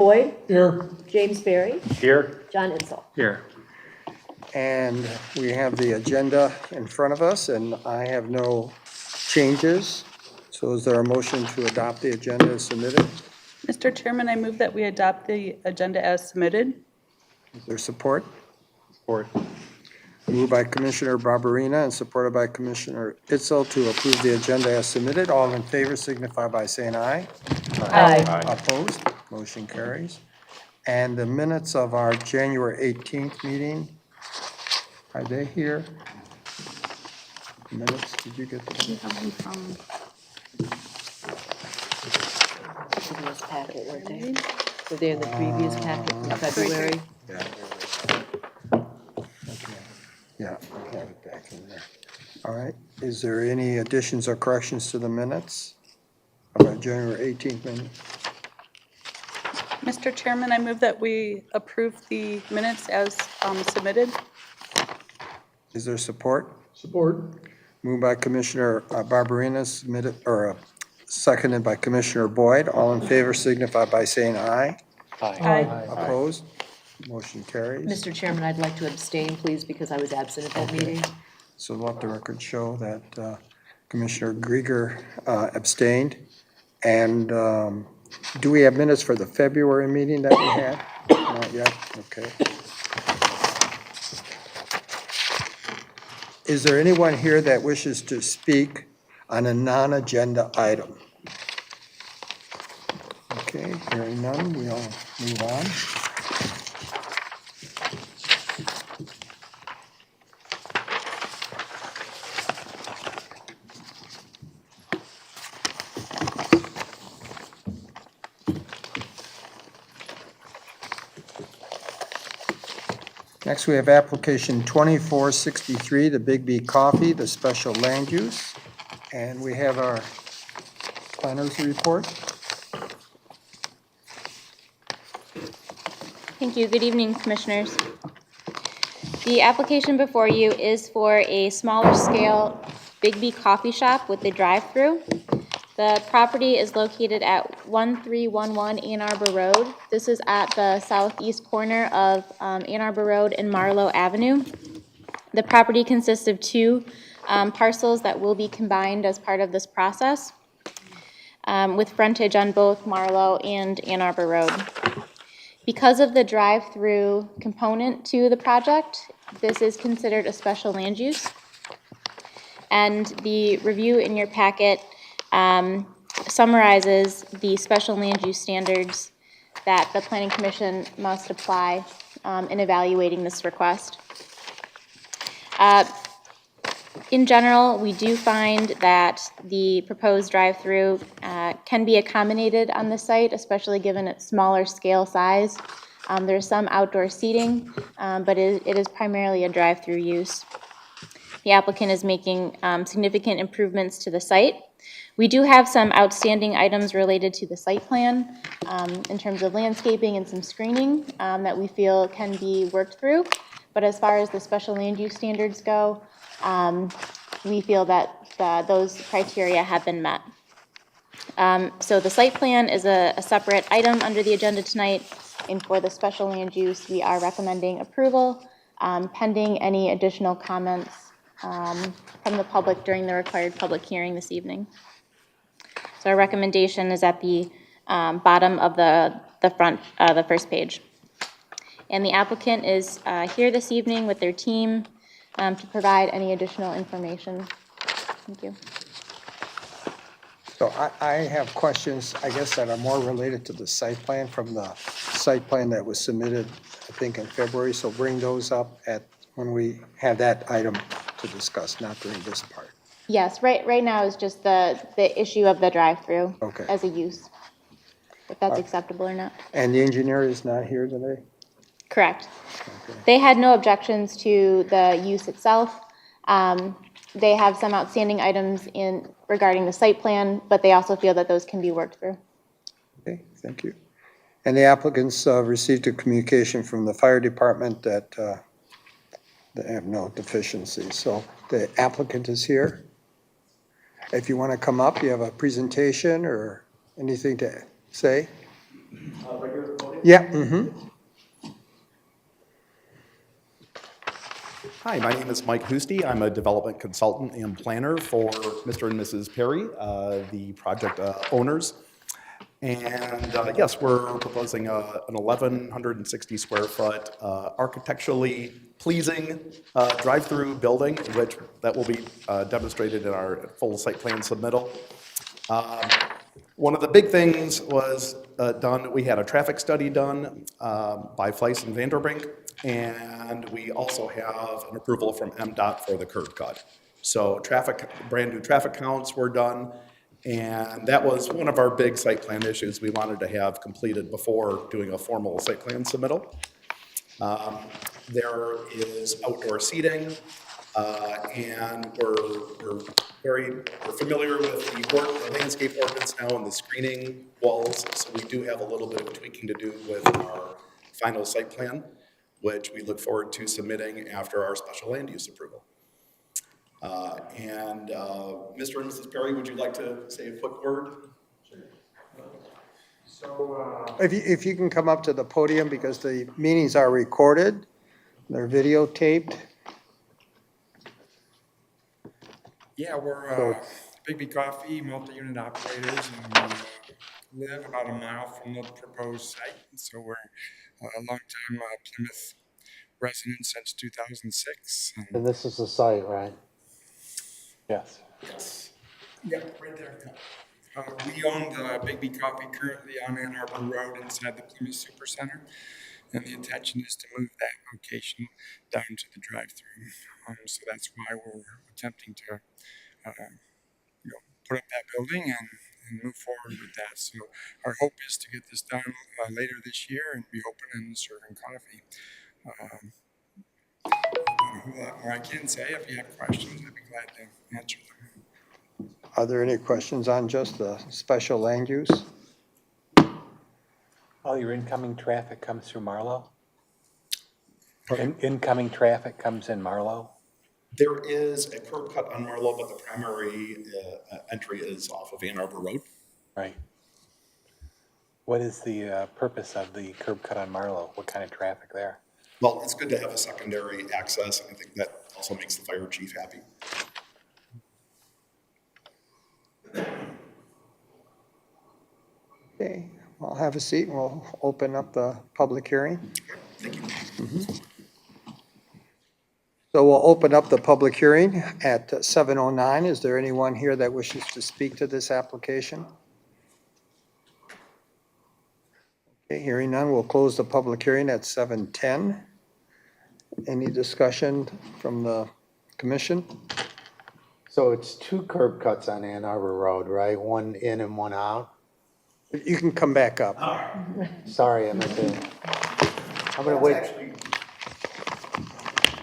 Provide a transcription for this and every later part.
Boyd, Here. James Berry, Here. John Insel. Here. And we have the agenda in front of us, and I have no changes. So is there a motion to adopt the agenda as submitted? Mr. Chairman, I move that we adopt the agenda as submitted. Is there support? Support. Moved by Commissioner Barberina and supported by Commissioner Itzel to approve the agenda as submitted. All in favor signify by saying aye. Aye. Opposed? Motion carries. And the minutes of our January 18th meeting, are they here? Minutes, did you get them? Previous packet, weren't they? So they're in the previous packet from February. Yeah, I have it back in there. All right, is there any additions or corrections to the minutes of our January 18th meeting? Mr. Chairman, I move that we approve the minutes as submitted. Is there support? Support. Moved by Commissioner Barberina, submitted, or seconded by Commissioner Boyd. All in favor signify by saying aye. Aye. Opposed? Motion carries. Mr. Chairman, I'd like to abstain, please, because I was absent at that meeting. So let the record show that Commissioner Grieger abstained. And do we have minutes for the February meeting that we had? Not yet, okay. Is there anyone here that wishes to speak on a non-agenda item? Okay, hearing none, we'll move on. Next, we have application 2463, the Big B Coffee, the special land use. And we have our planners report. Thank you. Good evening, Commissioners. The application before you is for a smaller scale Big B coffee shop with a drive-through. The property is located at 1311 Ann Arbor Road. This is at the southeast corner of Ann Arbor Road and Marlowe Avenue. The property consists of two parcels that will be combined as part of this process, with frontage on both Marlowe and Ann Arbor Road. Because of the drive-through component to the project, this is considered a special land use. And the review in your packet summarizes the special land use standards that the Planning Commission must apply in evaluating this request. In general, we do find that the proposed drive-through can be accommodated on the site, especially given its smaller scale size. There's some outdoor seating, but it is primarily a drive-through use. The applicant is making significant improvements to the site. We do have some outstanding items related to the site plan in terms of landscaping and some screening that we feel can be worked through. But as far as the special land use standards go, we feel that those criteria have been met. So the site plan is a separate item under the agenda tonight, and for the special land use, we are recommending approval pending any additional comments from the public during the required public hearing this evening. So our recommendation is at the bottom of the front, the first page. And the applicant is here this evening with their team to provide any additional information. Thank you. So I have questions, I guess, that are more related to the site plan from the site plan that was submitted, I think, in February. So bring those up when we have that item to discuss, not during this part. Yes, right now is just the issue of the drive-through Okay. as a use, if that's acceptable or not. And the engineer is not here today? Correct. Okay. They had no objections to the use itself. They have some outstanding items regarding the site plan, but they also feel that those can be worked through. Okay, thank you. And the applicants received a communication from the fire department that they have no deficiencies. So the applicant is here. If you want to come up, you have a presentation or anything to say? Right here at the podium? Yeah, mm-hmm. Hi, my name is Mike Hoosty. I'm a development consultant and planner for Mr. and Mrs. Perry, the project owners. And yes, we're proposing an 1,160 square foot architecturally pleasing drive-through building, which that will be demonstrated in our full site plan submittal. One of the big things was done, we had a traffic study done by Fleiss and Vanderbrink, and we also have an approval from MDOT for the curb cut. So brand new traffic counts were done, and that was one of our big site plan issues we wanted to have completed before doing a formal site plan submittal. There is outdoor seating, and we're familiar with the landscape ordinance now and the screening walls, so we do have a little bit of tweaking to do with our final site plan, which we look forward to submitting after our special land use approval. Mr. and Mrs. Perry, would you like to say a quick word? So, if you can come up to the podium, because the meetings are recorded, they're videotaped. Yeah, we're Big B Coffee, multi-unit operators, and we live about a mile from the proposed site. So we're a long-time Plymouth resident since 2006. And this is the site, right? Yes. Yes. Yeah, right there. We own the Big B Coffee currently on Ann Arbor Road inside the Plymouth Supercenter. And the intention is to move that location down to the drive-through. So that's why we're attempting to put up that building and move forward with that. So our hope is to get this done later this year and be open and serving coffee. A lot more I can say. If you have questions, I'd be glad to answer them. Are there any questions on just the special land use? All your incoming traffic comes through Marlow? Incoming traffic comes in Marlow? There is a curb cut on Marlow, but the primary entry is off of Ann Arbor Road. Right. What is the purpose of the curb cut on Marlow? What kind of traffic there? Well, it's good to have a secondary access, and I think that also makes the fire chief happy. Okay, I'll have a seat and we'll open up the public hearing. Thank you. So we'll open up the public hearing at 7:09. Is there anyone here that wishes to speak to this application? Okay, hearing none, we'll close the public hearing at 7:10. Any discussion from the commission? So it's two curb cuts on Ann Arbor Road, right? One in and one out? You can come back up. Sorry, I'm gonna wait.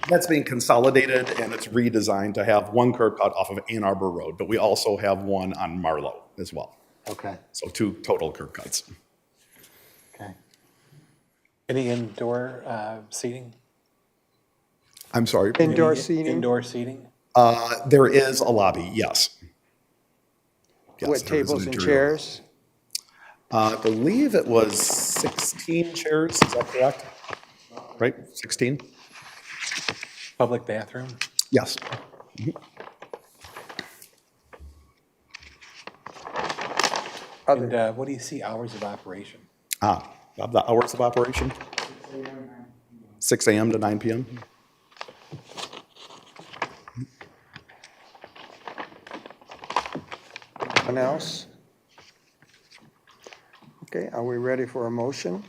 That's being consolidated, and it's redesigned to have one curb cut off of Ann Arbor Road, but we also have one on Marlow as well. Okay, So 2 total curb cuts. okay. Any indoor seating? I'm sorry. Indoor Any seating? Indoor seating? There is a lobby, yes. Yes, With there is tables and interior. chairs? I believe it was 16 chairs, is that correct? Right, 16? Public bathroom? Yes. And what do you see hours of operation? Of the hours of operation? 6 a.m. to 9 p.m. Anyone else? Okay, are we ready for a motion?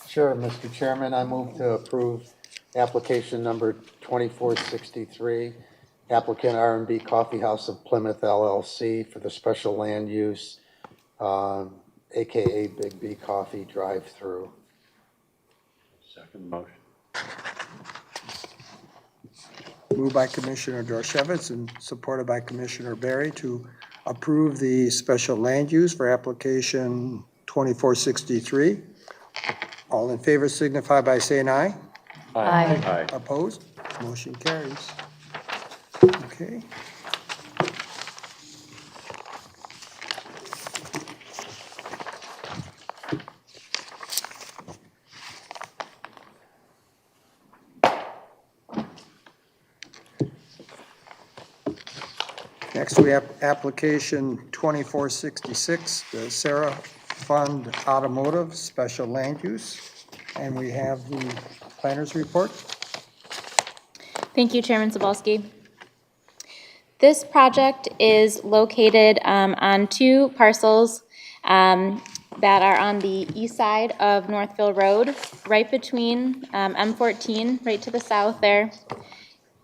Sure, Mr. Chairman, I move to approve application number 2463, applicant R&B Coffee House of Plymouth LLC for the special land use, AKA Big B Coffee drive-through. Second motion. Moved by Commissioner Dorchevitz and supported by Commissioner Berry to approve the special land use for application 2463. All in favor signify by saying aye. Aye. Opposed? Motion carries. Okay. Next, we have application 2466, the Sarah Fund Automotive Special Land Use. And we have the planner's report. Thank you, Chairman Sobalski. This project is located on two parcels that are on the east side of Northville Road, right between M14, right to the south there,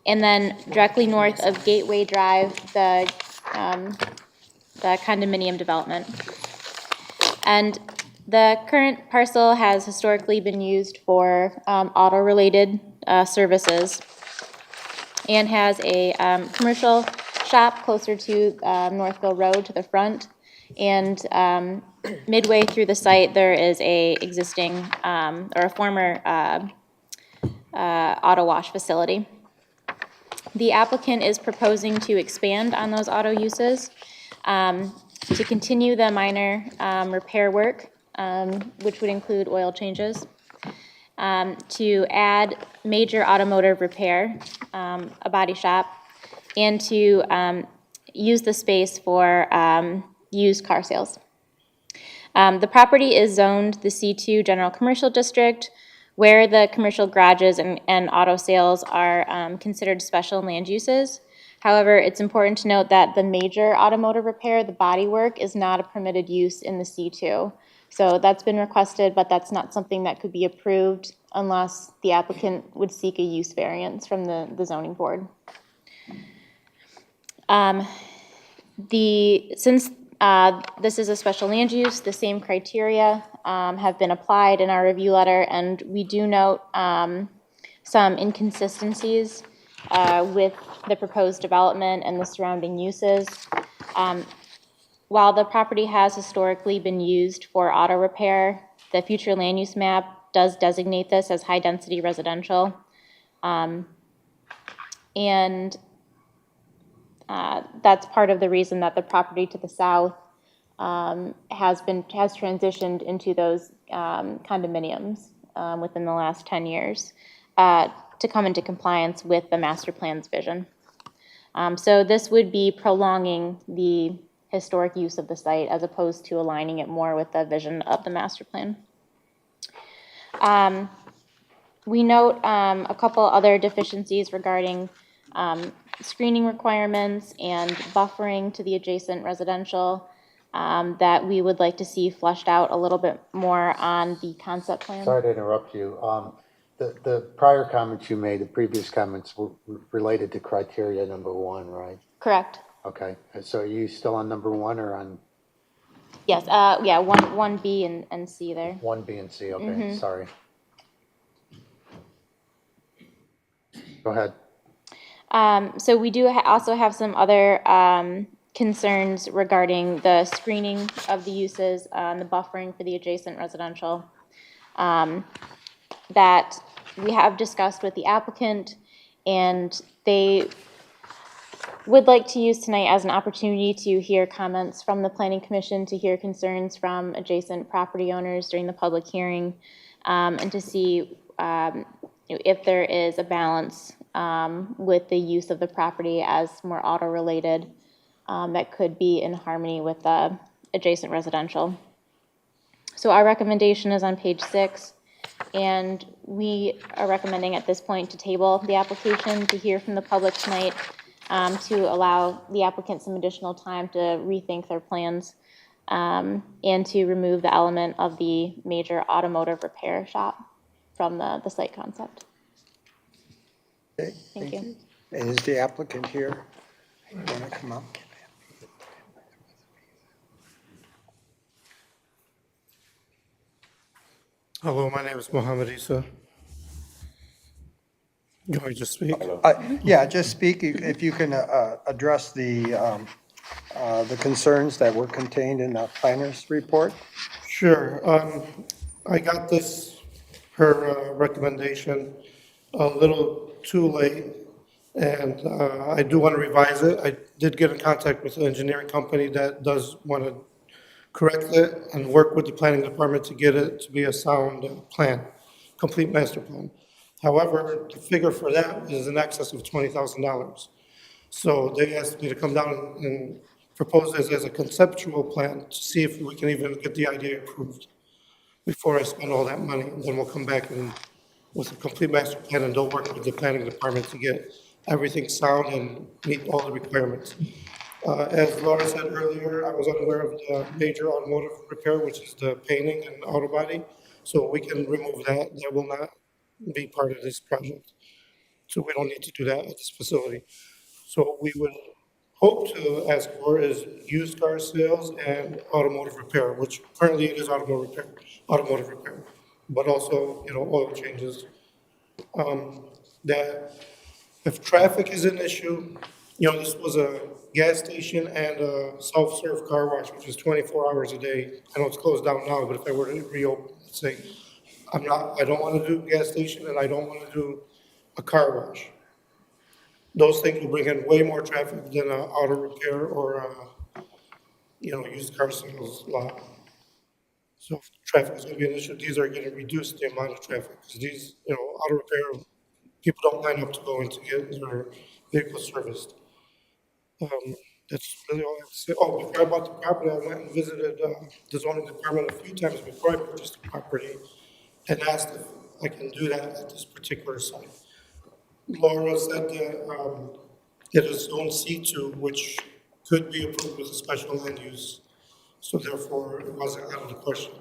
and then directly north of Gateway Drive, the condominium development. And the current parcel has historically been used for auto-related services and has a commercial shop closer to Northville Road to the front. And midway through the site, there is a existing or a former auto wash facility. The applicant is proposing to expand on those auto uses, to continue the minor repair work, which would include oil changes, to add major automotive repair, a body shop, and to use the space for used car sales. The property is zoned the C2 General Commercial District, where the commercial garages and auto sales are considered special land uses. However, it's important to note that the major automotive repair, the body work, is not a permitted use in the C2. So that's been requested, but that's not something that could be approved unless the applicant would seek a use variance from the zoning board. Since this is a special land use, the same criteria have been applied in our review letter, and we do note some inconsistencies with the proposed development and the surrounding uses. While the property has historically been used for auto repair, the future land use map does designate this as high-density residential. And that's part of the reason that the property to the south has transitioned into those condominiums within the last 10 years to come into compliance with the master plan's vision. So this would be prolonging the historic use of the site as opposed to aligning it more with the vision of the master plan. We note a couple other deficiencies regarding screening requirements and buffering to the adjacent residential that we would like to see fleshed out a little bit more on the concept plan. Sorry to interrupt you. The prior comments you made, the previous comments were related to criteria number 1, right? Correct. Okay, so are you still on number 1 or on Yes, yeah, 1B and C there. 1, B, and C? Okay, sorry. Go ahead. So we do also have some other concerns regarding the screening of the uses, the buffering for the adjacent residential, that we have discussed with the applicant, and they would like to use tonight as an opportunity to hear comments from the Planning Commission, to hear concerns from adjacent property owners during the public hearing, and to see if there is a balance with the use of the property as more auto-related that could be in harmony with the adjacent residential. So our recommendation is on page 6, and we are recommending at this point to table the application to hear from the public tonight, to allow the applicant some additional time to rethink their plans and to remove the element of the major automotive repair shop from the site concept. Okay, Thank you. And is the applicant here? Want to come up? Hello, my name is Mohammed Isa. You want me to just speak? Yeah, just speak, if you can address the concerns that were contained in the planner's report. Sure. I got this per recommendation a little too late, and I do want to revise it. I did get in contact with an engineering company that does want to correct it and work with the planning department to get it to be a sound plan, complete master plan. However, the figure for that is in excess of $20,000. So they asked me to come down and propose this as a conceptual plan to see if we can even get the idea approved before I spend all that money. And then we'll come back and with a complete master plan, and they'll work with the planning department to get everything sound and meet all the requirements. As Laura said earlier, I was unaware of the major automotive repair, which is the painting and auto body. So we can remove that. That will not be part of this project. So we don't need to do that at this facility. So what we would hope to ask for is used car sales and automotive repair, which currently it is automotive repair, but also, oil changes. That if traffic is an issue, this was a gas station and a self-serve car wash, which is 24 hours a day. I know it's closed down now, but if I were to reopen, let's say, I don't want to do gas station and I don't want to do a car wash. Those things will bring in way more traffic than an auto repair or used car sales lot. So if traffic is going to be an issue, these are going to reduce the amount of traffic, because these, auto repair, people don't line up to go in to get their vehicle serviced. That's really all I have to say. Oh, before I bought the property, I went and visited the zoning department a few times before I purchased the property and asked if I can do that at this particular site. Laura said that it is zone C2, which could be approved with a special land use. So therefore, it wasn't out of the question.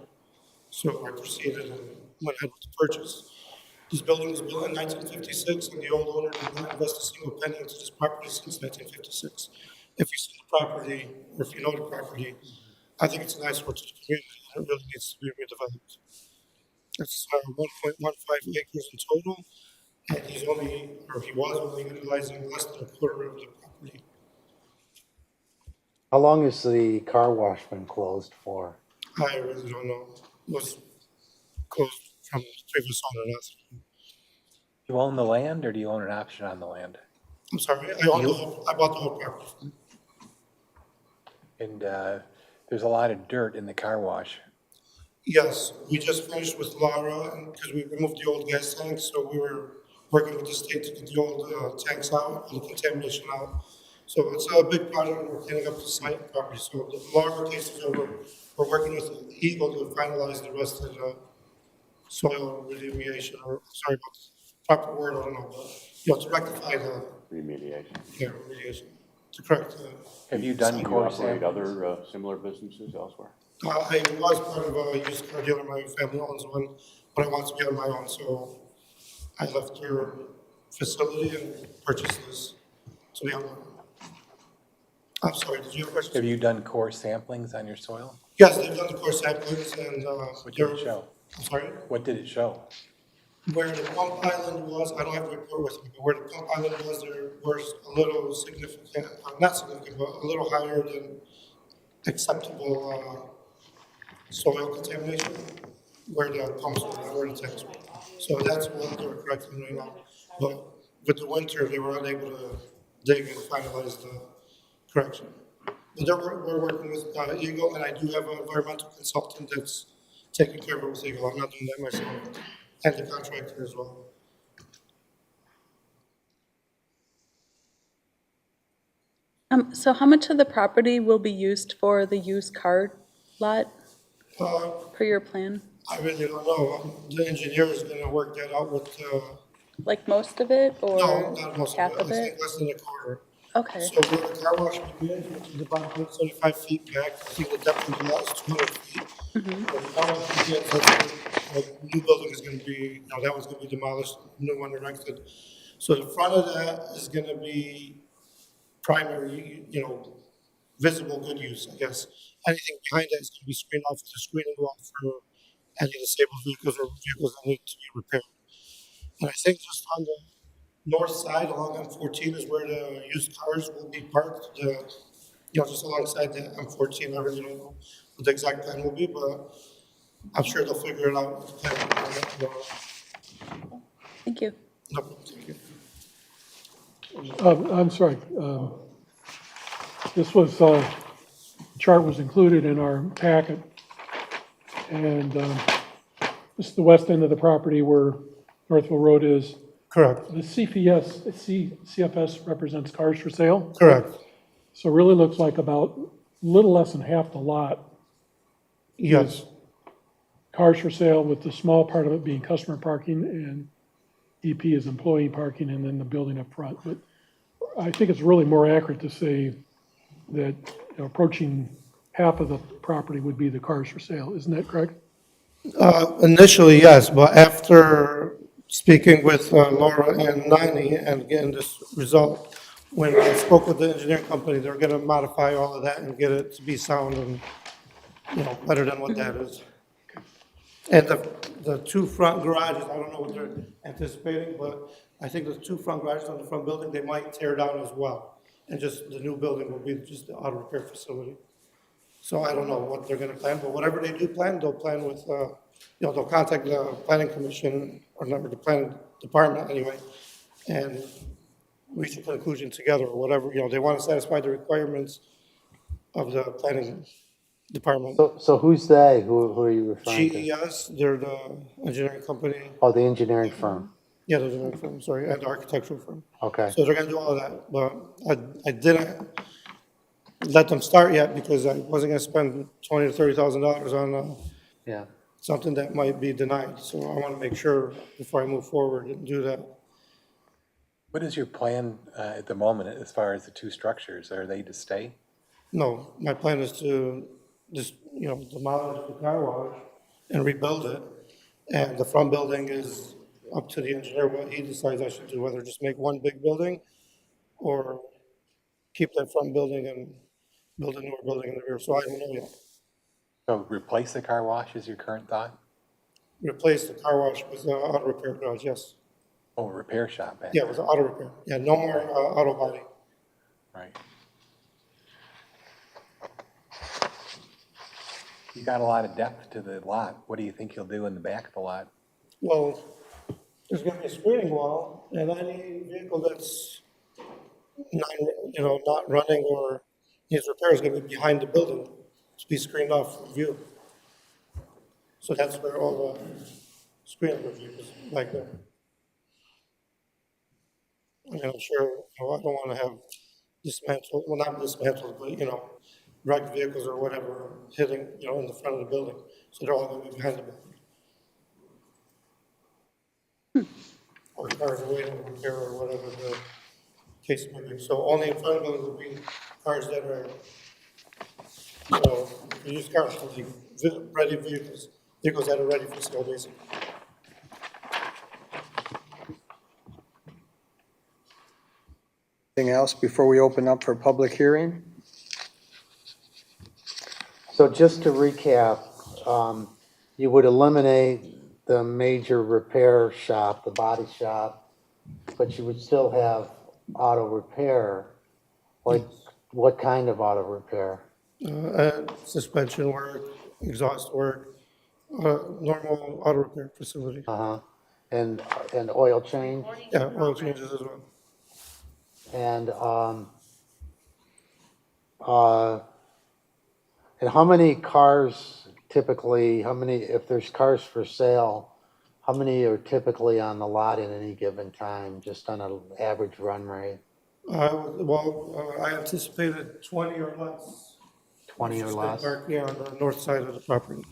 So I proceeded and went ahead with the purchase. This building was built in 1956, and the old owner did not invest a single penny into this property since 1956. If you see the property, or if you know the property, I think it's a nice one to the community, and it really needs to be redeveloped. It's 1.15 acres in total, and he was only utilizing less than a quarter of the property. How long has the car wash been closed for? I really don't know. It was closed from the previous owner. You own the land, or do you own an option on the land? I'm sorry, I bought the whole property. And there's a lot of dirt in the car wash. Yes, we just finished with Laura, because we removed the old gas tanks, so we were working with the state to get the old tanks out and the contamination out. So it's a big project, and we're cleaning up the site property. So the Laura case is over. We're working with Eagle to finalize the rest of the soil remediation, or sorry about the proper word, I don't know, but, to rectify the. Remediation. Yeah, remediation, to correct the. Have you done Do you core operate samples? other similar businesses elsewhere? I was part of a used car dealer, my family owns one, but I wanted to be on my own, so I left their facility and purchased this to be on my own. I'm sorry, did you have a question? Have you done core samplings on your soil? Yes, they've done the core samplings and, What did it show? I'm sorry, What did it show? where the pump island was, I don't have the report with me, but where the pump island was, there was a little significant, not significant, but a little higher than acceptable, soil contamination, where the pumps were, where the tanks were. So that's what they're correcting right now. But with the winter, they were unable to dig and finalize the correction. But we're working with Eagle, and I do have an environmental consultant that's taking care of it with Eagle. I'm not doing that myself, and the contractor as well. So how much of the property will be used for the used car lot per your plan? I really don't know. The engineer is gonna work that out with, Like most of it no, or not most half of it, of I think it? less than a quarter. Okay, So where the car wash begins, which is about 175 feet back, I think the depth of the lot is 200 feet. Where the car wash begins, that's where the new building is gonna be, that one's gonna be demolished, new one erected. So the front of that is gonna be primary, visible good use, I guess. Anything behind that is gonna be screened off with a screening wall for any disabled vehicles or vehicles that need to be repaired. And I think just on the north side along M14 is where the used cars will be parked, just alongside the M14. I really don't know what the exact plan will be, but I'm sure they'll figure it out. thank you. No, thank you. I'm sorry. This was, chart was included in our packet. And this is the west end of the property where Northville Road is. Correct, The CFS represents cars for sale. correct. So it really looks like about a little less than half the lot Yes, cars for sale, with the small part of it being customer parking and EP is employee parking, and then the building up front. But I think it's really more accurate to say that, you know, approaching half of the property would be the cars for sale. Isn't that correct? initially, yes, but after speaking with Laura and Nani and getting this result, when I spoke with the engineering company, they're gonna modify all of that and get it to be sound and, you know, better than what that is. And the two front garages, I don't know what they're anticipating, but I think the two front garages on the front building, they might tear down as well. And just the new building will be just the auto repair facility. So I don't know what they're gonna plan, but whatever they do plan, they'll plan with, you know, they'll contact the planning commission, or not, the planning department anyway, and reach a conclusion together, or whatever, you know, they wanna satisfy the requirements of the planning department. So who's they? Who are you referring to? GES, they're the engineering company, Oh, the engineering firm. yeah, the engineering firm, sorry, and the architectural firm. Okay. So they're gonna do all of that, but I didn't let them start yet because I wasn't gonna spend $20,000 to $30,000 on Yeah. something that might be denied. So I wanna make sure before I move forward and do that. What is your plan at the moment as far as the two structures? Are they to stay? No, my plan is to just, you know, demolish the car wash and rebuild it. And the front building is up to the engineer, what he decides I should do, whether just make one big building or keep that front building and build a newer building in the rear. So I don't know yet. So replace the car wash is your current thought? Replace the car wash with an auto repair garage, yes. Oh, a repair shop back Yeah, there. with the auto repair. Yeah, no more auto body. Right. You got a lot of depth to the lot. What do you think you'll do in the back of the lot? Well, there's gonna be a screening wall, and any vehicle that's not, you know, not running or needs repair is gonna be behind the building to be screened off from view. So that's where all the screening review is, like there. I mean, I'm sure, you know, I don't wanna have dismantled, well, not dismantled, but, you know, wrecked vehicles or whatever hitting, you know, in the front of the building. So they're all gonna be behind the building. Or cars are waiting to repair or whatever the case may be. So only in front of the building will be cars that are, you know, used cars, like ready vehicles that are ready for sale, basically. Anything else before we open up for public hearing? So just to recap, you would eliminate the major repair shop, the body shop, but you would still have auto repair. Like, what kind of auto repair? Suspension work, exhaust work, normal auto repair facility. Uh-huh. And oil change? Yeah, oil changes as well. And how many cars typically, if there's cars for sale, how many are typically on the lot at any given time, just on an average run rate? I anticipated 20 or less. 20 or less? Yeah, on the north side of the property.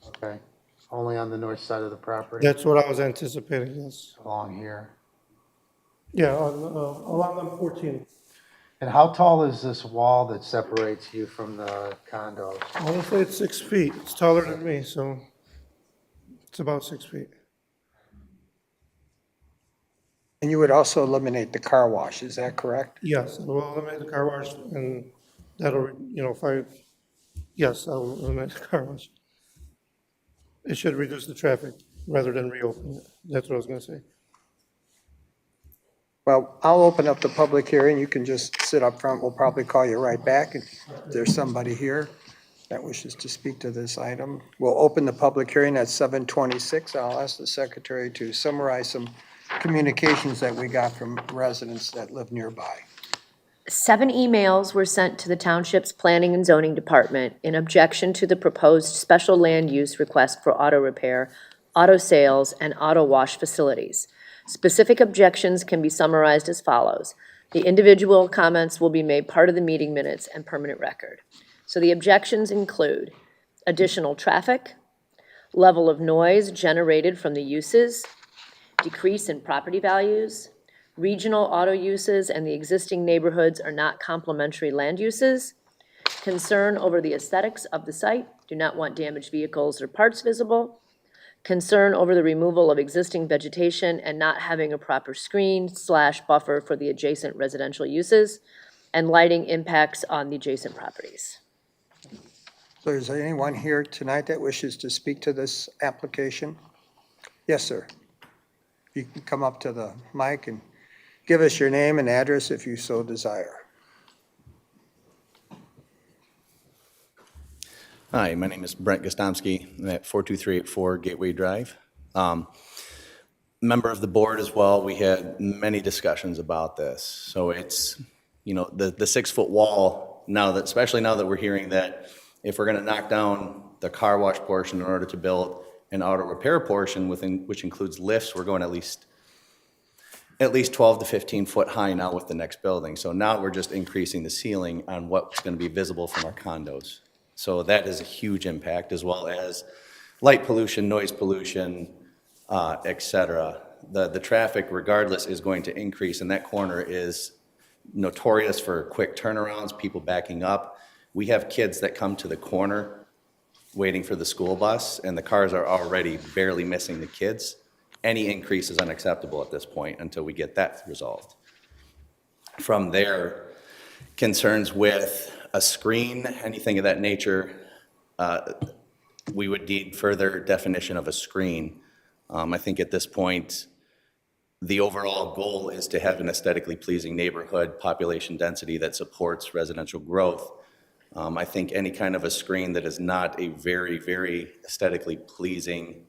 Okay, only on the north side of the property, That's what I was anticipating, yes. along here. Yeah, along 14. And how tall is this wall that separates you from the condos? I want to say it's 6 feet. It's taller than me, so it's about 6 feet. And you would also eliminate the car wash, is that correct? Yes, we'll eliminate the car wash, and that'll, you know, yes, I'll eliminate the car wash. It should reduce the traffic rather than reopen it. That's what I was going to say. Well, I'll open up the public hearing. You can just sit up front. We'll probably call you right back if there's somebody here that wishes to speak to this item. We'll open the public hearing at 7:26. I'll ask the secretary to summarize some communications that we got from residents that live nearby. 7 emails were sent to the township's planning and zoning department in objection to the proposed special land use request for auto repair, auto sales, and auto wash facilities. Specific objections can be summarized as follows. The individual comments will be made part of the meeting minutes and permanent record. So the objections include additional traffic, level of noise generated from the uses, decrease in property values, regional auto uses and the existing neighborhoods are not complementary land uses, concern over the aesthetics of the site, do not want damaged vehicles or parts visible, concern over the removal of existing vegetation and not having a proper screen/buffer for the adjacent residential uses, and lighting impacts on the adjacent properties. So is there anyone here tonight that wishes to speak to this application? Yes, sir. You can come up to the mic and give us your name and address if you so desire. Hi, my name is Brent Gostomski. I'm at 42384 Gateway Drive. Member of the board as well. We had many discussions about this. So it's, you know, the 6-foot wall now that, especially now that we're hearing that if we're going to knock down the car wash portion in order to build an auto repair portion within, which includes lifts, we're going at least 12 to 15 foot high now with the next building. So now we're just increasing the ceiling on what's going to be visible from our condos. So that is a huge impact, as well as light pollution, noise pollution, et cetera. The traffic regardless is going to increase, and that corner is notorious for quick turnarounds, people backing up. We have kids that come to the corner waiting for the school bus, and the cars are already barely missing the kids. Any increase is unacceptable at this point until we get that resolved. From there, concerns with a screen, anything of that nature, we would need further definition of a screen. I think at this point, the overall goal is to have an aesthetically pleasing neighborhood, population density that supports residential growth. I think any kind of a screen that is not a very, very aesthetically pleasing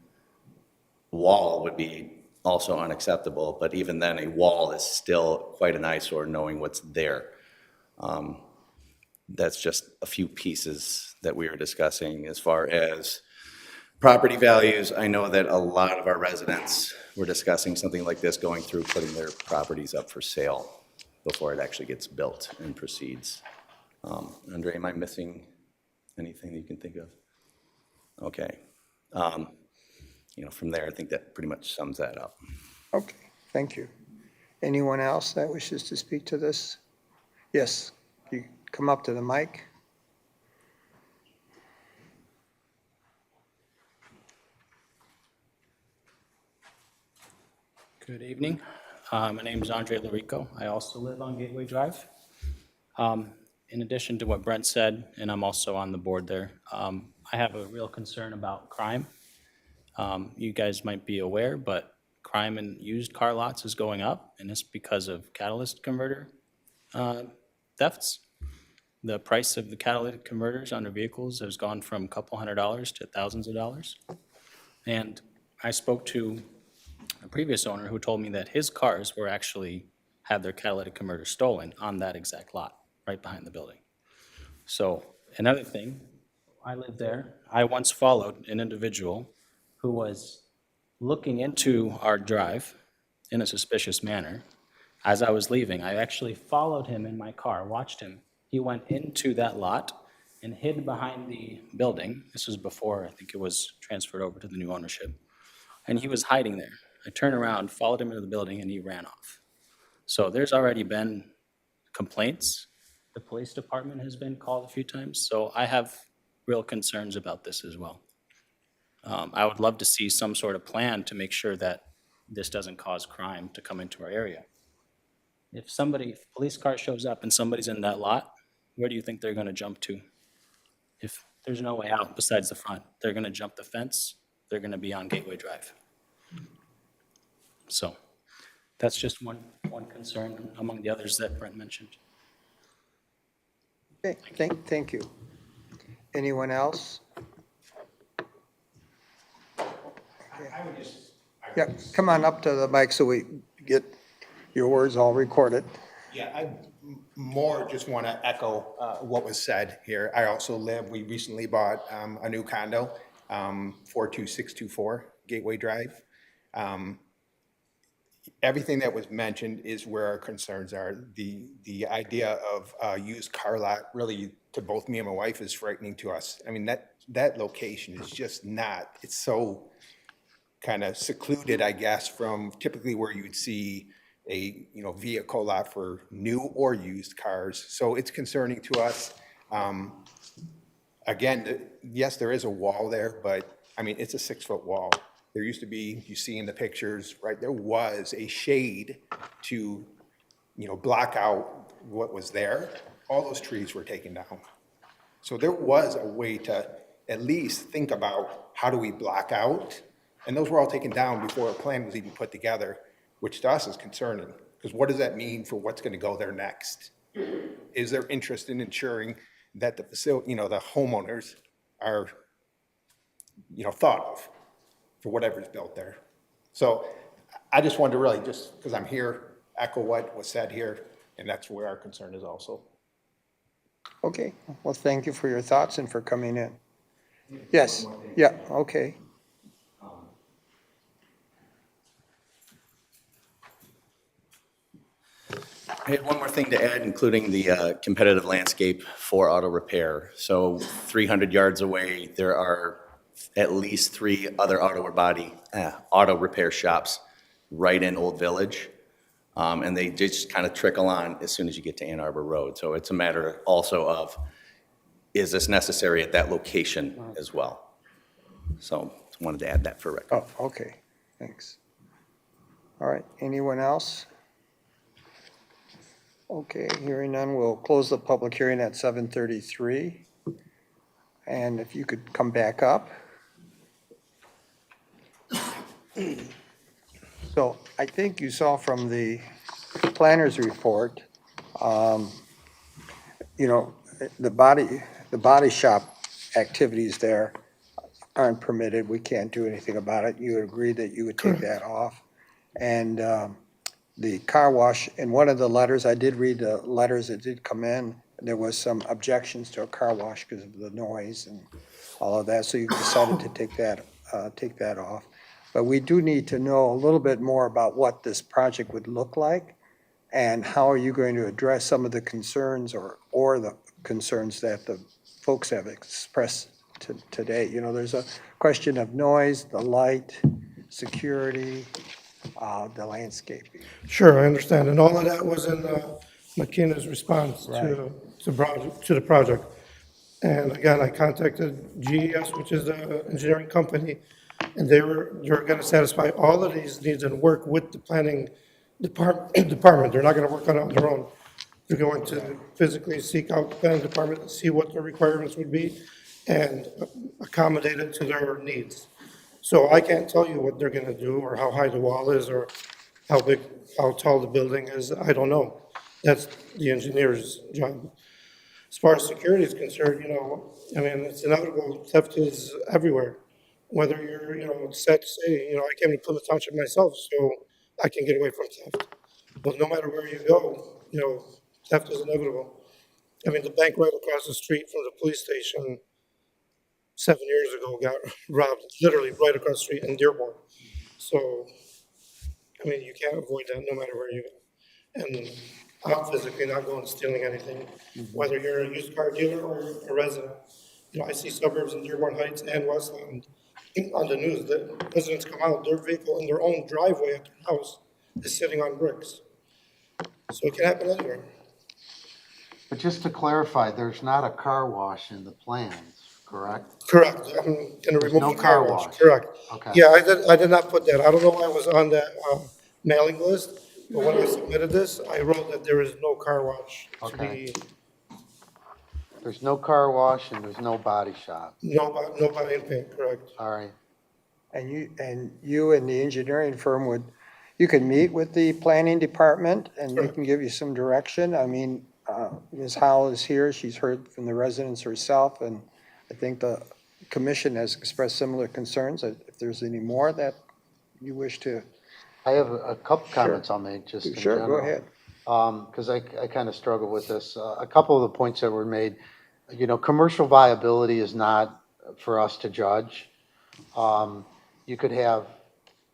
wall would be also unacceptable, but even then, a wall is still quite an eyesore knowing what's there. That's just a few pieces that we were discussing. As far as property values, I know that a lot of our residents were discussing something like this, going through putting their properties up for sale before it actually gets built and proceeds. Andre, am I missing anything that you can think of? Okay. You know, from there, I think that pretty much sums that up. Okay, thank you. Anyone else that wishes to speak to this? Yes, you come up to the mic. Good evening. My name is Andre Larico. I also live on Gateway Drive. In addition to what Brent said, and I'm also on the board there, I have a real concern about crime. You guys might be aware, but crime in used car lots is going up, and it's because of catalyst converter thefts. The price of the catalytic converters on their vehicles has gone from a couple $100s to thousands of dollars. And I spoke to a previous owner who told me that his cars were actually had their catalytic converter stolen on that exact lot, right behind the building. So another thing, I live there. I once followed an individual who was looking into our drive in a suspicious manner. As I was leaving, I actually followed him in my car, watched him. He went into that lot and hid behind the building. This was before, I think it was transferred over to the new ownership. And he was hiding there. I turned around, followed him into the building, and he ran off. So there's already been complaints. The police department has been called a few times. So I have real concerns about this as well. I would love to see some sort of plan to make sure that this doesn't cause crime to come into our area. If a police car shows up and somebody's in that lot, where do you think they're going to jump to? If there's no way out besides the front, they're going to jump the fence, they're going to be on Gateway Drive. So that's just one concern among the others that Brent mentioned. Okay, thank you. Anyone else? I would just Yeah, come on up to the mic so we get your words all recorded. Yeah, I more just want to echo what was said here. I also we recently bought a new condo, 42624 Gateway Drive. Everything that was mentioned is where our concerns are. The idea of a used car lot, really, to both me and my wife, is frightening to us. I mean, that location is just not, it's so kind of secluded, I guess, from typically where you would see a, vehicle lot for new or used cars. So it's concerning to us. Again, yes, there is a wall there, but I mean, it's a 6-foot wall. There used to be, you see in the pictures, right, there was a shade to, block out what was there. All those trees were taken down. So there was a way to at least think about how do we block out? And those were all taken down before a plan was even put together, which to us is concerning, because what does that mean for what's going to go there next? Is there interest in ensuring that the facility, the homeowners are, thought of for whatever's built there? So I just wanted to really, just because I'm here, echo what was said here, and that's where our concern is also. Okay, well, thank you for your thoughts and for coming in. Yes, yeah, okay. I had one more thing to add, including the competitive landscape for auto repair. So 300 yards away, there are at least 3 other auto repair shops right in Old Village. And they just kind of trickle on as soon as you get to Ann Arbor Road. So it's a matter also of, is this necessary at that location as well? So wanted to add that for record. Oh, okay, thanks. All right, anyone else? Okay, hearing none, we'll close the public hearing at 7:33. And if you could come back up. So I think you saw from the planner's report, the body shop activities there aren't permitted. We can't do anything about it. You agreed that you would take that off. And the car wash, in one of the letters, I did read the letters that did come in, there was some objections to a car wash because of the noise and all of that, so you decided to take that off. But we do need to know a little bit more about what this project would look like, and how are you going to address some of the concerns or the concerns that the folks have expressed today. There's a question of noise, the light, security, the landscaping. Sure, I understand, and all of that was in McKenna's response to the project. And again, I contacted GES, which is the engineering company, and they're gonna satisfy all of these needs and work with the planning department. They're not gonna work on it on their own. They're going to physically seek out the planning department and see what the requirements would be and accommodate it to their needs. So I can't tell you what they're gonna do, or how high the wall is, or how tall the building is. I don't know. That's the engineer's job. As far as security is concerned, it's inevitable. Theft is everywhere. Whether you're, it's sad to say, I came to Plymouth Township myself, so I can get away from theft. But no matter where you go, theft is inevitable. The bank right across the street from the police station 7 years ago got robbed, literally right across the street in Dearborn. So, you can't avoid that no matter where you go. And I'm physically not going stealing anything, whether you're a used car dealer or a resident. I see suburbs in Dearborn Heights and Westland on the news that residents come out, their vehicle in their own driveway at their house is sitting on bricks. So it can happen anywhere. But just to clarify, there's not a car wash in the plans, correct? Correct. I'm gonna remove no the car car wash. wash. Correct. Okay. Yeah, I did not put that. I don't know why I was on that mailing list, but when I submitted this, I wrote that there is no car wash to Okay. be, There's no car wash and there's no body shop. no body and paint, correct. All right. And you and the engineering firm you can meet with the planning department and they can give you some direction. Ms. Howell is here. She's heard from the residents herself, and I think the commission has expressed similar concerns. If there's any more that you wish to? I have a couple comments I'll make, just in Sure, general. go ahead. Because I kind of struggle with this. A couple of the points that were made, commercial viability is not for us to judge. You could have,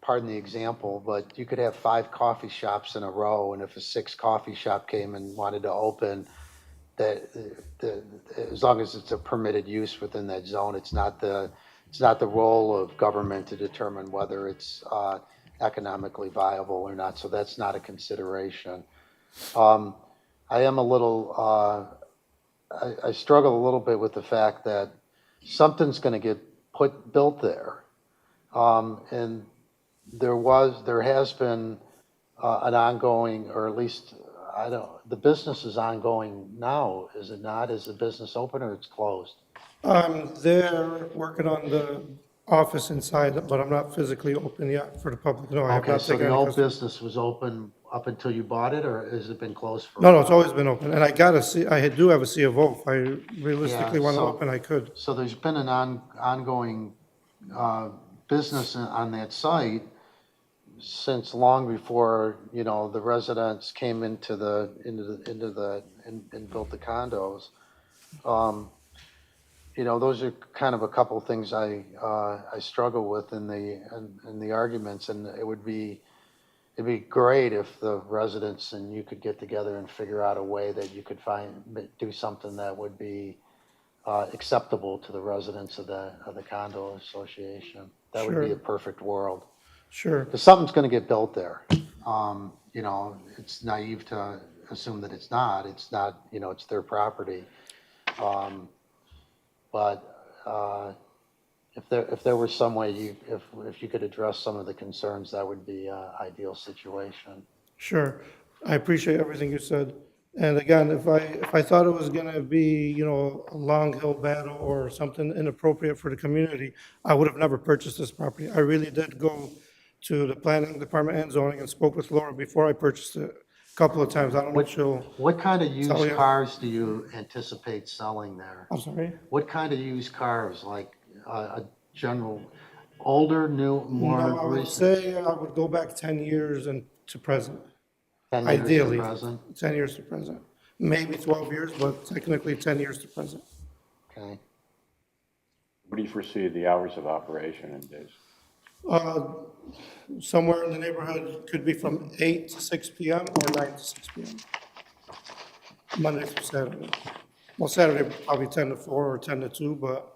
pardon the example, but you could have 5 coffee shops in a row, and if a 6th coffee shop came and wanted to open, that, as long as it's a permitted use within that zone, it's not the role of government to determine whether it's economically viable or not, so that's not a consideration. I am a little, I struggle a little bit with the fact that something's gonna get built there. And there has been an ongoing, or at least, the business is ongoing now, is it not? Is the business open or it's closed? They're working on the office inside, but I'm not physically open yet for the public. No, I have Okay, not so taken the any old customers. business was open up until you bought it, or has it been closed for? No, it's always been open, and I do have a C of O. If I realistically Yeah, want to so- open, I could. So there's been an ongoing business on that site since long before, the residents came into and built the condos. Those are kind of a couple of things I struggle with in the arguments, and it'd be great if the residents and you could get together and figure out a way that you could do something that would be acceptable to the residents of the condo association. That would be a Sure. perfect world. Sure. Because something's gonna get built there. It's naive to assume that it's not. It's not, it's their property. But if there were some way if you could address some of the concerns, that would be an ideal situation. Sure. I appreciate everything you said. And again, if I thought it was gonna be, a long hill battle or something inappropriate for the community, I would have never purchased this property. I really did go to the planning department and zoning and spoke with Laura before I purchased it a couple of times. I don't know if she'll, What kind of tell used you. cars do you anticipate selling there? I'm sorry? What kind of used cars, like a general, older, new, more No, I would recent? say I would go back 10 years and to present. 10 years to Ideally, present? 10 years to present. Maybe 12 years, but technically 10 years to present. Okay. What do you foresee the hours of operation in days? Somewhere in the neighborhood, could be from 8 to 6 PM or 9 to 6 PM. Monday through Saturday. Well, Saturday, probably 10 to 4 or 10 to 2, but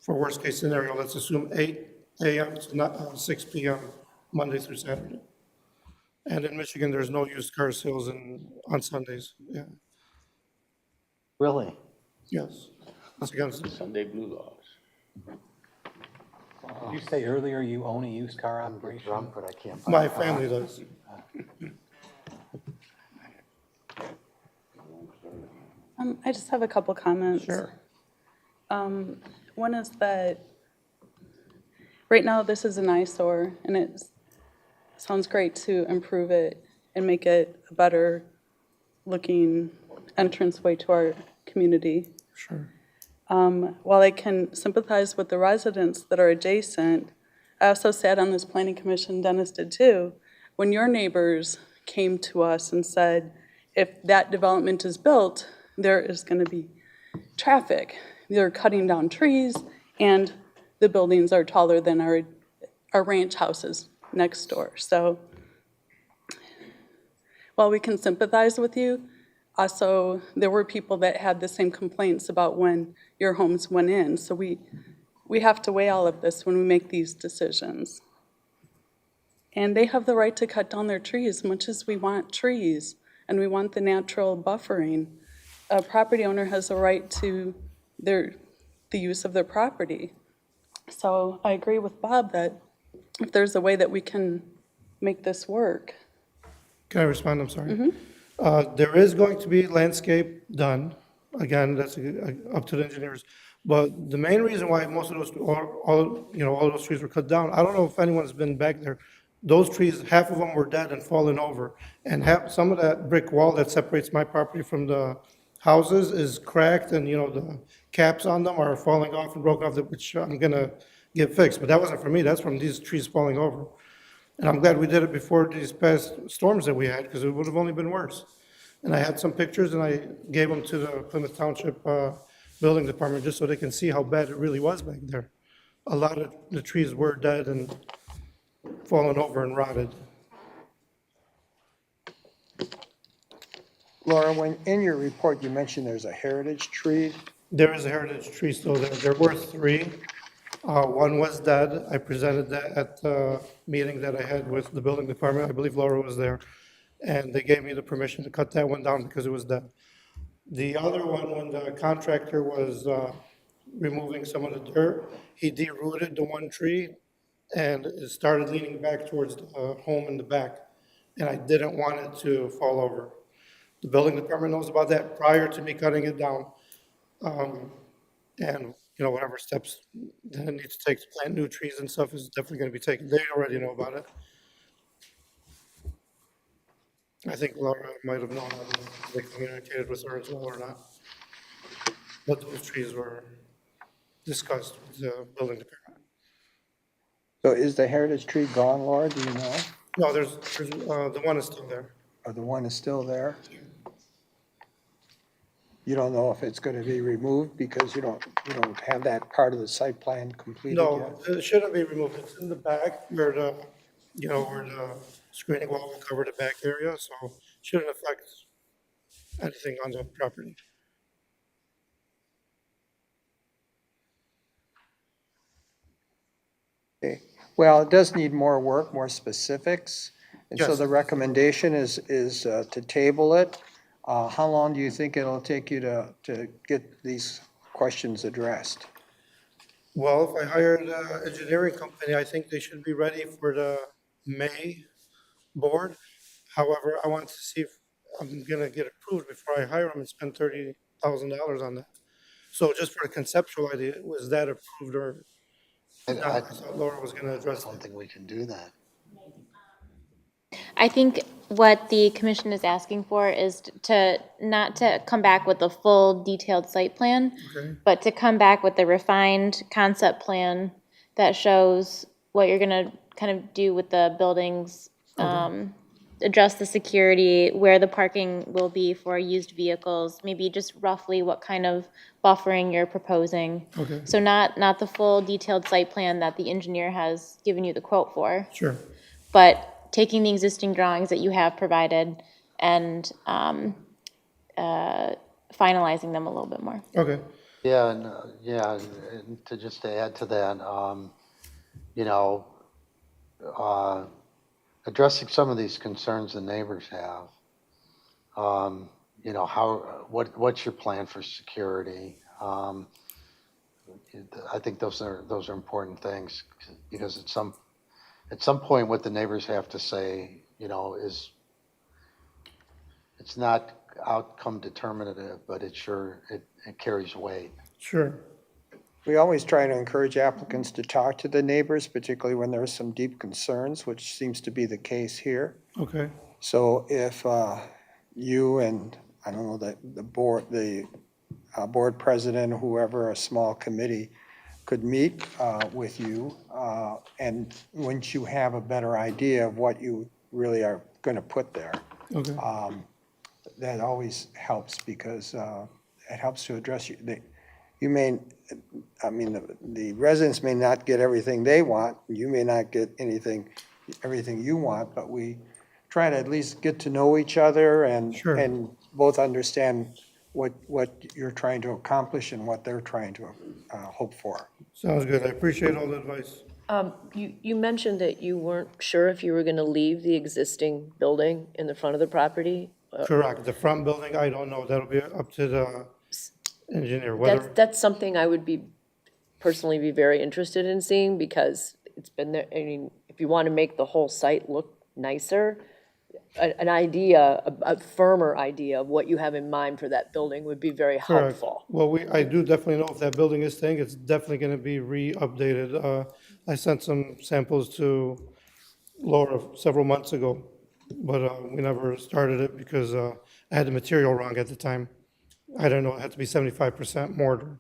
for worst case scenario, let's assume 8 AM to 6 PM, Monday through Saturday. And in Michigan, there's no used car sales on Sundays. Yeah, Really? yes. It's against, Sunday blue laws. Did you say earlier you own a used car I'm operation? drunk, but I can't. buy my a car. family does. I just have a couple comments. Sure. One is that right now this is an eyesore, and it sounds great to improve it and make it a better looking entranceway to our community. Sure. While I can sympathize with the residents that are adjacent, I also sat on this planning commission, Dennis did too, when your neighbors came to us and said, if that development is built, there is going to be traffic. They're cutting down trees, and the buildings are taller than our ranch houses next door. So while we can sympathize with you, also there were people that had the same complaints about when your homes went in. So we have to weigh all of this when we make these decisions. And they have the right to cut down their trees as much as we want trees and we want the natural buffering. A property owner has a right to the use of their property. So I agree with Bob that if there's a way that we can make this work. Can I respond? I'm sorry. There is going to be landscape done. Again, that's up to the engineers. But the main reason why most of those, all those trees were cut down, I don't know if anyone's been back there. Those trees, half of them were dead and fallen over. And some of that brick wall that separates my property from the houses is cracked, and, the caps on them are falling off and broken off, which I'm gonna get fixed. But that wasn't for me, that's from these trees falling over. And I'm glad we did it before these past storms that we had, because it would have only been worse. And I had some pictures, and I gave them to the Plymouth Township Building Department, just so they can see how bad it really was back there. A lot of the trees were dead and fallen over and rotted. Laura, when, in your report, you mentioned there's a heritage tree. There is a heritage tree still there. There were three. One was dead. I presented that at the meeting that I had with the building department. I believe Laura was there. And they gave me the permission to cut that one down because it was dead. The other one, when the contractor was removing some of the dirt, he derooted the one tree and it started leaning back towards the home in the back. And I didn't want it to fall over. The building department knows about that prior to me cutting it down. And, you know, whatever steps that it needs to take to plant new trees and stuff is definitely going to be taken. They already know about it. I think Laura might have known that they communicated with her as well or not. But those trees were discussed with the building department. So is the heritage tree gone, Laura, do you know? No, there's the one is still there. Or the one is still there? You don't know if it's gonna be removed because you don't have that part of the site plan completed yet? No, it shouldn't be removed. It's in the back where the, you know, where the screening wall will cover the back area, so shouldn't affect anything on the property. Okay. Well, it does need more work, more specifics. And so Yes. the recommendation is to table it. How long do you think it'll take you to get these questions addressed? Well, if I hire the engineering company, I think they should be ready for the May board. However, I want to see if I'm gonna get approved before I hire them and spend $30,000 on that. So just for a conceptual idea, was that approved or not? I thought Laura was gonna address that. think we can do that. I think what the commission is asking for is not to come back with a full detailed site plan, Okay. but to come back with a refined concept plan that shows what you're gonna kind of do with the buildings, address the security, where the parking will be for used vehicles, maybe just roughly what kind of buffering you're proposing. Okay. So not the full detailed site plan that the engineer has given you the quote for, Sure. but taking the existing drawings that you have provided and finalizing them a little bit more. Okay. Yeah, and to add to that, you know, addressing some of these concerns the neighbors have. You know, what's your plan for security? I think those are important things because at some point, what the neighbors have to say, you know, it's not outcome determinative, but it carries weight. Sure. We always try to encourage applicants to talk to the neighbors, particularly when there are some deep concerns, which seems to be the case here. Okay. So if you and, I don't know, the board president, whoever, a small committee, could meet with you, and once you have a better idea of what you really are going to put there, Okay. that always helps because it helps to address you. You may, I mean, the residents may not get everything they want, you may not get everything you want, but we try to at least get to know each other and Sure. and both understand what you're trying to accomplish and what they're trying to hope for. Sounds good. I appreciate all the advice. You mentioned that you weren't sure if you were going to leave the existing building in the front of the property. Correct. The front building, I don't know. That'll be up to the engineer, whether, That's something I would personally be very interested in seeing because it's been there, I mean, if you want to make the whole site look nicer, a firmer idea of what you have in mind for that building would be very correct. helpful. Well, I do definitely know if that building is staying, it's definitely gonna be re-updated. I sent some samples to Laura several months ago, but we never started it because I had the material wrong at the time. I don't know, it had to be 75% mortar.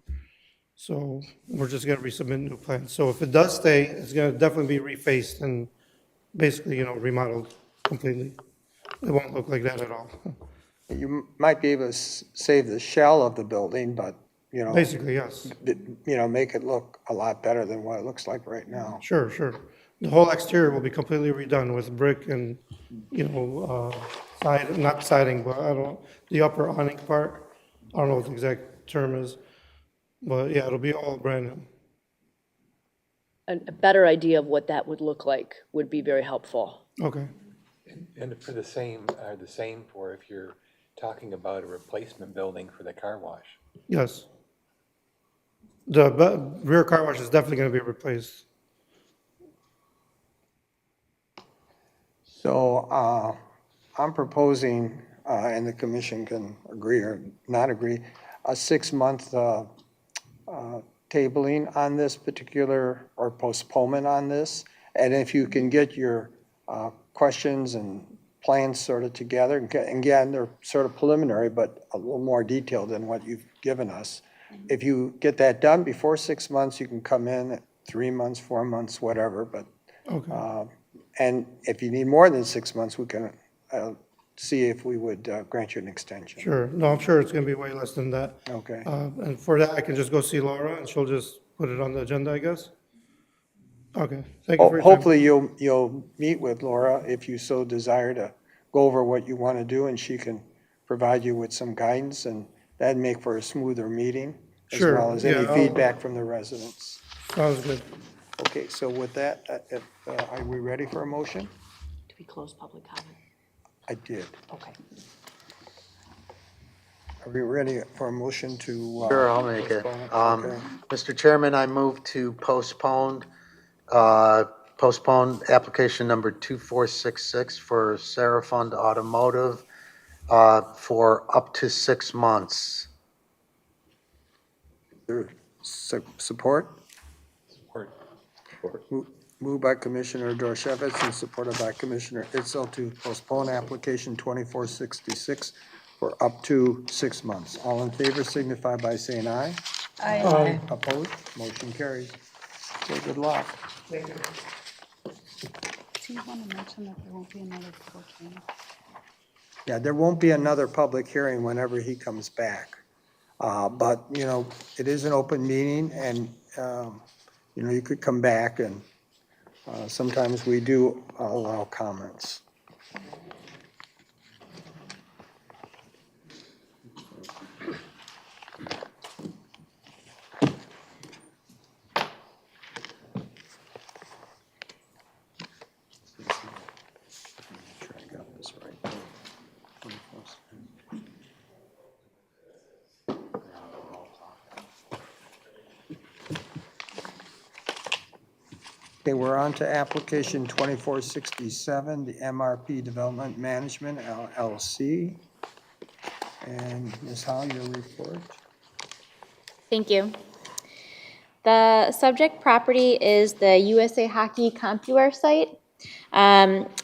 So we're just gonna resubmit new plans. So if it does stay, it's gonna definitely be refaced and basically, remodeled completely. It won't look like that at all. You might be able to save the shell of the building, but, Basically, yes. make it look a lot better than what it looks like right now. Sure, sure. The whole exterior will be completely redone with brick and, not siding, but the upper awning part, I don't know what the exact term is, but yeah, it'll be all brand new. A better idea of what that would look like would be very helpful. Okay. And for the same for if you're talking about a replacement building for the car wash. Yes. The rear car wash is definitely going to be replaced. So I'm proposing, and the commission can agree or not agree, a 6-month tabling on this particular, or postponement on this. And if you can get your questions and plans sort of together, and again, they're sort of preliminary, but a little more detailed than what you've given us. If you get that done before 6 months, you can come in at 3 months, 4 months, whatever, but Okay. and if you need more than 6 months, we can see if we would grant you an extension. Sure. No, I'm sure it's going to be way less than that. Okay. And for that, I can just go see Laura and she'll just put it on the agenda, I guess? Okay. Thank you for your time. Hopefully, you'll meet with Laura if you so desire to go over what you want to do, and she can provide you with some guidance, and that'd make for a smoother meeting, as Sure, well as any yeah, I'll- feedback from the residents. Sounds good. Okay, so with that, are we ready for a motion? Do we close public comment? I did. Okay. Are we ready for a motion to? Sure, I'll make it. postpone? Okay. Mr. Chairman, I move to postpone application number 2466 for Serafund Automotive for up to 6 months. Support? Support. Moved by Commissioner Dorchevitz and supported by Commissioner Itzel to postpone application 2466 for up to 6 months. All in favor signify by saying aye. Aye. Opposed? Motion carries. Okay, good luck. Do you want to mention that there won't be another public hearing? Yeah, there won't be another public hearing whenever he comes back. But, it is an open meeting, and, you could come back, and sometimes we do allow comments. Make sure I got this right. Okay, we're on to application 2467, the MRP Development Management LLC. And Ms. Howe, your report. Thank you. The subject property is the USA Hockey CompuWare site.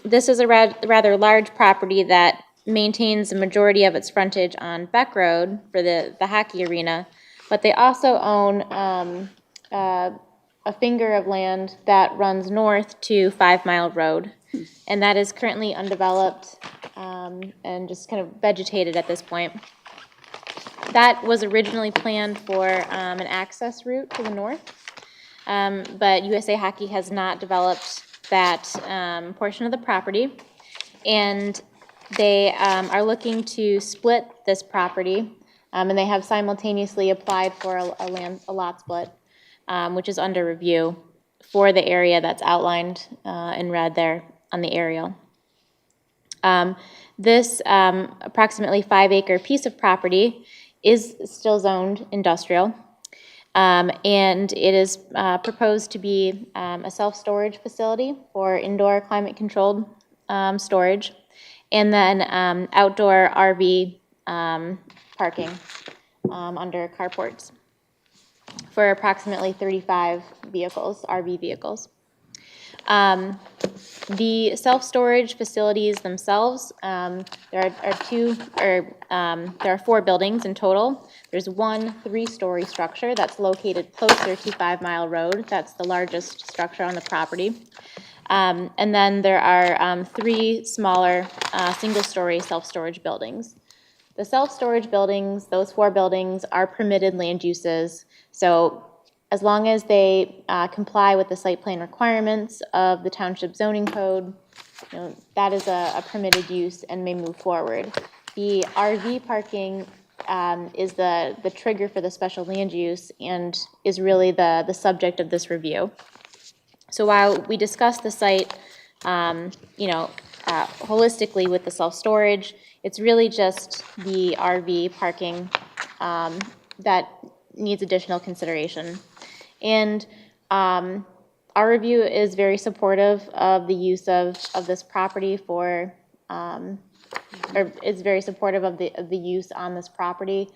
This is a rather large property that maintains the majority of its frontage on Beck Road for the hockey arena, but they also own a finger of land that runs north to 5 Mile Road, and that is currently undeveloped and just kind of vegetated at this point. That was originally planned for an access route to the north, but USA Hockey has not developed that portion of the property, and they are looking to split this property, and they have simultaneously applied for a lot split, which is under review for the area that's outlined in red there on the aerial. This approximately 5-acre piece of property is still zoned industrial, and it is proposed to be a self-storage facility for indoor climate-controlled storage, and then outdoor RV parking under carports for approximately 35 vehicles, RV vehicles. The self-storage facilities themselves, there are 4 buildings in total. There's one 3-story structure that's located closer to 5 Mile Road. That's the largest structure on the property. And then there are 3 smaller single-story self-storage buildings. The self-storage buildings, those 4 buildings, are permitted land uses. So as long as they comply with the site plan requirements of the township zoning code, that is a permitted use and may move forward. The RV parking is the trigger for the special land use and is really the subject of this review. So while we discuss the site, holistically with the self-storage, it's really just the RV parking that needs additional consideration. And our review is very supportive of the use of this property for, or is very supportive of the use on this property,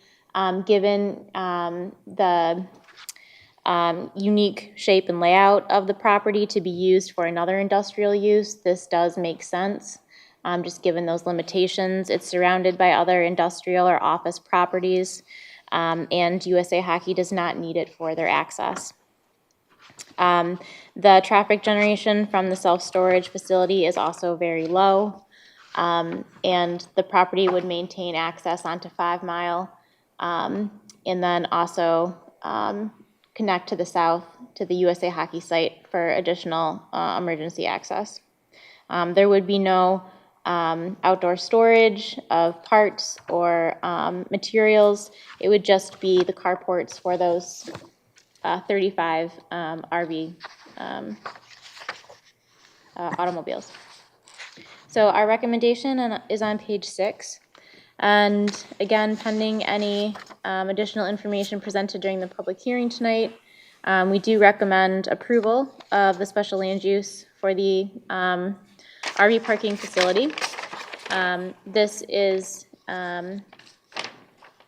given the unique shape and layout of the property to be used for another industrial use. This does make sense, just given those limitations. It's surrounded by other industrial or office properties, and USA Hockey does not need it for their access. The traffic generation from the self-storage facility is also very low, and the property would maintain access onto 5 Mile, and then also connect to the south to the USA Hockey site for additional emergency access. There would be no outdoor storage of parts or materials. It would just be the carports for those 35 RV automobiles. So our recommendation is on page 6. And again, pending any additional information presented during the public hearing tonight, we do recommend approval of the special land use for the RV parking facility.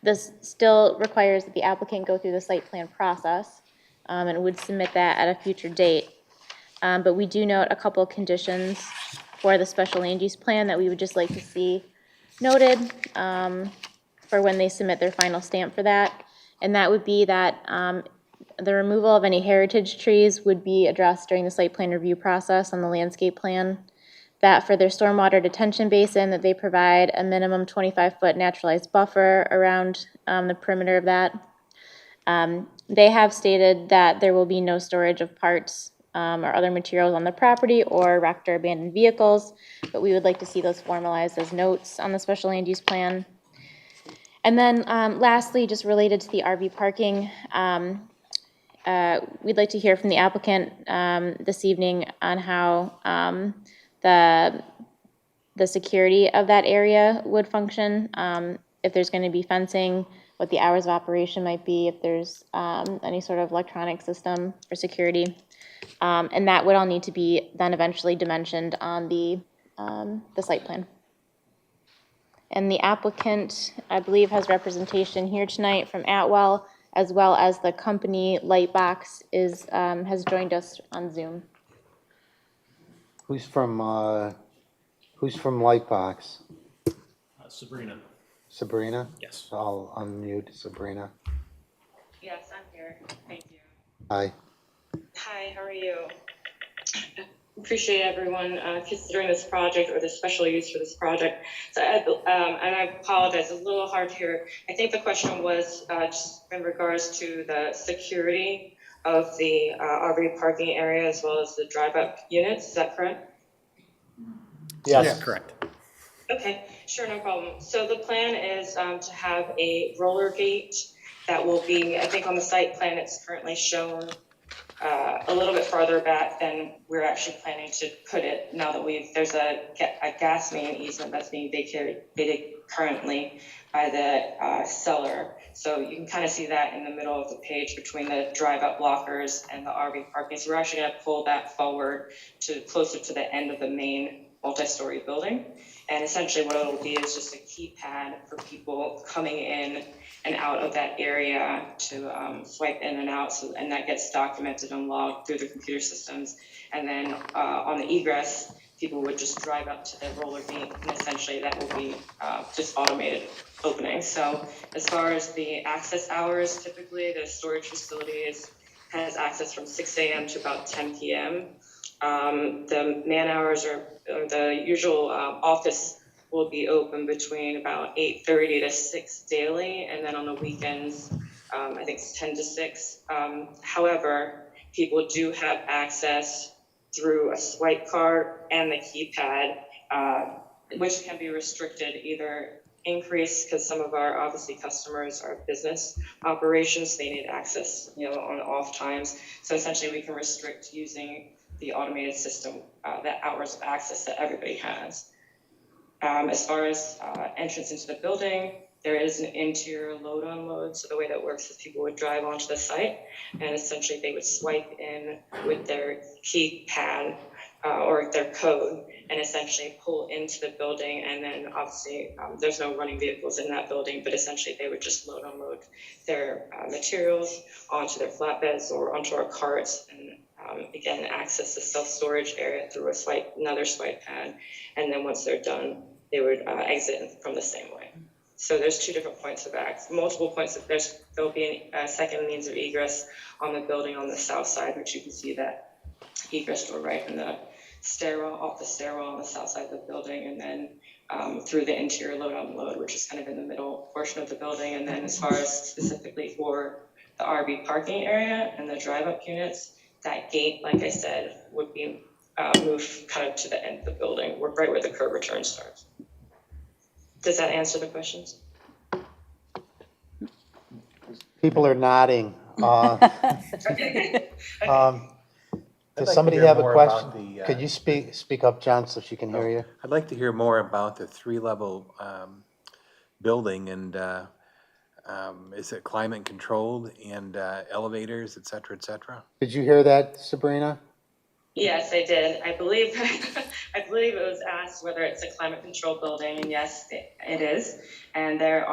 This still requires that the applicant go through the site plan process, and would submit that at a future date. But we do note a couple conditions for the special land use plan that we would just like to see noted for when they submit their final stamp for that. And that would be that the removal of any heritage trees would be addressed during the site plan review process on the landscape plan. That for their stormwater detention basin, that they provide a minimum 25-foot naturalized buffer around the perimeter of that. They have stated that there will be no storage of parts or other materials on the property or wrecked or abandoned vehicles, but we would like to see those formalized as notes on the special land use plan. And then lastly, just related to the RV parking, we'd like to hear from the applicant this evening on how the security of that area would function, if there's going to be fencing, what the hours of operation might be, if there's any sort of electronic system for security. And that would all need to be then eventually dimensioned on the site plan. And the applicant, I believe, has representation here tonight from Atwell, as well as the company Lightbox has joined us on Zoom. Who's from Lightbox? Sabrina. Sabrina? Yes. I'll unmute Sabrina. Yes, I'm here. Thank you. Hi. Hi, how are you? Appreciate everyone considering this project or the special use for this project. So, and I apologize, it's a little hard to hear. I think the question was just in regards to the security of the RV parking area as well as the drive-up units. Is that correct? Yes. Correct. Okay, sure, no problem. So the plan is to have a roller gate that will be, I think on the site plan it's currently shown a little bit farther back than we're actually planning to put it now that there's a gas main easement that's being vacated currently by the seller. So you can kind of see that in the middle of the page between the drive-up blockers and the RV parking. So we're actually going to pull that forward to closer to the end of the main multi-story building. And essentially what it'll be is just a keypad for people coming in and out of that area to swipe in and out. So, and that gets documented and logged through the computer systems. And then on the egress, people would just drive up to the roller gate, and essentially that will be just automated opening. So as far as the access hours, typically the storage facility has access from 6 a.m. to about 10 p.m. The man hours or the usual office will be open between about 8:30 to 6 daily, and then on the weekends, I think it's 10 to 6. However, people do have access through a swipe card and the keypad, which can be restricted, either increase, because some of our obviously customers are business operations, they need access, on off times. So essentially we can restrict using the automated system, the hours of access that everybody has. As far as entrance into the building, there is an interior load unload. So the way that works is people would drive onto the site and essentially they would swipe in with their keypad or their code and essentially pull into the building. And then obviously there's no running vehicles in that building, but essentially they would just load unload their materials onto their flatbeds or onto our carts, and again, access the self-storage area through another swipe pad. And then once they're done, they would exit from the same way. So there's two different points of access, multiple points of, there'll be a second means of egress on the building on the south side, which you can see that egress door right in the stairwell, off the stairwell on the south side of the building, and then through the interior load unload, which is kind of in the middle portion of the building. And then as far as specifically for the RV parking area and the drive-up units, that gate, like I said, would be moved kind of to the end of the building, right where the curb return starts. Does that answer the questions? People are nodding. Okay. Does like somebody to hear have a more question? about the, Could you speak up, John, so she can hear you? I'd like to hear more about the three-level building, and is it climate controlled, and elevators, et cetera, et cetera? Did you hear that, Sabrina? Yes, I did. I believe it was asked whether it's a climate control building, and yes, it is. And there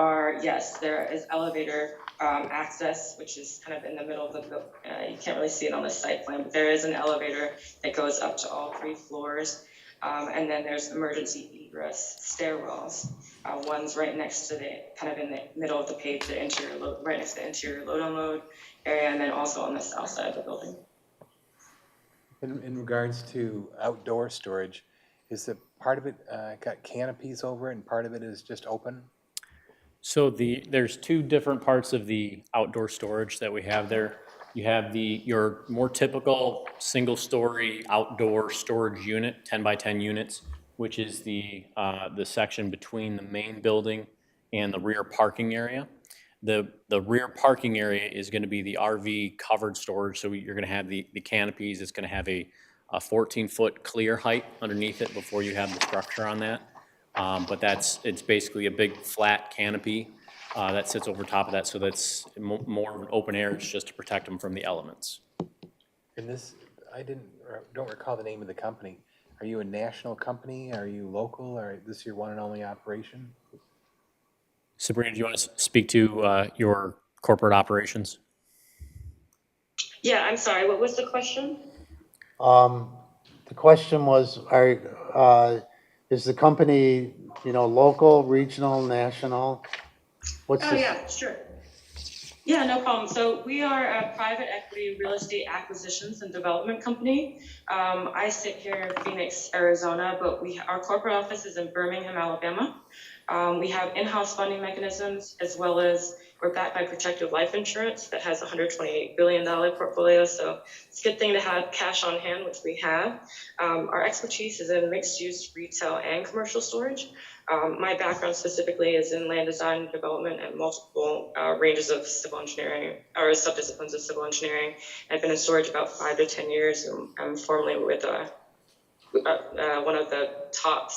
is elevator access, which is kind of in the middle of the building. You can't really see it on the site plan, but there is an elevator that goes up to all 3 floors. And then there's emergency egress stairwells. One's right next to kind of in the middle of the page, right next to the interior load unload area, and then also on the south side of the building. In regards to outdoor storage, is the part of it got canopies over it and part of it is just open? So there's 2 different parts of the outdoor storage that we have there. You have your more typical single-story outdoor storage unit, 10 by 10 units, which is the section between the main building and the rear parking area. The rear parking area is going to be the RV covered storage, so you're going to have the canopies. It's going to have a 14-foot clear height underneath it before you have the structure on that. But it's basically a big flat canopy that sits over top of that, so that's more of an open air. It's just to protect them from the elements. And this, don't recall the name of the company. Are you a national company? Are you local? Or is this your one and only operation? Sabrina, do you want to speak to your corporate operations? Yeah, I'm sorry, what was the question? The question was, is the company, local, regional, national? Yeah, sure. Yeah, no problem. So we are a private equity real estate acquisitions and development company. I sit here in Phoenix, Arizona, but our corporate office is in Birmingham, Alabama. We have in-house funding mechanisms, as well as we're backed by Protective Life Insurance that has a $128 billion portfolio. So it's a good thing to have cash on hand, which we have. Our expertise is in mixed-use retail and commercial storage. My background specifically is in land design, development, and multiple ranges of civil engineering, or subdisciplines of civil engineering. I've been in storage about 5 to 10 years. I'm formerly with one of the top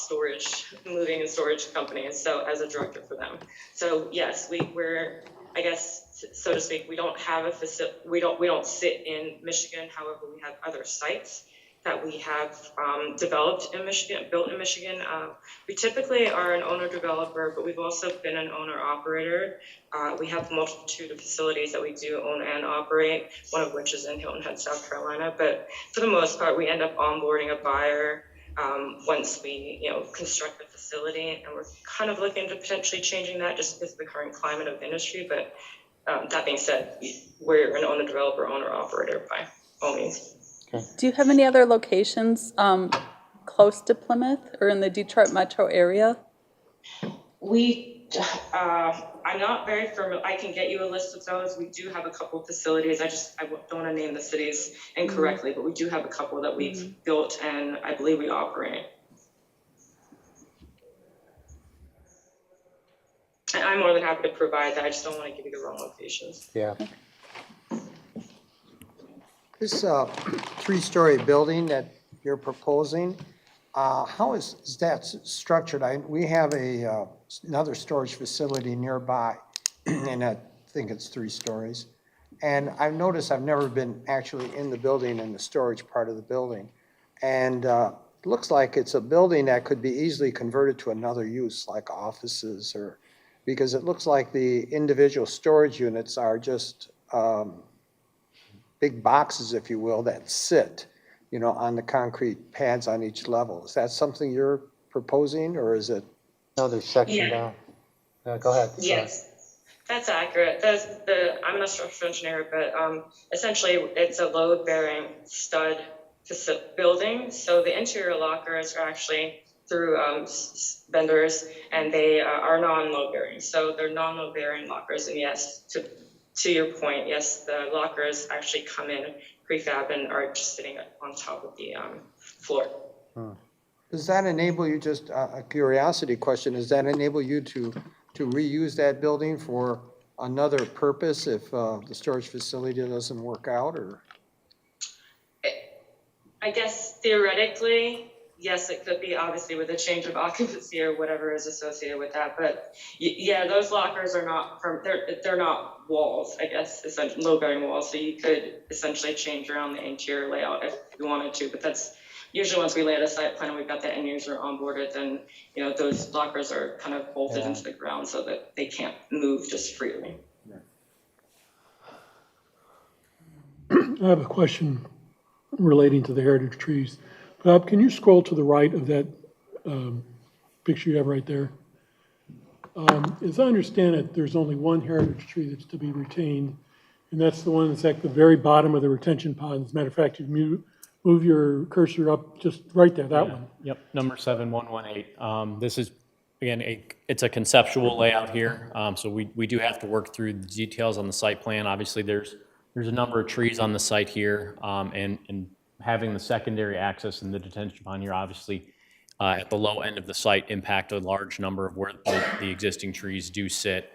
moving and storage companies, so as a director for them. So yes, we're, I guess, so to speak, we don't have a facility, we don't sit in Michigan. However, we have other sites that we have developed in Michigan, built in Michigan. We typically are an owner-developer, but we've also been an owner-operator. We have a multitude of facilities that we do own and operate, one of which is in Hilton Head, South Carolina. But for the most part, we end up onboarding a buyer once we construct the facility, and we're kind of looking to potentially changing that just because of the current climate of the industry. But that being said, we're an owner-developer, owner-operator by all means. Do you have any other locations close to Plymouth or in the Detroit metro area? I'm not very familiar. I can get you a list of those. We do have a couple of facilities. I don't want to name the cities incorrectly, but we do have a couple that we've built and I believe we operate. And I'm more than happy to provide that. I just don't want to give you the wrong locations. Yeah. This three-story building that you're proposing, how is that structured? We have another storage facility nearby, and I think it's 3 stories. And I've noticed, I've never been actually in the building, in the storage part of the building. And it looks like it's a building that could be easily converted to another use, like offices, or, because it looks like the individual storage units are just big boxes, if you will, that sit, on the concrete pads on each level. Is that something you're proposing, or is it? No, they're sectioned down. Go ahead. Yes, that's accurate. I'm not a structural engineer, but essentially it's a load-bearing stud building. So the interior lockers are actually through vendors, and they are non-load-bearing. So they're non-load-bearing lockers, and yes, to your point, yes, the lockers actually come in prefab and are just sitting on top of the floor. Does that enable you, just a curiosity question, does that enable you to reuse that building for another purpose if the storage facility doesn't work out, or? I guess theoretically, yes, it could be, obviously with a change of occupancy or whatever is associated with that. But yeah, those lockers are not, they're not walls, I guess, essentially load-bearing walls. So you could essentially change around the interior layout if you wanted to. But that's usually once we lay out a site plan and we've got the end user onboarded, then those lockers are kind of bolted into the ground so that they can't move just freely. I have a question relating to the heritage trees. Bob, can you scroll to the right of that picture you have right there? As I understand it, there's only one heritage tree that's to be retained, and that's the one that's at the very bottom of the retention pond. As a matter of fact, you move your cursor up just right there, that one. Yep, number 7118. This is, again, it's a conceptual layout here, so we do have to work through the details on the site plan. Obviously, there's a number of trees on the site here, and having the secondary access and the detention pond here, obviously, at the low end of the site, impact a large number of where the existing trees do sit.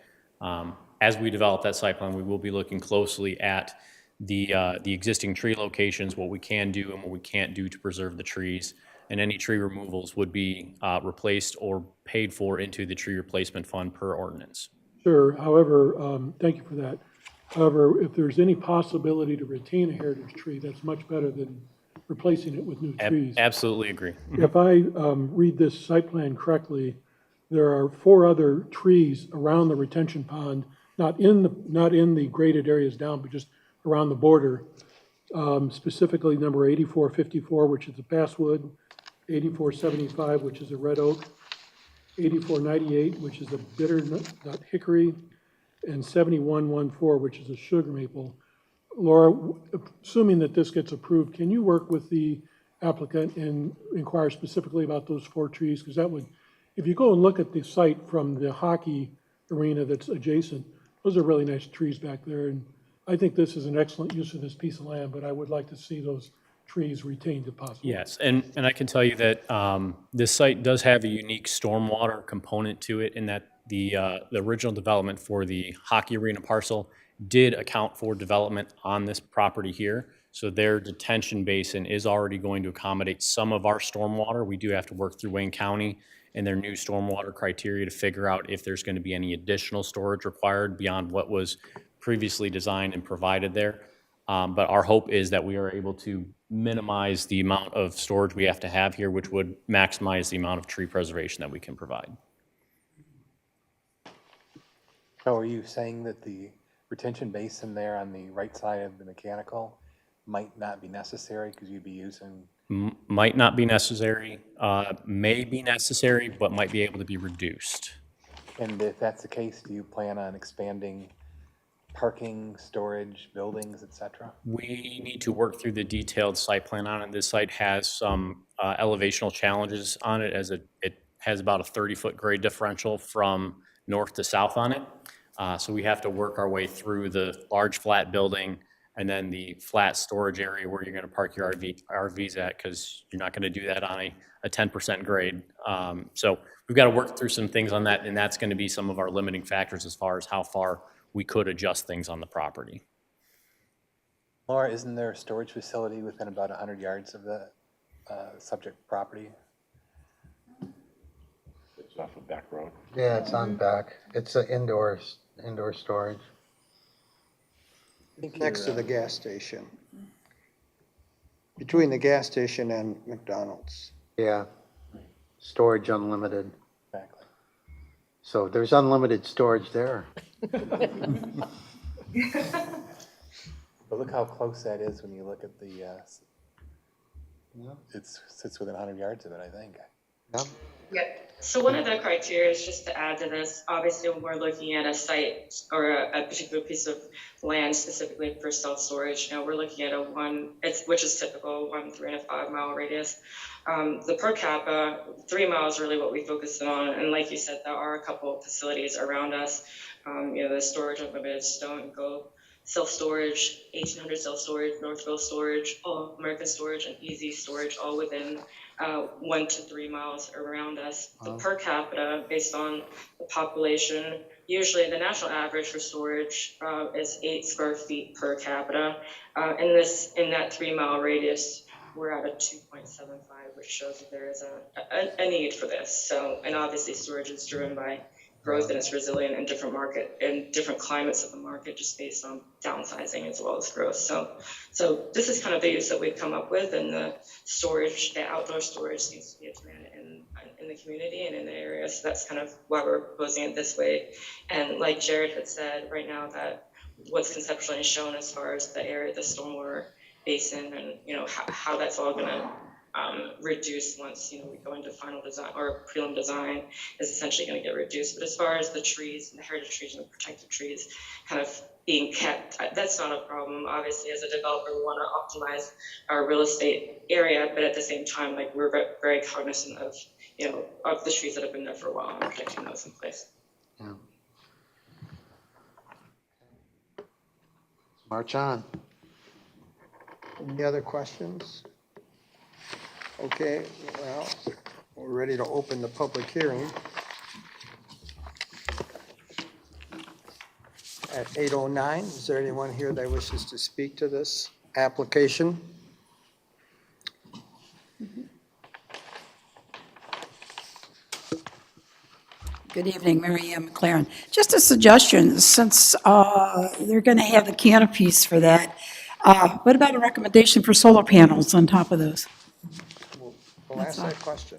As we develop that site plan, we will be looking closely at the existing tree locations, what we can do and what we can't do to preserve the trees, and any tree removals would be replaced or paid for into the tree replacement fund per ordinance. Sure, however, thank you for that. However, if there's any possibility to retain a heritage tree, that's much better than replacing it with new trees. Absolutely agree. If I read this site plan correctly, there are 4 other trees around the retention pond, not in the graded areas down, but just around the border. Specifically number 8454, which is a basswood, 8475, which is a red oak, 8498, which is a bitter nut hickory, and 7114, which is a sugar maple. Laura, assuming that this gets approved, can you work with the applicant and inquire specifically about those 4 trees? Because that would, if you go and look at the site from the hockey arena that's adjacent, those are really nice trees back there. And I think this is an excellent use of this piece of land, but I would like to see those trees retained if possible. Yes, and I can tell you that this site does have a unique stormwater component to it in that the original development for the hockey arena parcel did account for development on this property here. So their detention basin is already going to accommodate some of our stormwater. We do have to work through Wayne County and their new stormwater criteria to figure out if there's going to be any additional storage required beyond what was previously designed and provided there. But our hope is that we are able to minimize the amount of storage we have to have here, which would maximize the amount of tree preservation that we can provide. So are you saying that the retention basin there on the right side of the mechanical might not be necessary because you'd be using? Might not be necessary, may be necessary, but might be able to be reduced. And if that's the case, do you plan on expanding parking, storage, buildings, et cetera? We need to work through the detailed site plan on it. This site has some elevational challenges on it as it has about a 30-foot grade differential from north to south on it. So we have to work our way through the large flat building and then the flat storage area where you're going to park your RVs at, because you're not going to do that on a 10% grade. So we've got to work through some things on that, and that's going to be some of our limiting factors as far as how far we could adjust things on the property. Laura, isn't there a storage facility within about 100 yards of the subject property? It's off of Back Road. Yeah, it's on back. It's an indoor storage. Next to the gas station. Between the gas station and McDonald's. Yeah, storage unlimited. Exactly. So there's unlimited storage there. But look how close that is when you look at the, it sits within 100 yards of it, I think. Yeah. Yeah, so one of the criteria is just to add to this, obviously when we're looking at a site or a particular piece of land specifically for self-storage, we're looking at which is typical, 1, 3, and a 5 mile radius. The per capita, 3 miles is really what we focus on. And like you said, there are a couple of facilities around us. The Storage Unlimited, Stone Go Self-Storage, 1800 Self-Storage, Northville Storage, All American Storage, and Easy Storage, all within 1 to 3 miles around us. The per capita, based on the population, usually the national average for storage is 8 square feet per capita. In that 3 mile radius, we're at a 2.75, which shows that there is a need for this. So, and obviously storage is driven by growth and it's resilient in different climates of the market, just based on downsizing as well as growth. So this is kind of the use that we've come up with, and the outdoor storage seems to be a trend in the community and in the area. So that's kind of why we're proposing it this way. And like Jared had said, right now that what's conceptually shown as far as the area, the stormwater basin, and how that's all going to reduce once we go into final design or prelim design is essentially going to get reduced. But as far as the trees and the heritage trees and the protected trees kind of being kept, that's not a problem. Obviously, as a developer, we want to optimize our real estate area, but at the same time, we're very cognizant of of the trees that have been there for a while and protecting those in place. Yeah. March on. Any other questions? Okay, well, we're ready to open the public hearing at 8:09. Is there anyone here that wishes to speak to this application? Good evening, Mary Ann McLaren. Just a suggestion, since they're going to have the canopies for that, what about a recommendation for solar panels on top of those? We'll ask that question.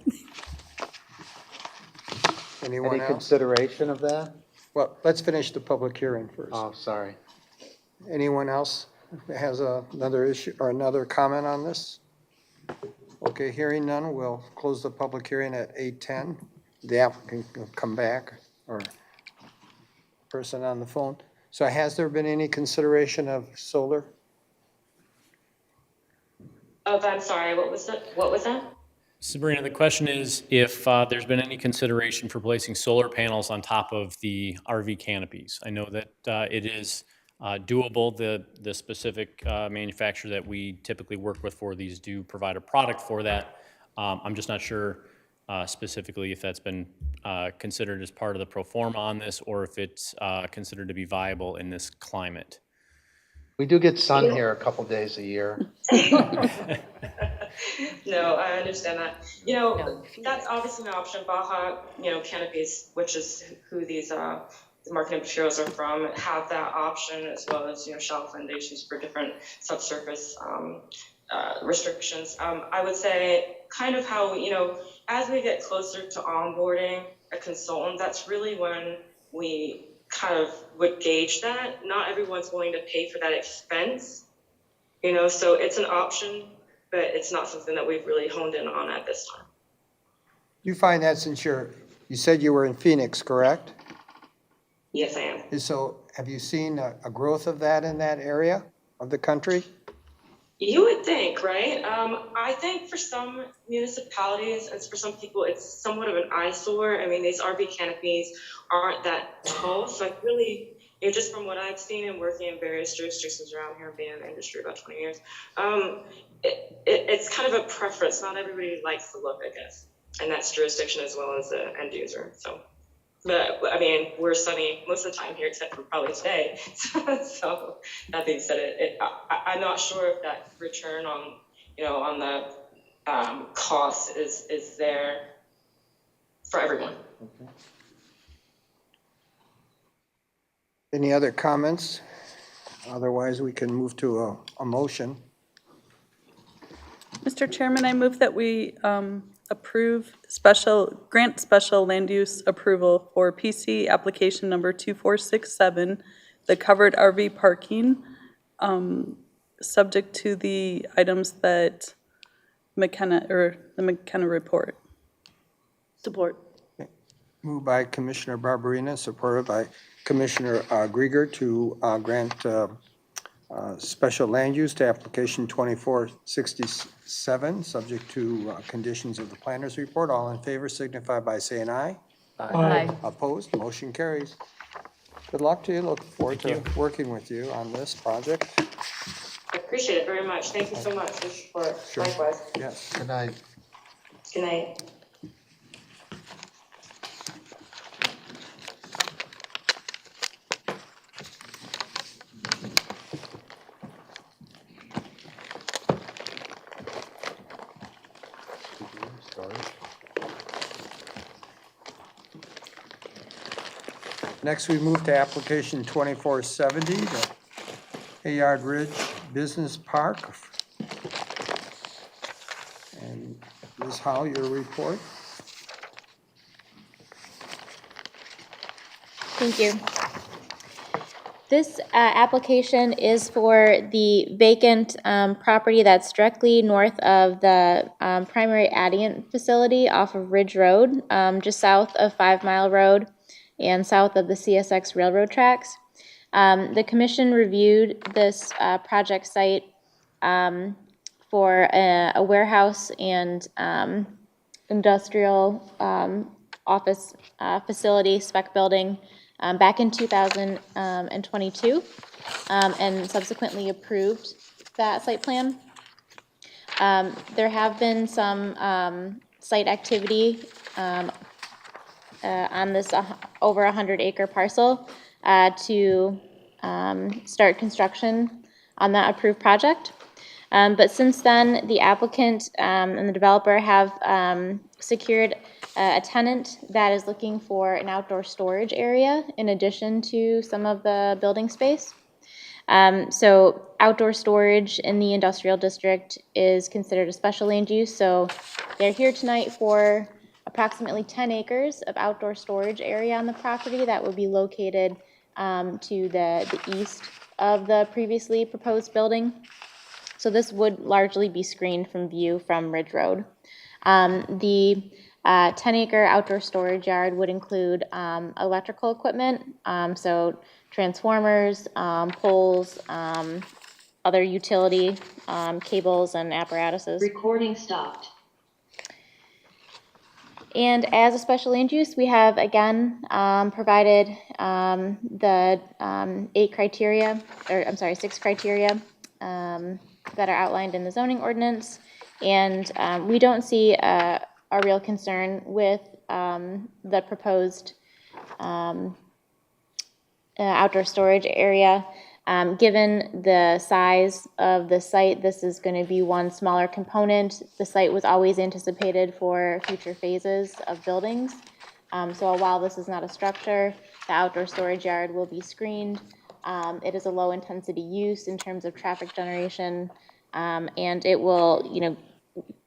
Anyone Any else? consideration of that? Well, let's finish the public hearing first. Oh, sorry. Anyone else has another issue or another comment on this? Okay, hearing none, we'll close the public hearing at 8:10. The applicant can come back, or person on the phone. So has there been any consideration of solar? Oh, I'm sorry, what was that? Sabrina, the question is if there's been any consideration for placing solar panels on top of the RV canopies. I know that it is doable. The specific manufacturer that we typically work with for these do provide a product for that. I'm just not sure specifically if that's been considered as part of the pro forma on this, or if it's considered to be viable in this climate. We do get sun here a couple days a year. No, I understand that. That's obviously an option. Baja, Canopies, which is who these marketing materials are from, have that option, as well as shallow foundations for different subsurface restrictions. I would say kind of how as we get closer to onboarding a consultant, that's really when we kind of would gauge that. Not everyone's willing to pay for that expense, so it's an option, but it's not something that we've really honed in on at this time. You find that since you said you were in Phoenix, correct? Yes, I am. So have you seen a growth of that in that area of the country? You would think, right? I think for some municipalities and for some people, it's somewhat of an eyesore. I mean, these RV canopies aren't that tall, so I really, just from what I've seen and working in various jurisdictions around here, being in the industry about 20 years, it's kind of a preference. Not everybody likes the look, I guess, and that's jurisdiction as well as the end user. So. But I mean, we're sunny most of the time here, except for probably today. So that being said, I'm not sure if that return on, on the cost is there for everyone. Any other comments? Otherwise, we can move to a motion. Mr. Chairman, I move that we grant special land use approval for PC application number 2467, the covered RV parking, subject to the items that the McKenna report. Support. Moved by Commissioner Barberina, supported by Commissioner Grieger to grant special land use to application 2467, subject to conditions of the planner's report. All in favor signify by saying aye. Aye. Opposed, motion carries. Good luck to you. Look forward to working with you on this project. I appreciate it very much. Thank you so much for your support. Sure. Likewise. Yes. Good night. Good night. Next, we move to application 2470, the Hayard Ridge Business Park. And Ms. Howe, your report. Thank you. This application is for the vacant property that's directly north of the primary adient facility off of Ridge Road, just south of 5 Mile Road and south of the CSX railroad tracks. The commission reviewed this project site for a warehouse and industrial office facility spec building back in 2022 and subsequently approved that site plan. There have been some site activity on this over 100-acre parcel to start construction on that approved project. But since then, the applicant and the developer have secured a tenant that is looking for an outdoor storage area in addition to some of the building space. So outdoor storage in the industrial district is considered a special land use. So they're here tonight for approximately 10 acres of outdoor storage area on the property that would be located to the east of the previously proposed building. So this would largely be screened from view from Ridge Road. The 10-acre outdoor storage yard would include electrical equipment, so transformers, poles, other utility cables and apparatuses. Recording stopped. And as a special land use, we have again provided the 6 criteria that are outlined in the zoning ordinance. And we don't see a real concern with the proposed outdoor storage area. Given the size of the site, this is going to be one smaller component. The site was always anticipated for future phases of buildings. So while this is not a structure, the outdoor storage yard will be screened. It is a low intensity use in terms of traffic generation, and it will,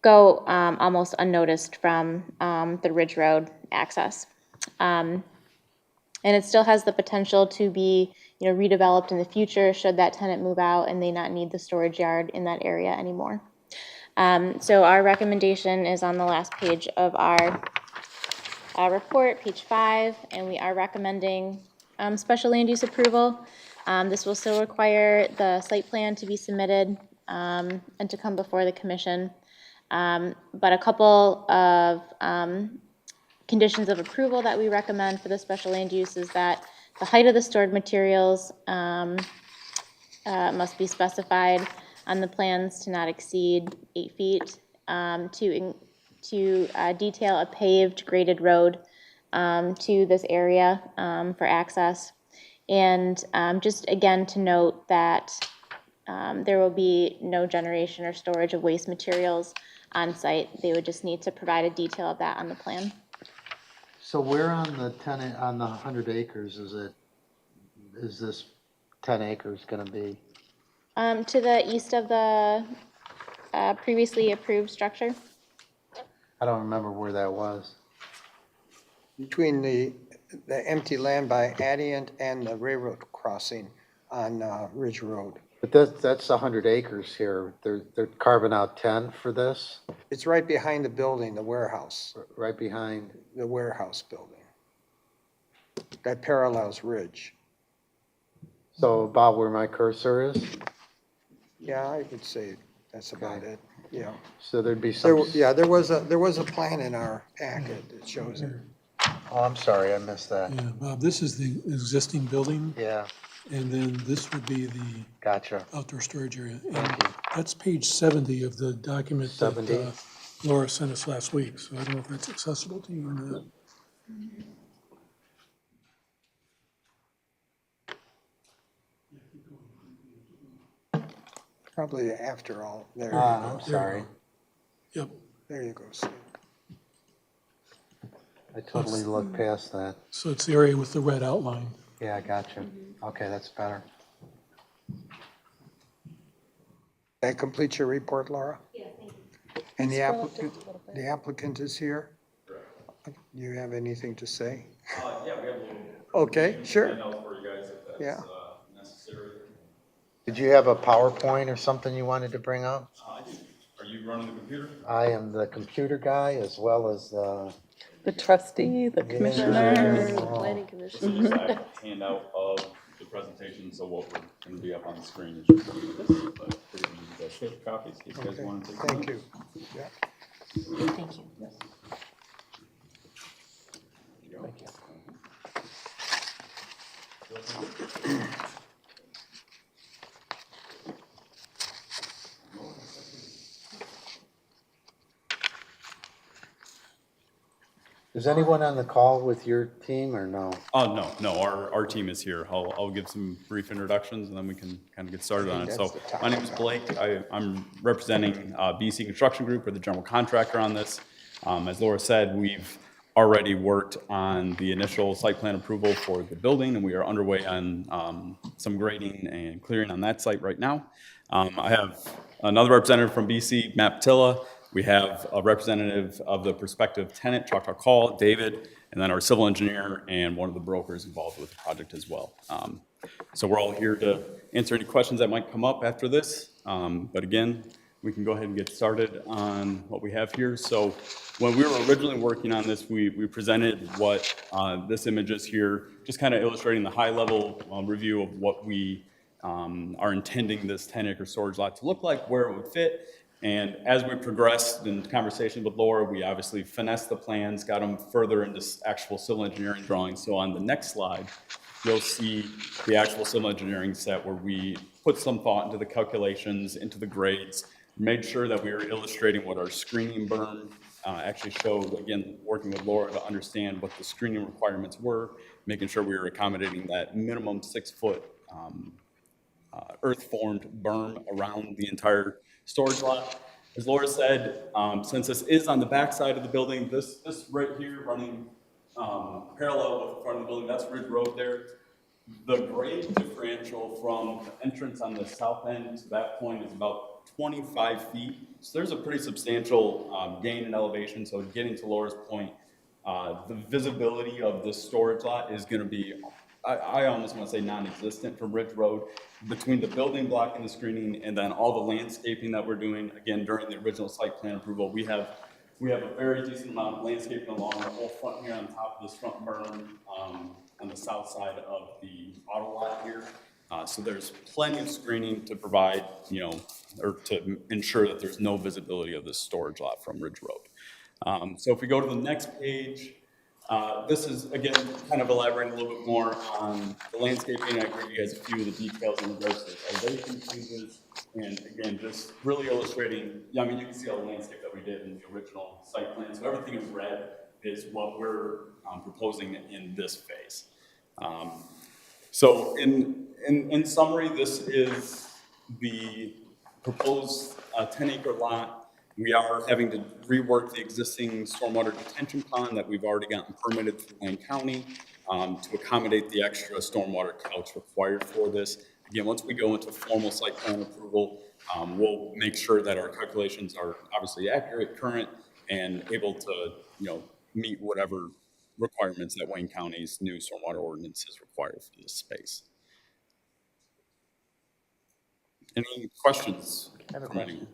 go almost unnoticed from the Ridge Road access. And it still has the potential to be, redeveloped in the future should that tenant move out and they not need the storage yard in that area anymore. So our recommendation is on the last page of our report, page 5, and we are recommending special land use approval. This will still require the site plan to be submitted and to come before the commission. But a couple of conditions of approval that we recommend for the special land use is that the height of the stored materials must be specified on the plans to not exceed 8 feet, to detail a paved graded road to this area for access. And just again to note that there will be no generation or storage of waste materials on site. They would just need to provide a detail of that on the plan. So where on the on the 100 acres is this 10 acres gonna be? To the east of the previously approved structure. I don't remember where that was. Between the empty land by Adient and the railroad crossing on Ridge Road. But that's 100 acres here. They're carving out 10 for this? It's right behind the building, the warehouse. Right behind? The warehouse building. That parallels Ridge. So about where my cursor is? Yeah, I would say that's about it, yeah. So there'd be some... There was a plan in our packet that shows it. Oh, I'm sorry, I missed that. Yeah, Bob, this is the existing building, Yeah, and then this would be the gotcha. outdoor storage area. And Thank you. that's page 70 of the document that 70? Laura sent us last week, so I don't know if that's accessible to you or not. Probably after all, there. I'm sorry. Yep. There you go, Steve. I totally looked past that. So it's the area with the red outline. Yeah, I gotcha. Okay, that's better. That completes your report, Laura? Yeah, thank you. And the applicant is here? Do you have anything to say? Yeah, we have a little. Okay, sure. Handout for you guys if that's Yeah. necessary. Did you have a PowerPoint or something you wanted to bring up? I do. Are you running the computer? I am the computer guy as well as The trustee, the commissioner. Planning This commission. is just a handout of the presentation, so what we're going to be up on the screen is just gonna be this, but we're going to use shape copies if you guys Okay, want to take thank notes. you. Yeah. Thank you. Yes. There you go. Is anyone on the call with your team or no? No, our team is here. I'll give some brief introductions and then we can kind of get started on it. So my name is Blake. I'm representing BC Construction Group, or the general contractor on this. As Laura said, we've already worked on the initial site plan approval for the building, and we are underway on some grading and clearing on that site right now. I have another representative from BC, Matt Patilla. We have a representative of the prospective tenant, Choctaw Call, David, and then our civil engineer and one of the brokers involved with the project as well. So we're all here to answer any questions that might come up after this. But again, we can go ahead and get started on what we have here. So when we were originally working on this, we presented what this image is here, just kind of illustrating the high-level review of what we are intending this 10-acre storage lot to look like, where it would fit. And as we progressed in conversation with Laura, we obviously finessed the plans, got them further into actual civil engineering drawings. So on the next slide, you'll see the actual civil engineering set where we put some thought into the calculations, into the grades, made sure that we were illustrating what our screening berm actually showed, again, working with Laura to understand what the screening requirements were, making sure we were accommodating that minimum 6-foot earth-formed berm around the entire storage lot. As Laura said, since this is on the back side of the building, this right here running parallel with the front of the building, that's Ridge Road there. The grade differential from the entrance on the south end to that point is about 25 feet. So there's a pretty substantial gain in elevation. So getting to Laura's point, the visibility of this storage lot is going to be, I almost want to say non-existent from Ridge Road, between the building block and the screening and then all the landscaping that we're doing. Again, during the original site plan approval, we have a very decent amount of landscaping along the whole front here on top of this front berm. on the south side of the auto lot here. So there's plenty of screening to provide, or to ensure that there's no visibility of this storage lot from Ridge Road. So if we go to the next page, this is, again, kind of elaborating a little bit more on the landscaping. I gave you guys a few of the details in regards to elevation changes. And again, just really illustrating, you can see all the landscape that we did in the original site plan. So everything in red is what we're proposing in this phase. So in summary, this is the proposed 10-acre lot. We are having to rework the existing stormwater detention pond that we've already gotten permitted through Wayne County to accommodate the extra stormwater calcs required for this. Again, once we go into formal site plan approval, we'll make sure that our calculations are obviously accurate, current, and able to, meet whatever requirements that Wayne County's new stormwater ordinances require for this space. Any questions? I have a question.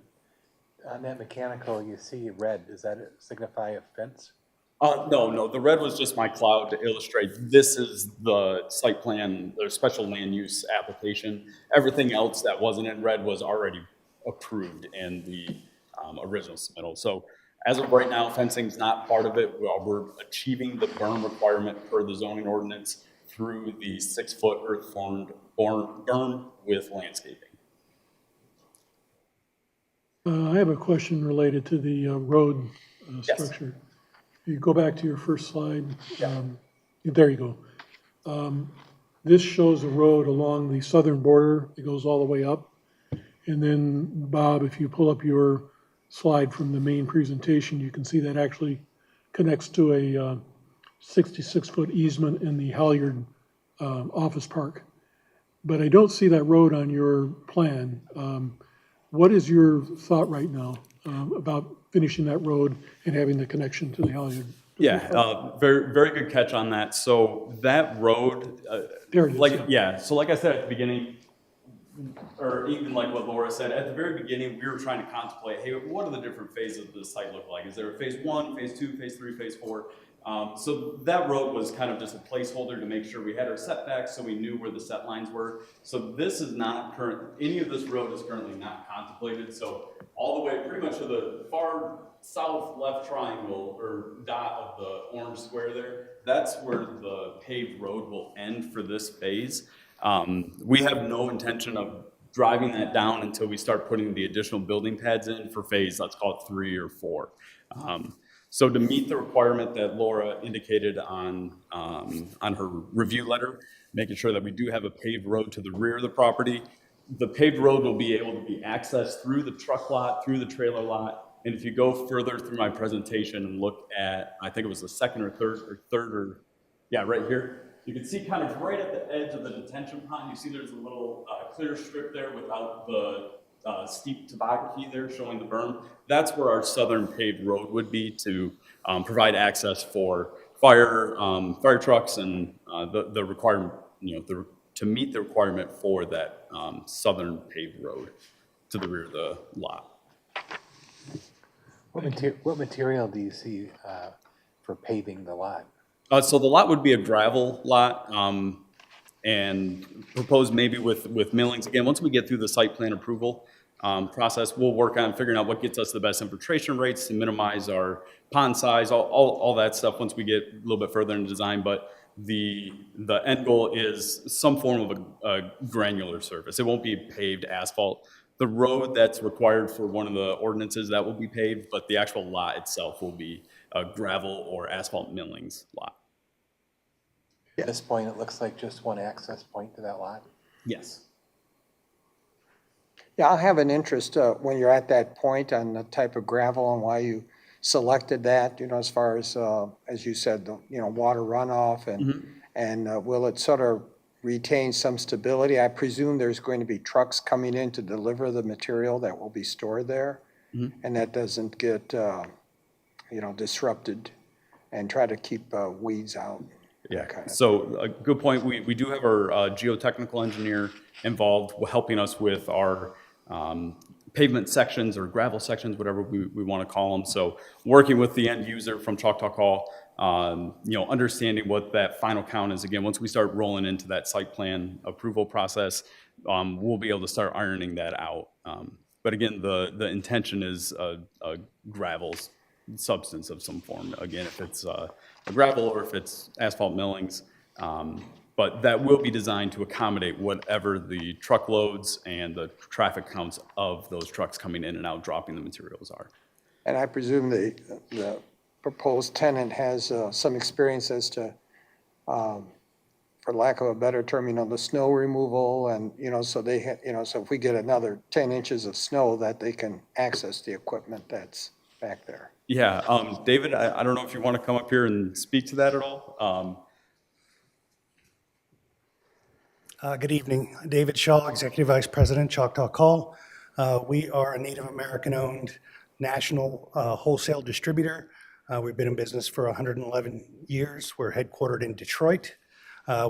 On that mechanical, you see red, does that signify a fence? No, the red was just my cloud to illustrate this is the site plan, the special land use application. Everything else that wasn't in red was already approved in the original submittal. So as of right now, fencing's not part of it. We're achieving the berm requirement per the zoning ordinance through the 6-foot earth-formed berm with landscaping. I have a question related to the road structure. Yes. If you go back to your first slide, there you go. This shows a road along the southern border. It goes all the way up. And then, Bob, if you pull up your slide from the main presentation, you can see that actually connects to a 66-foot easement in the Halyard office park. But I don't see that road on your plan. What is your thought right now about finishing that road and having the connection to the Halyard? Yeah, very, very good catch on that. So that road, there it is. So like I said at the beginning, or even like what Laura said, at the very beginning, we were trying to contemplate, hey, what do the different phases of this site look like? Is there a phase 1, phase 2, phase 3, phase 4? So that road was kind of just a placeholder to make sure we had our setbacks so we knew where the set lines were. So this is not current, any of this road is currently not contemplated. So all the way pretty much to the far south left triangle or dot of the orange square there, that's where the paved road will end for this phase. We have no intention of driving that down until we start putting the additional building pads in for phase, let's call it 3 or 4. So to meet the requirement that Laura indicated on her review letter, making sure that we do have a paved road to the rear of the property, the paved road will be able to be accessed through the truck lot, through the trailer lot. And if you go further through my presentation and look at, I think it was the second or third, right here, you can see kind of right at the edge of the detention pond, you see there's a little clear strip there without the steep topography there showing the berm. That's where our southern paved road would be to provide access for fire trucks and the requirement, to meet the requirement for that southern paved road to the rear of the lot. What material do you see for paving the lot? So the lot would be a gravel lot and proposed maybe with millings. Again, once we get through the site plan approval process, we'll work on figuring out what gets us the best infiltration rates to minimize our pond size, all that stuff once we get a little bit further in design. But the end goal is some form of a granular surface. It won't be paved asphalt. The road that's required for one of the ordinances, that will be paved, but the actual lot itself will be a gravel or asphalt millings lot. At this point, it looks like just one access point to that lot? Yes. Yeah, I'll have an interest when you're at that point on the type of gravel and why you selected that, as far as you said, the, water runoff and will it sort of retain some stability? I presume there's going to be trucks coming in to deliver the material that will be stored there, and that doesn't get, disrupted, and try to keep weeds out. Yeah, so a good point. We do have our geotechnical engineer involved helping us with our pavement sections or gravel sections, whatever we want to call them. So working with the end user from Choctaw Call Understanding what that final count is. Again, once we start rolling into that site plan approval process, we'll be able to start ironing that out. But again, the intention is a gravel substance of some form. Again, if it's a gravel or if it's asphalt millings, but that will be designed to accommodate whatever the truckloads and the traffic counts of those trucks coming in and out, dropping the materials are. And I presume the proposed tenant has some experience as to, for lack of a better term, the snow removal and, so they, so if we get another 10 inches of snow, that they can access the equipment that's back there. Yeah, David, I don't know if you want to come up here and speak to that at all. Good evening. David Shaw, Executive Vice President, Choctaw Call. We are a Native American-owned national wholesale distributor. We've been in business for 111 years. We're headquartered in Detroit.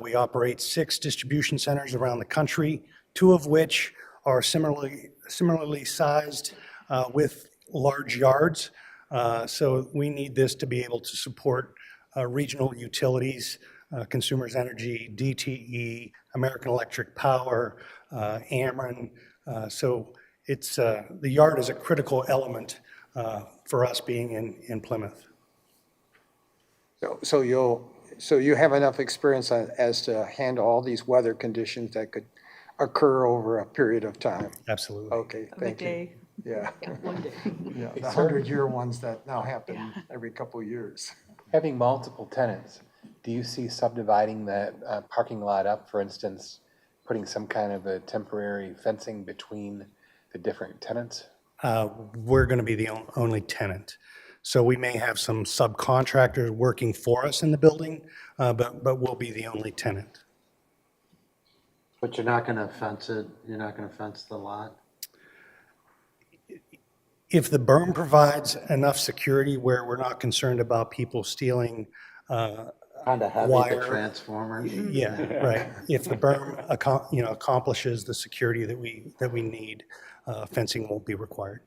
We operate 6 distribution centers around the country, 2 of which are similarly sized with large yards. So we need this to be able to support regional utilities, Consumers Energy, DTE, American Electric Power, Ameren. So it's the yard is a critical element for us being in Plymouth. So you have enough experience as to handle all these weather conditions that could occur over a period of time? Absolutely. Okay, thank you. Yeah. One day. Yeah, the 100-year ones that now happen every couple of years. Having multiple tenants, do you see subdividing that parking lot up, for instance, putting some kind of a temporary fencing between the different tenants? We're going to be the only tenant. So we may have some subcontractors working for us in the building, but we'll be the only tenant. But you're not going to fence it? You're not going to fence the lot? If the berm provides enough security where we're not concerned about people stealing Kind of heavy, wire, the transformer? Yeah, right. If the berm accomplishes the security that we need, fencing won't be required.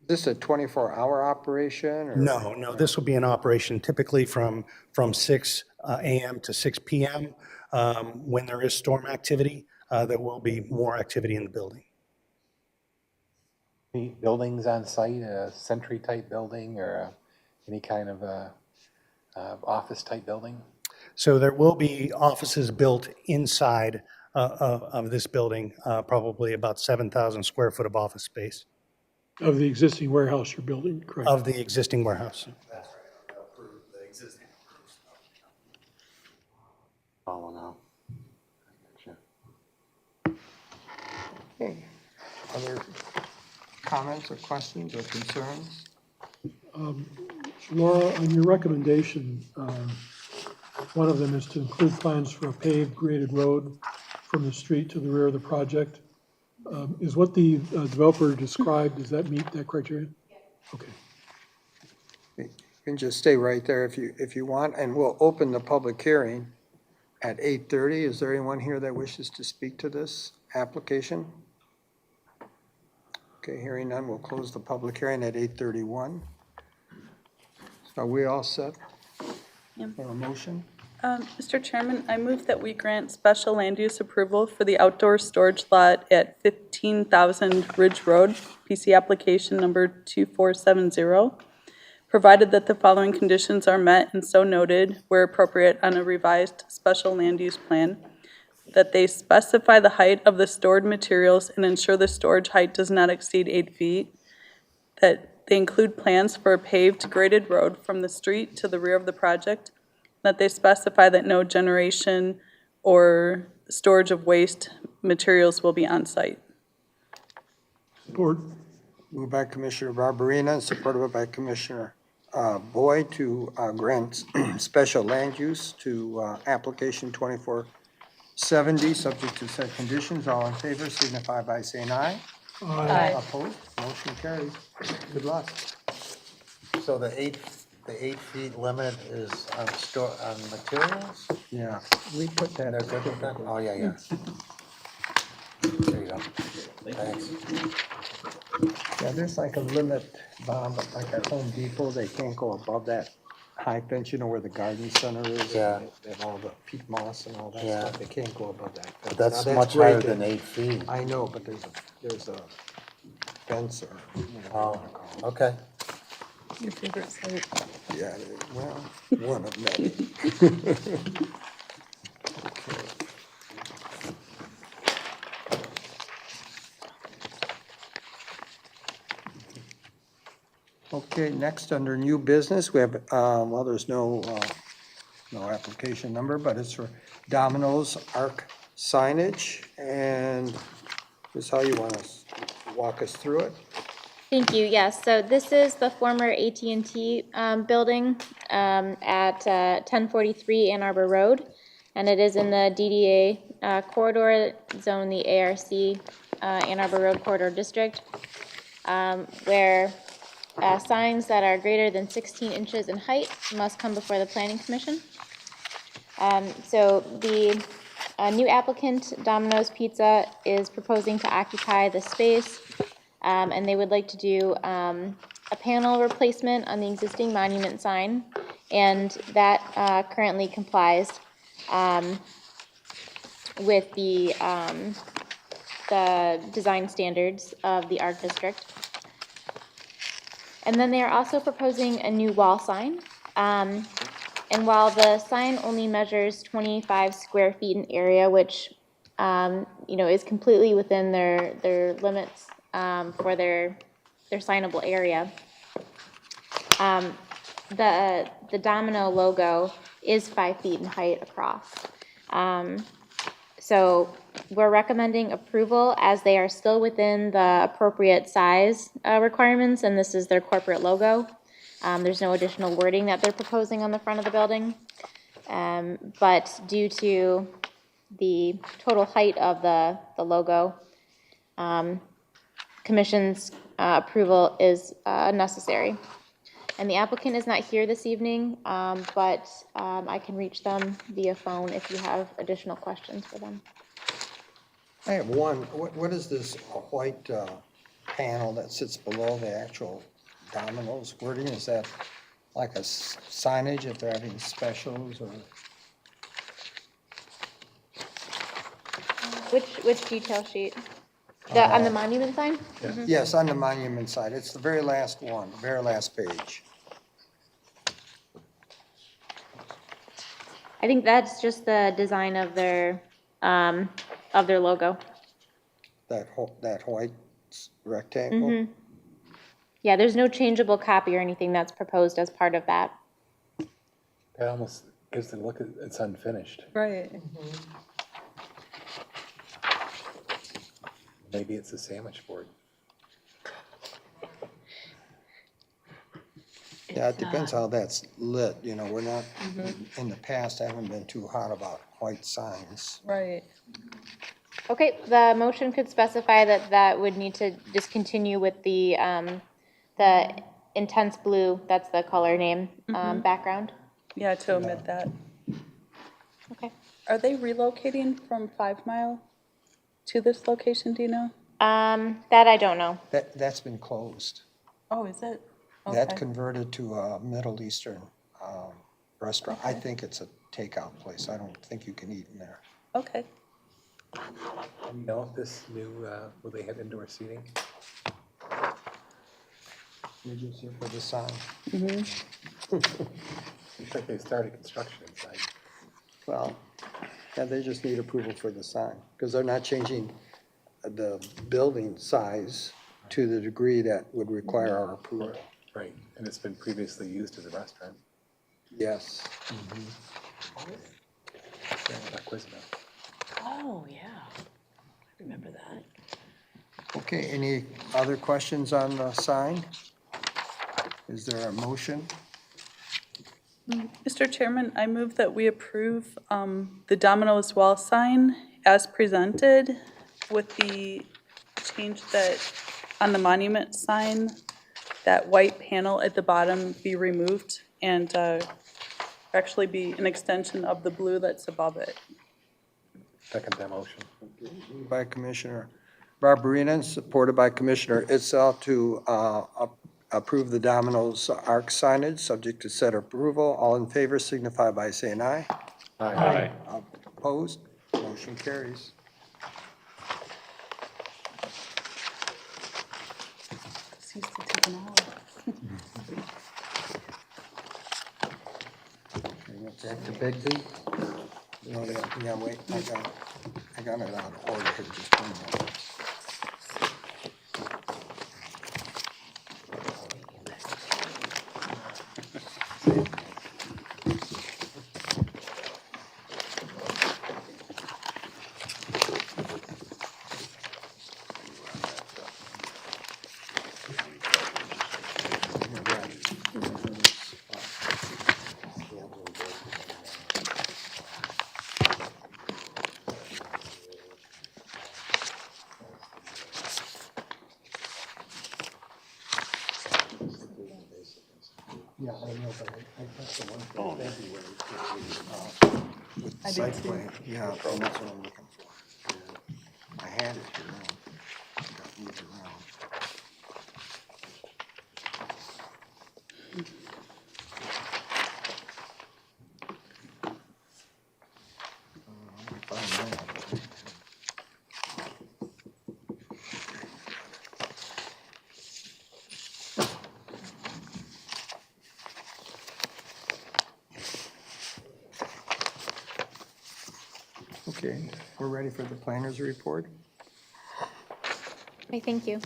Is this a 24-hour operation? Or? No, this will be an operation typically from 6 a.m. to 6 p.m. When there is storm activity, there will be more activity in the building. Any buildings on site, a Sentry-type building or any kind of office-type building? So there will be offices built inside of this building, probably about 7,000 square foot of office space. Of the existing warehouse you're building, correct? Of the existing warehouse. That's right, the existing. Oh, no. Okay. Other comments or questions or concerns? Laura, on your recommendation, one of them is to include plans for a paved graded road from the street to the rear of the project. Is what the developer described, does that meet that criteria? Okay. You can just stay right there if you want, and we'll open the public hearing at 8:30. Is there anyone here that wishes to speak to this application? Okay, hearing none, we'll close the public hearing at 8:31. Are we all set for a motion? Mr. Chairman, I move that we grant special land use approval for the outdoor storage lot at 15,000 Ridge Road, PC application number 2470, provided that the following conditions are met and so noted where appropriate on a revised special land use plan, that they specify the height of the stored materials and ensure the storage height does not exceed 8 feet, that they include plans for a paved graded road from the street to the rear of the project, that they specify that no generation or storage of waste materials will be on site. Support. Moved by Commissioner Barberina and supported by Commissioner Boyd to grant special land use to application 2470, subject to set conditions. All in favor signify by saying aye. Aye. Opposed? Motion carries. Good luck. So the 8 feet limit is on materials? Yeah, we put that. They're good with that? Oh, yeah. There you go. Thanks. Yeah, there's like a limit, Bob, like at Home Depot, they can't go above that high fence, you know where the garden center is? Yeah. And all the peat moss and all that Yeah. stuff, they can't go above that fence. But that's Now, much great higher that- than 8 feet. I know, but there's a fence or whatever you wanna call it. Okay. Your favorite site. Yeah, well, one of many. Okay. Okay, next, under new business, we have, well, there's no application number, but it's for Domino's Arc signage, and this is how you want to walk us through it? Thank you, yes. So this is the former AT&T building at 1043 Ann Arbor Road, and it is in the DDA corridor zone, the ARC Ann Arbor Road Corridor District, where signs that are greater than 16 inches in height must come before the Planning Commission. So the new applicant, Domino's Pizza, is proposing to occupy the space, and they would like to do a panel replacement on the existing monument sign, and that currently complies with the design standards of the Art District. And then they are also proposing a new wall sign. And while the sign only measures 25 square feet in area, which is completely within their limits for their signable area, the Domino logo is 5 feet in height across. So we're recommending approval as they are still within the appropriate size requirements, and this is their corporate logo. There's no additional wording that they're proposing on the front of the building. But due to the total height of the logo, Commission's approval is necessary. And the applicant is not here this evening, but I can reach them via phone if you have additional questions for them. I have one, what is this white panel that sits below the actual Domino's wording? Is that like a signage if they're having specials, or? Which detail sheet? On the monument sign? Mhm. Yes, on the monument side. It's the very last one, very last page. I think that's just the design of their logo. That white rectangle? Mhm. Yeah, there's no changeable copy or anything that's proposed as part of that. It almost gives the look it's unfinished. Right. Maybe it's a sandwich board. Yeah, it depends how that's lit, we're not, in the past, I haven't been too hot about white signs. Right. Okay, the motion could specify that would need to discontinue with the intense blue, that's the color name, background. Yeah, to omit that. Okay. Are they relocating from 5 Mile to this location, do you know? That I don't know. That's been closed. Oh, is it? That Okay. converted to a Middle Eastern restaurant. I think it's a takeout place. I don't think you can eat in there. Okay. Do you know if this new, will they have indoor seating? Did you see for the sign? Looks like they started construction inside. Well, yeah, they just need approval for the sign, because they're not changing the building size to the degree that would require our approval. Right, and it's been previously used as a restaurant. Yes. Oh, yeah. I remember that. Okay, any other questions on the sign? Is there a motion? Mr. Chairman, I move that we approve the Domino's wall sign as presented with the change that on the monument sign, that white panel at the bottom be removed and actually be an extension of the blue that's above it. Second that motion. Moved by Commissioner Barberina, supported by Commissioner Itzel to approve the Domino's Arc signage, subject to said approval. All in favor signify by saying aye. Aye. Opposed? Motion carries. It's used to taking all. Back to Bigby. No, yeah, wait, I got it out of order here, just one moment. Yeah, I know, but I got the one for February. With the site plan, yeah, and that's what I'm looking for. I had it here, it got moved around. Let me find that. Okay, we're ready for the planner's report. Okay, thank you.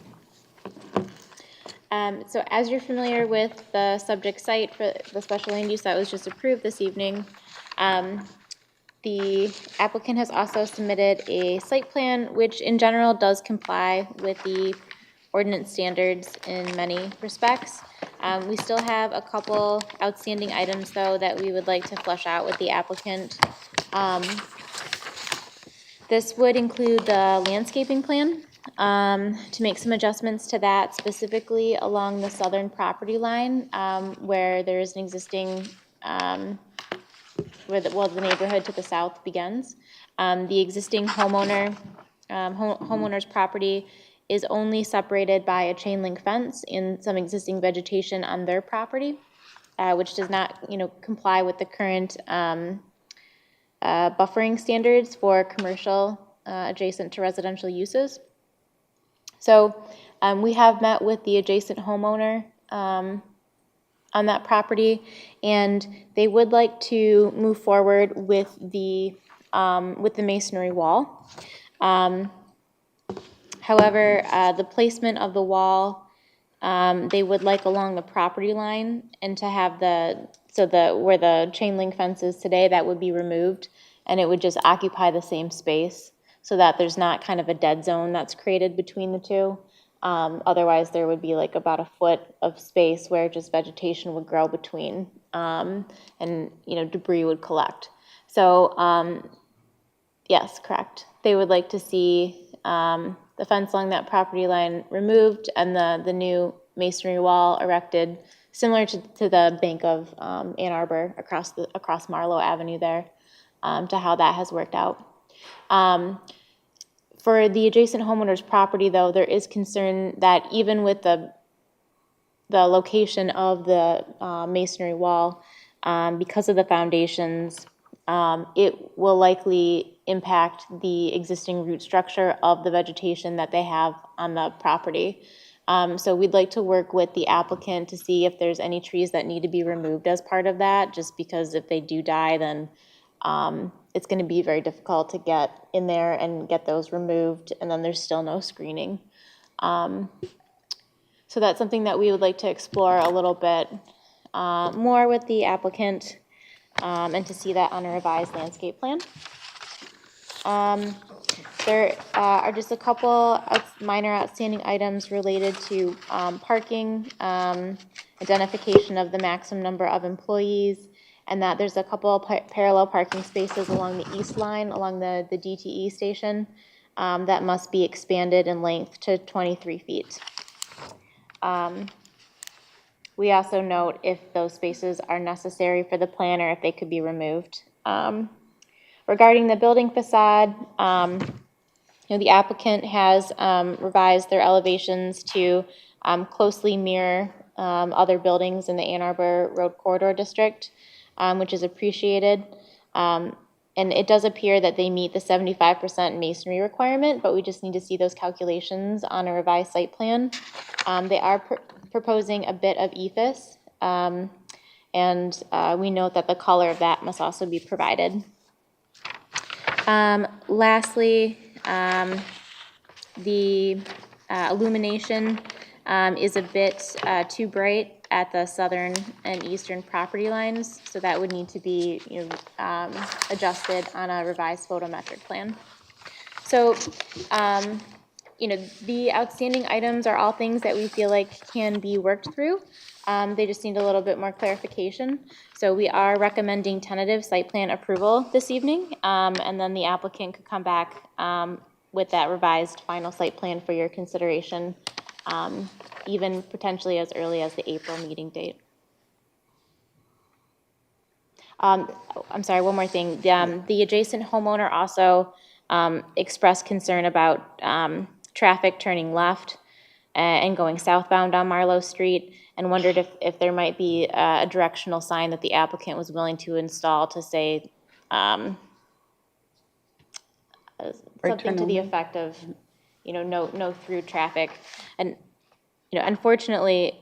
So as you're familiar with the subject site for the special land use that was just approved this evening, the applicant has also submitted a site plan, which in general does comply with the ordinance standards in many respects. We still have a couple outstanding items, though, that we would like to flesh out with the applicant. This would include the landscaping plan, to make some adjustments to that, specifically along the southern property line, where there is an existing, where the neighborhood to the south begins. The existing homeowner's property is only separated by a chain link fence and some existing vegetation on their property, which does not, comply with the current buffering standards for commercial adjacent to residential uses. So we have met with the adjacent homeowner on that property, and they would like to move forward with the masonry wall. However, the placement of the wall, they would like along the property line, and to have where the chain link fence is today, that would be removed, and it would just occupy the same space, so that there's not kind of a dead zone that's created between the two. Otherwise, there would be like about a foot of space where just vegetation would grow between, and debris would collect. So yes, correct. They would like to see the fence along that property line removed and the new masonry wall erected, similar to the Bank of Ann Arbor across Marlowe Avenue there, to how that has worked out. For the adjacent homeowner's property, though, there is concern that even with the location of the masonry wall, because of the foundations, it will likely impact the existing root structure of the vegetation that they have on the property. So we'd like to work with the applicant to see if there's any trees that need to be removed as part of that, just because if they do die, then it's going to be very difficult to get in there and get those removed, and then there's still no screening. So that's something that we would like to explore a little bit more with the applicant, and to see that on a revised landscape plan. There are just a couple minor outstanding items related to parking, identification of the maximum number of employees, and that there's a couple of parallel parking spaces along the east line, along the DTE station, that must be expanded in length to 23 feet. We also note if those spaces are necessary for the plan or if they could be removed. Regarding the building facade, the applicant has revised their elevations to closely mirror other buildings in the Ann Arbor Road Corridor District, which is appreciated. And it does appear that they meet the 75% masonry requirement, but we just need to see those calculations on a revised site plan. They are proposing a bit of ephes, and we note that the color of that must also be provided. Lastly, the illumination is a bit too bright at the southern and eastern property lines, so that would need to be adjusted on a revised photometric plan. So, the outstanding items are all things that we feel like can be worked through. They just need a little bit more clarification. So we are recommending tentative site plan approval this evening, and then the applicant could come back with that revised final site plan for your consideration, even potentially as early as the April meeting date. I'm sorry, one more thing. The adjacent homeowner also expressed concern about traffic turning left and going southbound on Marlowe Street, and wondered if there might be a directional sign that the applicant was willing to install to say something to the effect of, no through traffic. And, unfortunately,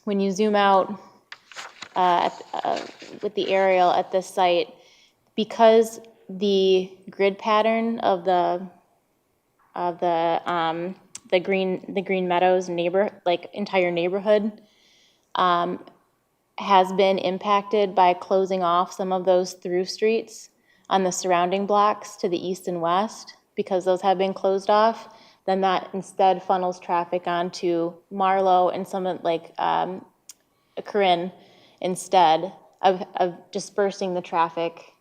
when you zoom out with the aerial at this site, because the grid pattern of the Green Meadows entire neighborhood has been impacted by closing off some of those through streets on the surrounding blocks to the east and west. Because those have been closed off, then that instead funnels traffic onto Marlowe and some Corinne, instead of dispersing the traffic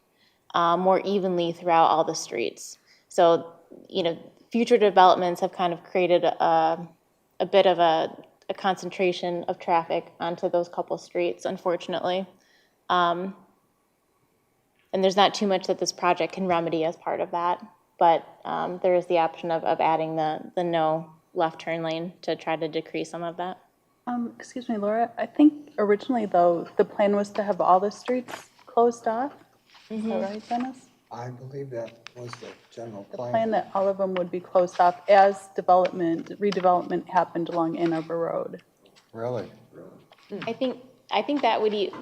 more evenly throughout all the streets. So, future developments have kind of created a bit of a concentration of traffic onto those couple streets, unfortunately. And there's not too much that this project can remedy as part of that, but there is the option of adding the no left turn lane to try to decrease some of that. Excuse me, Laura, I think originally, though, the plan was to have all the streets closed off. Is that right, Dennis? I believe that was the general The plan. plan that all of them would be closed off as redevelopment happened along Ann Arbor Road. Really? I think that would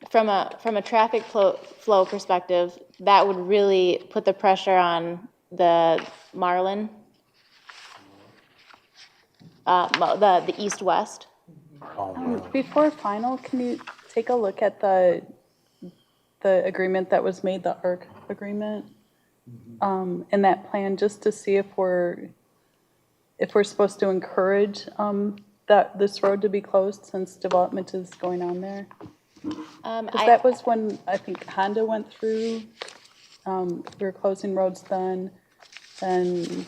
from a traffic flow perspective, that would really put the pressure on the Marlin, the east-west. Before final, can you take a look at the agreement that was made, the ARC agreement, in that plan, just to see if we're supposed to encourage this road to be closed since development is going on there? Because that was when I think Honda went through. We were closing roads then. Then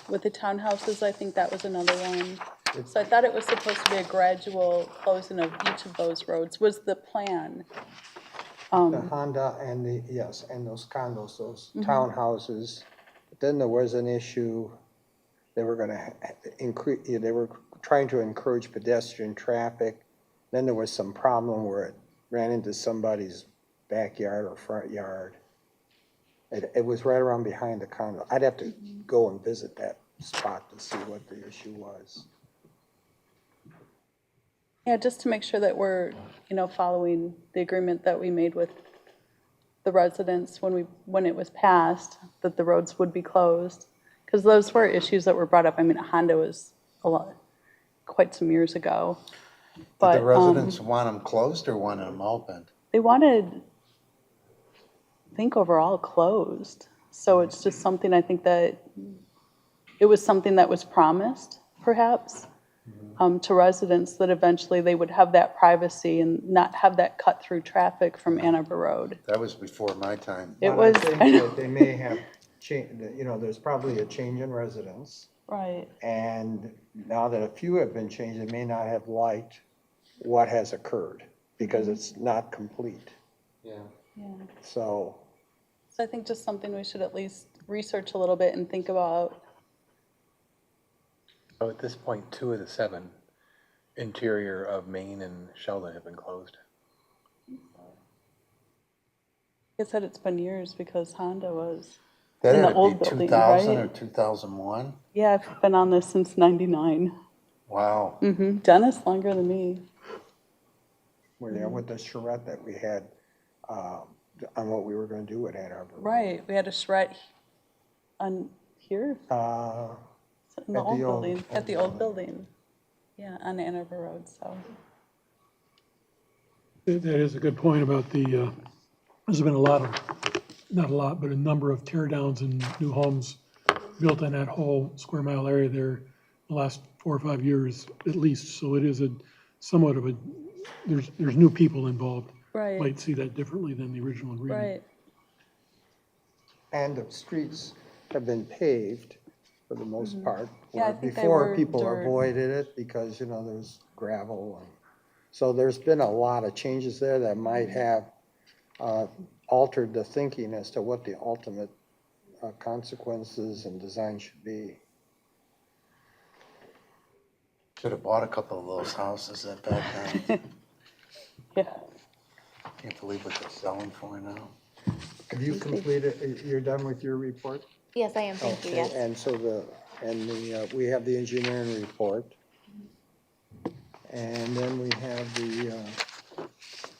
with the townhouses, I think that was another one. So I thought it was supposed to be a gradual closing of each of those roads was the plan. The Honda and and those condos, those townhouses. But then there was an issue, they were gonna increase, they were trying to encourage pedestrian traffic. Then there was some problem where it ran into somebody's backyard or front yard. It was right around behind the condo. I'd have to go and visit that spot to see what the issue was. Yeah, just to make sure that we're, following the agreement that we made with the residents when it was passed, that the roads would be closed. Because those were issues that were brought up. I mean, Honda was quite some years ago. But the residents want them closed or want them opened? They wanted, I think, overall closed. So it's just something, I think that it was something that was promised, perhaps, to residents, that eventually they would have that privacy and not have that cut through traffic from Ann Arbor Road. That was before my time. It was. I think that they may have changed, there's probably a change in residents. Right. And now that a few have been changed, they may not have liked what has occurred because it's not complete. Yeah. So I think just something we should at least research a little bit and think about. So at this point, 2 of the 7 interior of Maine and Sheldon have been closed? I said it's been years because Honda was That in the had to old be building, 2000 or right? 2001? Yeah, I've been on this since '99. Wow. Dennis longer than me. Well, yeah, with the charrette that we had, on what we were gonna do at Ann Arbor. Right, we had a charrette on here, in the At old the old- building, at the old building. Yeah, on Ann Arbor Road, so. That is a good point about there's been a lot of, not a lot, but a number of tear downs and new homes built in that whole square mile area there the last 4 or 5 years at least. So it is somewhat of a, there's new people involved. Right. Might see that differently than the original agreement. Right. And the streets have been paved for the most part. Yeah, I where think they before were people dirt. avoided it because, there was gravel. So there's been a lot of changes there that might have altered the thinking as to what the ultimate consequences and design should be. Should have bought a couple of those houses at that time. Yeah. Can't believe what they're selling for now. Have you completed, you're done with your report? Yes, I am, thank you, Okay, yes. and so we have the engineering report. And then we have the,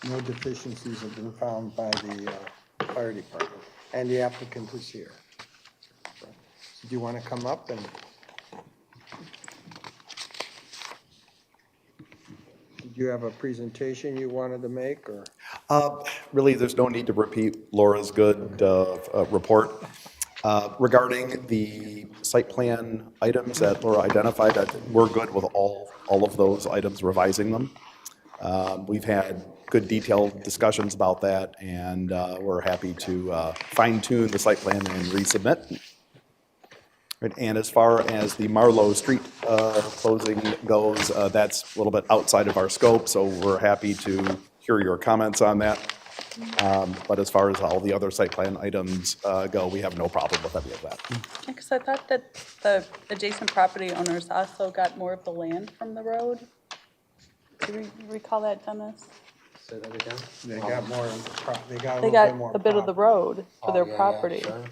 no deficiencies have been found by the fire department, and the applicant is here. So, do you want to come up and? Did you have a presentation you wanted to make, or? Really, there's no need to repeat Laura's good report. Regarding the site plan items that Laura identified, we're good with all of those items, revising them. We've had good detailed discussions about that, and we're happy to fine tune the site plan and resubmit. And as far as the Marlowe Street closing goes, that's a little bit outside of our scope, so we're happy to hear your comments on that. But as far as all the other site plan items go, we have no problem with any of that. Because I thought that the adjacent property owners also got more of the land from the road. Do you recall that, Dennis? Say that again? They got more, they got a They little got bit more. a bit of the road for their Oh, yeah, property. sure.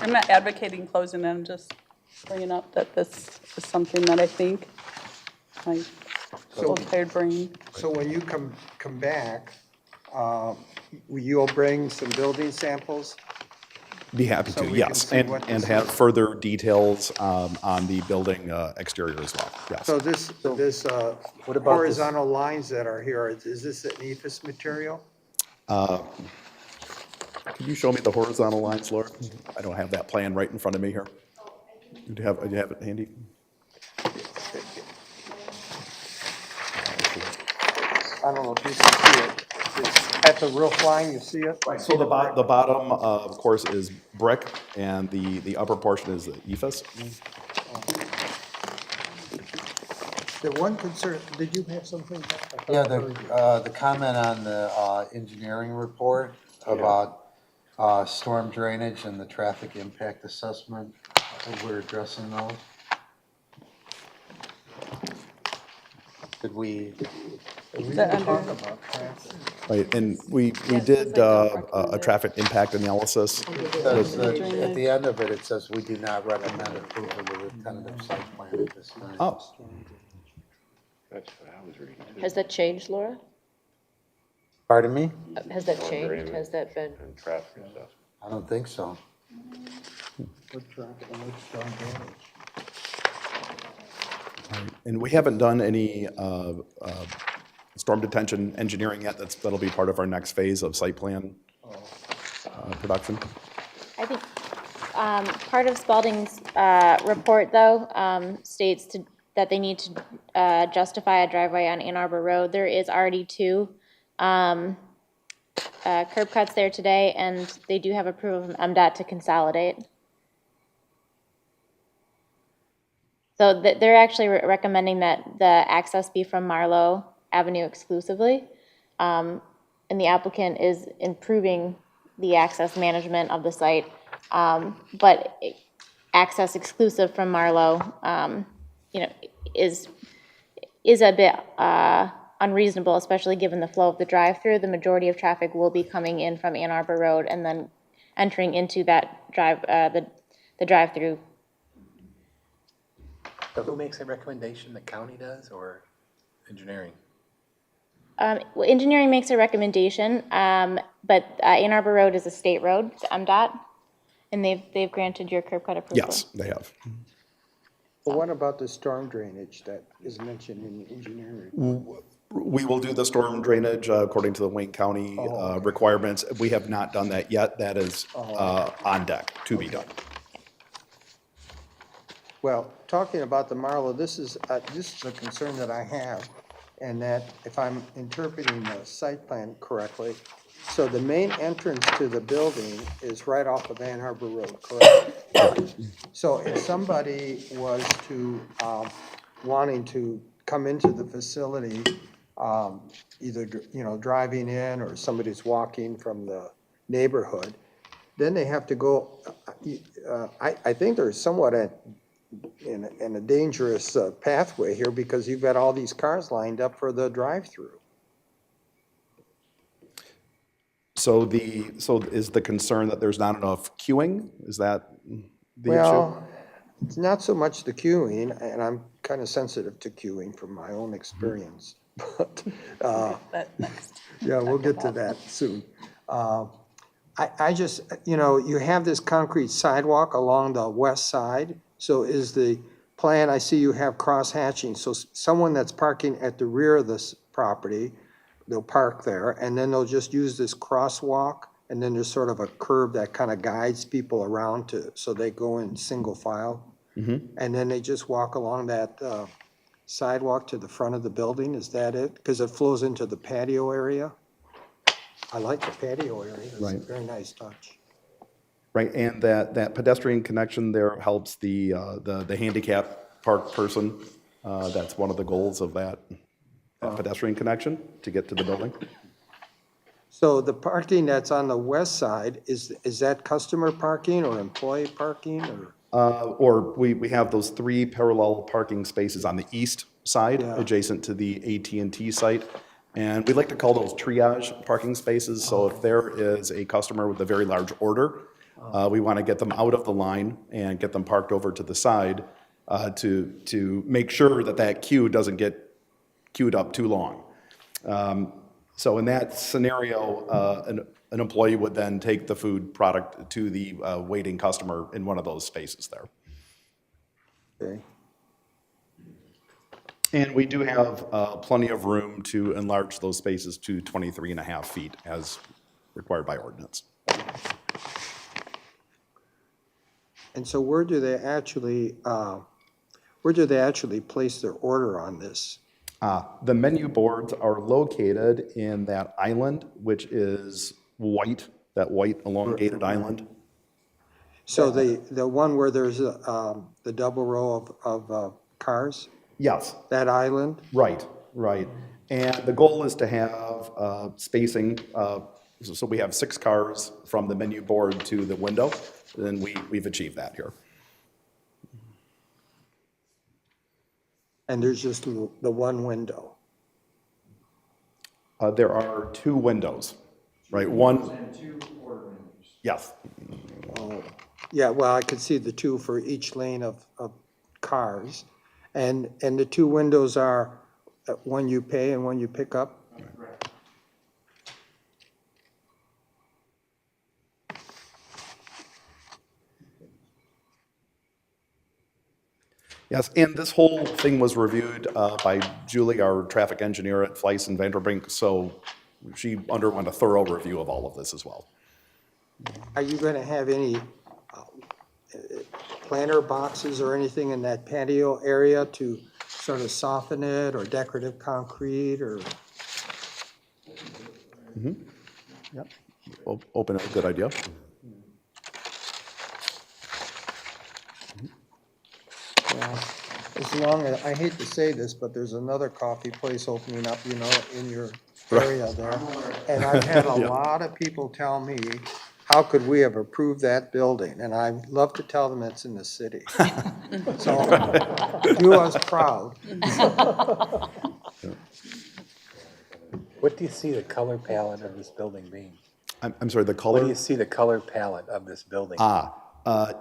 I'm not advocating closing it, I'm just bringing up that this is something that I think my old tired brain. So when you come back, you'll bring some building samples? Be happy So to, we can yes, see what and this have is. further details on the building exterior as well, yes. So this What about horizontal lines that are here, is this an ephes material? Can you show me the horizontal lines, Laura? I don't have that plan right in front of me here. Do you have it handy? I don't know if you can see it. It's at the roof line, you see it? So the bottom, of course, is brick, and the upper portion is the ephes. The one concern, did you have something? Yeah, the comment on the engineering report about storm drainage and the traffic impact assessment, we're addressing those. Did we? Right, and we did a traffic impact analysis. At the end of it, it says we do not recommend approval of the tentative site plan at this time. Oh. That's what I was reading too. Has that changed, Laura? Pardon me? Has that changed? Has that been? And traffic assessment. I don't think so. What traffic and what storm damage? And we haven't done any storm detention engineering yet. That'll be part of our next phase of site plan production. I think part of Spalding's report, though, states that they need to justify a driveway on Ann Arbor Road. There is already 2 curb cuts there today, and they do have approval from MDOT to consolidate. So they're actually recommending that the access be from Marlowe Avenue exclusively. And the applicant is improving the access management of the site, but access exclusive from Marlowe is a bit unreasonable, especially given the flow of the drive-through. The majority of traffic will be coming in from Ann Arbor Road and then entering into that the drive-through. So who makes that recommendation? The county does or engineering? Well, engineering makes a recommendation, but Ann Arbor Road is a state road, it's MDOT, and they've granted your curb cut approval. Yes, they have. But what about the storm drainage that is mentioned in the engineering report? We will do the storm drainage according to the Wayne County requirements. We have not done that yet. That is on deck to be done. Well, talking about the Marlow, this is a concern that I have, and that if I'm interpreting the site plan correctly, so the main entrance to the building is right off of Ann Arbor Road, correct? So if somebody was to, wanting to come into the facility, either, driving in or somebody's walking from the neighborhood, then they have to go, I think they're somewhat in a dangerous pathway here because you've got all these cars lined up for the drive-through. So is the concern that there's not enough queuing? Is that the issue? Well, it's not so much the queuing, and I'm kind of sensitive to queuing from my own experience. But, yeah, we'll get to that soon. I just, you have this concrete sidewalk along the west side. So is the plan, I see you have cross hatching. So someone that's parking at the rear of this property, they'll park there, and then they'll just use this crosswalk, and then there's sort of a curb that kind of guides people around so they go in single file. And then they just walk along that sidewalk to the front of the building, is that it? Because it flows into the patio area. I like the patio area, it's a very nice touch. Right, and that pedestrian connection there helps the handicap park person. That's one of the goals of that pedestrian connection to get to the building. So the parking that's on the west side, is that customer parking or employee parking or? Or we have those 3 parallel parking spaces on the east side, adjacent to the AT&T site. And we like to call those triage parking spaces. So if there is a customer with a very large order, we want to get them out of the line and get them parked over to the side to make sure that queue doesn't get queued up too long. So in that scenario, an employee would then take the food product to the waiting customer in one of those spaces there. Okay. And we do have plenty of room to enlarge those spaces to 23.5 feet as required by ordinance. And so where do they actually place their order on this? The menu boards are located in that island, which is white, that white elongated island. So the one where there's the double row of cars? Yes. That island? Right. And the goal is to have spacing, so we have 6 cars from the menu board to the window, and we've achieved that here. And there's just the one window? There are 2 windows, right? One. And 2 order menus. Yes. Oh, yeah, well, I could see the 2 for each lane of cars. And the 2 windows are when you pay and when you pick up? Right. Yes, and this whole thing was reviewed by Julie, our traffic engineer at Fleiss and Vanderbrink, so she underwent a thorough review of all of this as well. Are you going to have any planter boxes or anything in that patio area to sort of soften it, or decorative concrete, or? Yep. Open up, good idea. Well, as long as, I hate to say this, but there's another coffee place opening up, in your area there. And I've had a lot of people tell me, how could we have approved that building? And I love to tell them it's in the city. So Do us proud. What do you see the color palette of this building being? I'm sorry, the What color? do you see the color palette of this building?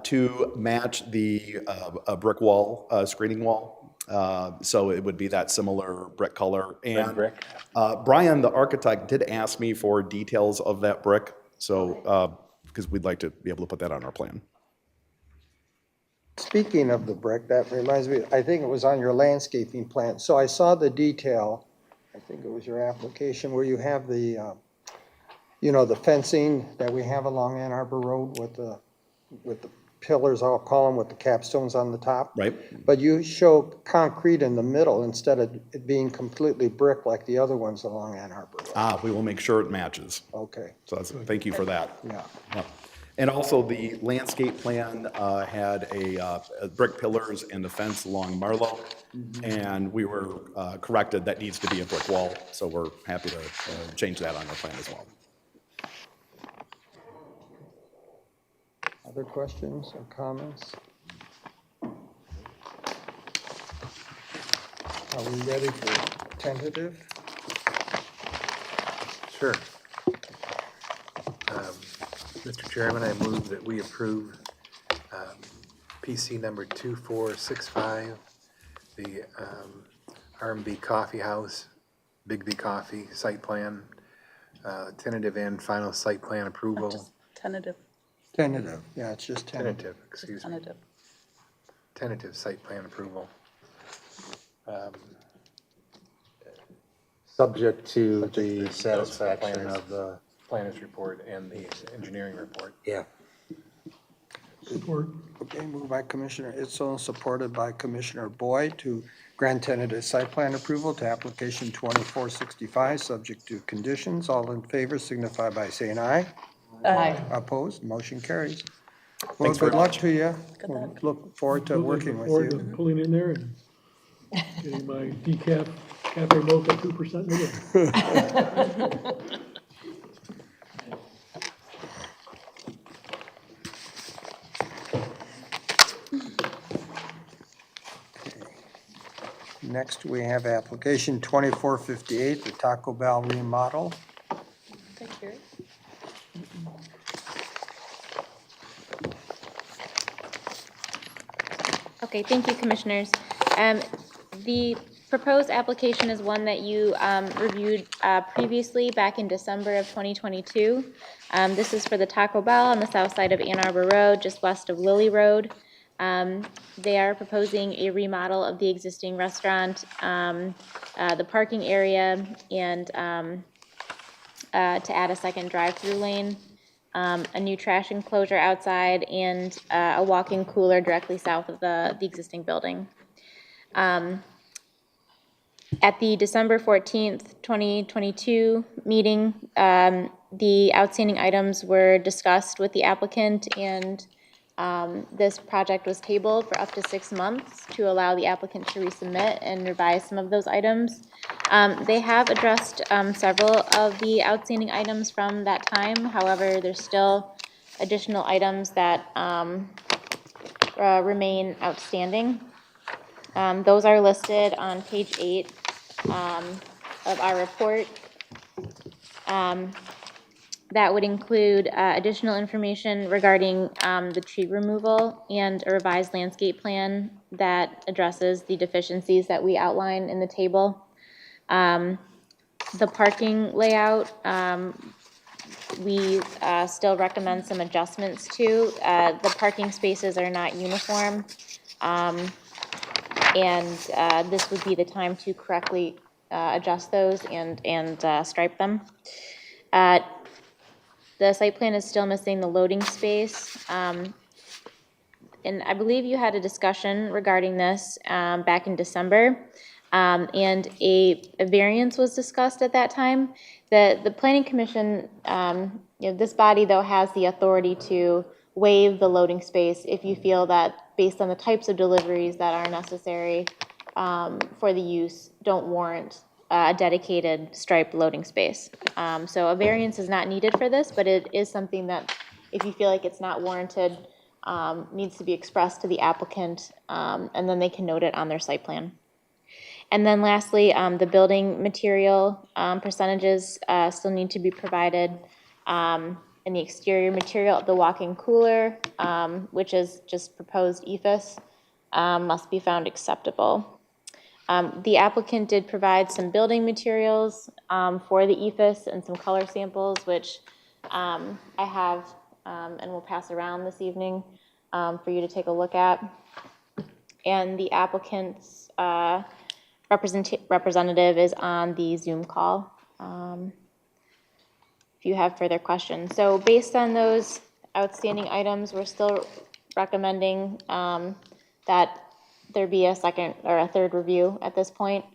To match the brick wall, screening wall. So it would be that similar brick color. Red And brick? Brian, the architect, did ask me for details of that brick. So, because we'd like to be able to put that on our plan. Speaking of the brick, that reminds me, I think it was on your landscaping plan. So I saw the detail, I think it was your application, where you have the, the fencing that we have along Ann Arbor Road with the pillars, I'll call them, with the capstones on the top. Right. But you show concrete in the middle instead of it being completely brick like the other ones along Ann Arbor Road. We will make sure it matches. Okay. So thank you for that. Yeah. Yep. And also the landscape plan had a brick pillars and a fence along Marlow. And we were corrected, that needs to be a brick wall. So we're happy to change that on our plan as well. Other questions or comments? Are we ready for tentative? Sure. Mr. Chairman, I move that we approve PC number 2465, the R&B Coffee House, Bigby Coffee site plan, tentative and final site plan approval. Tentative. Tentative, yeah, it's just tentative. Tentative, excuse me. Tentative. Tentative site plan approval. Subject to the satisfaction of the planner's report and the engineering report. Yeah. Support. Okay, moved by Commissioner Itzel, supported by Commissioner Boyd to grant tentative site plan approval to application 2465, subject to conditions. All in favor signify by saying aye. Aye. Opposed, motion carries. Well, Thanks very good luck much. to you. We'll look forward to working with Forward you. to pulling in there and getting my decaf cafe mocha 2% again. Next, we have application 2458, the Taco Bell remodel. Thank you. Okay, thank you, Commissioners. The proposed application is one that you reviewed previously back in December of 2022. This is for the Taco Bell on the south side of Ann Arbor Road, just west of Lily Road. They are proposing a remodel of the existing restaurant, the parking area, and to add a second drive-through lane, a new trash enclosure outside, and a walk-in cooler directly south of the existing building. At the December 14th, 2022 meeting, the outstanding items were discussed with the applicant, and this project was tabled for up to 6 months to allow the applicant to resubmit and revise some of those items. They have addressed several of the outstanding items from that time. However, there's still additional items that remain outstanding. Those are listed on page 8 of our report. That would include additional information regarding the tree removal and a revised landscape plan that addresses the deficiencies that we outline in the table. The parking layout, we still recommend some adjustments to. The parking spaces are not uniform, and this would be the time to correctly adjust those and stripe them. The site plan is still missing the loading space. And I believe you had a discussion regarding this back in December. And a variance was discussed at that time. The Planning Commission, this body though has the authority to waive the loading space if you feel that based on the types of deliveries that are necessary for the use don't warrant a dedicated striped loading space. So a variance is not needed for this, but it is something that if you feel like it's not warranted needs to be expressed to the applicant, and then they can note it on their site plan. And then lastly, the building material percentages still need to be provided. In the exterior material, the walk-in cooler, which is just proposed EFS, must be found acceptable. The applicant did provide some building materials for the EFS and some color samples, which I have and will pass around this evening for you to take a look at. And the applicant's representative is on the Zoom call if you have further questions. So based on those outstanding items, we're still recommending that there be a second or a third review at this point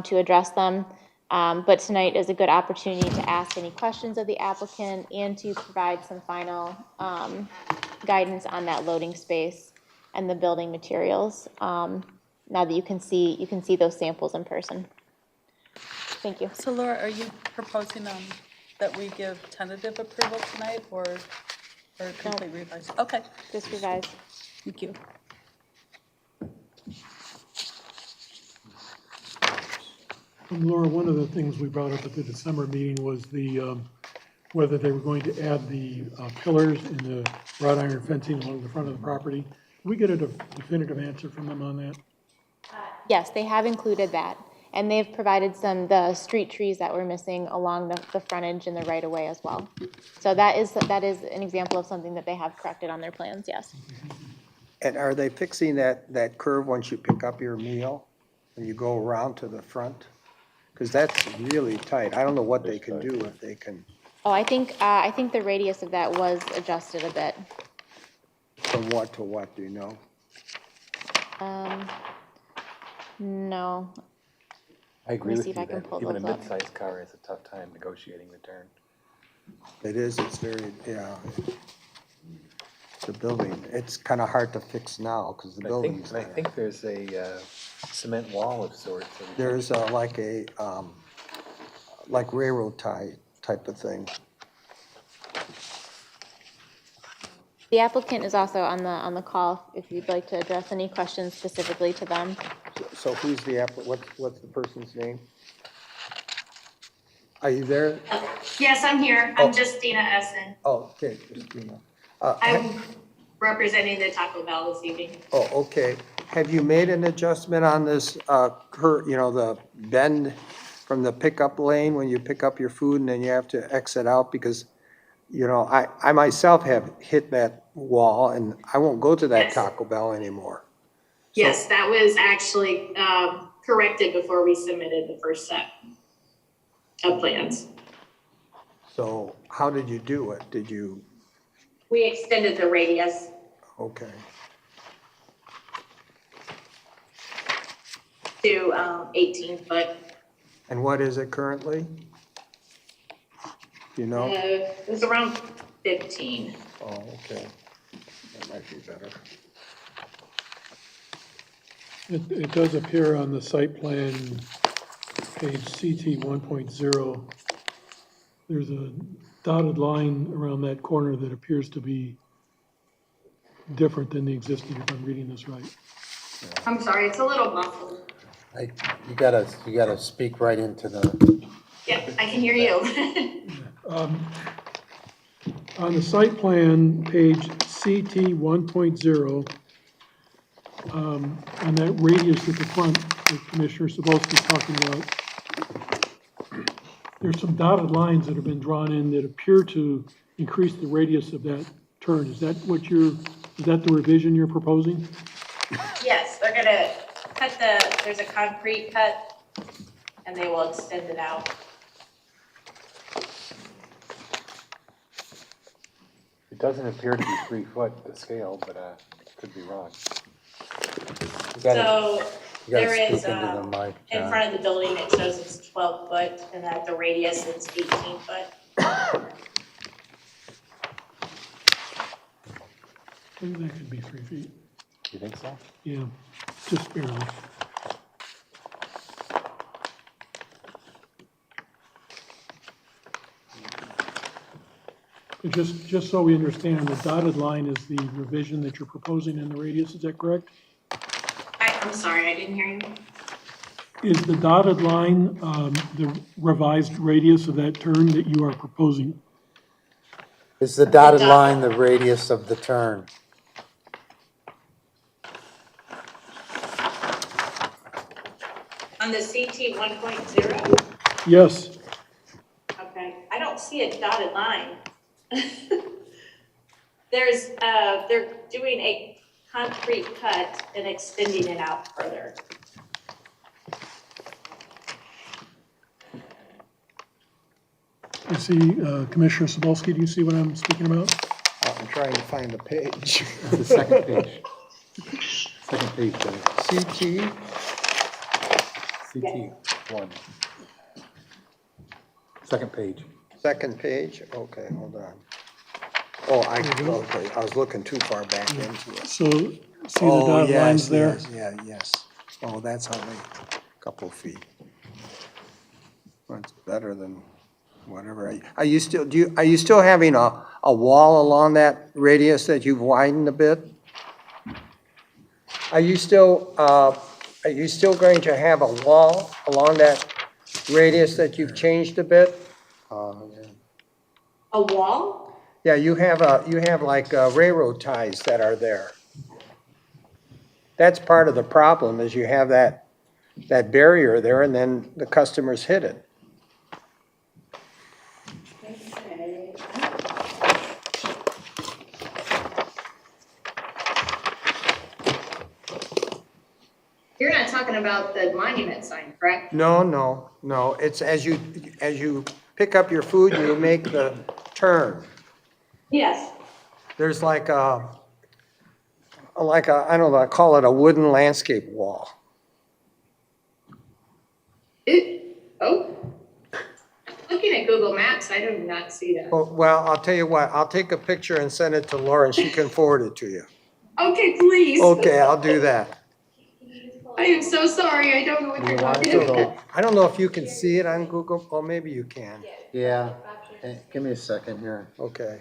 to address them. But tonight is a good opportunity to ask any questions of the applicant and to provide some final guidance on that loading space and the building materials. Now that you can see those samples in person. Thank you. So Laura, are you proposing that we give tentative approval tonight or complete revise? Okay. Just revise. Thank you. Laura, one of the things we brought up at the December meeting was the, whether they were going to add the pillars and the wrought iron fencing along the front of the property. Did we get a definitive answer from them on that? Yes, they have included that. And they've provided the street trees that were missing along the frontage and the right of way as well. So that is an example of something that they have corrected on their plans, yes. And are they fixing that curve once you pick up your meal and you go around to the front? Because that's really tight. I don't know what they can do if they can. Oh, I think the radius of that was adjusted a bit. From what to what, do you know? No. I agree with see you if I can that pull even a those up. mid-sized car has a tough time negotiating the turn. It is, it's very, yeah. The building, it's kind of hard to fix now because the building's I there. think there's a cement wall of sorts. There's like railroad tie type of thing. The applicant is also on the call if you'd like to address any questions specifically to them. So who's the what's the person's name? Are you there? Yes, I'm here. I'm Justina Essen. Oh, okay, Christina. I'm representing the Taco Bell this evening. Oh, okay. Have you made an adjustment on this the bend from the pickup lane when you pick up your food and then you have to exit out? Because, I myself have hit that wall and I won't go to that Taco Bell anymore. Yes, that was actually corrected before we submitted the first set of plans. So how did you do it? We extended the radius. Okay. To 18 foot. And what is it currently? Do you know? It was around 15. Oh, okay. That might be better. It does appear on the site plan, page CT 1.0. There's a dotted line around that corner that appears to be different than the existing, if I'm reading this right. I'm sorry, it's a little muffled. You gotta speak right into the. Yeah, I can hear you. On the site plan, page CT 1.0, on that radius at the front that Commissioner Sabowski is talking about, there's some dotted lines that have been drawn in that appear to increase the radius of that turn. Is that the revision you're proposing? Yes, they're gonna cut there's a concrete cut and they will extend it out. It doesn't appear to be 3 foot to scale, but could be wrong. So there is, speak into the mic, in front of the building, it shows it's 12 foot and that the radius is 18 foot. Maybe that could be 3 feet. You think so? Yeah, just barely. Just so we understand, the dotted line is the revision that you're proposing in the radius, is that correct? I'm sorry, I didn't hear you. Is the dotted line the revised radius of that turn that you are proposing? Is the dotted line the radius of the turn? On the CT 1.0? Yes. Okay, I don't see a dotted line. They're doing a concrete cut and extending it out further. I see, Commissioner Cebulski, do you see what I'm speaking about? I'm trying to find the page. The second page. Second page, Dennis. CT 1. Second page. Second page, okay, hold on. Oh, okay, I was looking too far back into it. So, see the Oh, dotted yes, lines there? yes, yeah, yes. Oh, that's only a couple feet. That's better than whatever. Are you still having a wall along that radius that you've widened a bit? Are you still going to have a wall along that radius that you've changed a bit? A wall? Yeah, you have like railroad ties that are there. That's part of the problem, is you have that barrier there and then the customers hit it. You're not talking about the monument sign, correct? No. It's as you pick up your food and you make the turn. Yes. There's like a, I don't know, I call it a wooden landscape wall. Oh. Looking at Google Maps, I do not see that. Oh, well, I'll tell you what, I'll take a picture and send it to Laura and she can forward it to you. Okay, please. Okay, I'll do that. I am so sorry. I don't know what you're talking about. I don't know if you can see it on Google, or maybe you can. Yeah. Hey, give me a second here. Okay.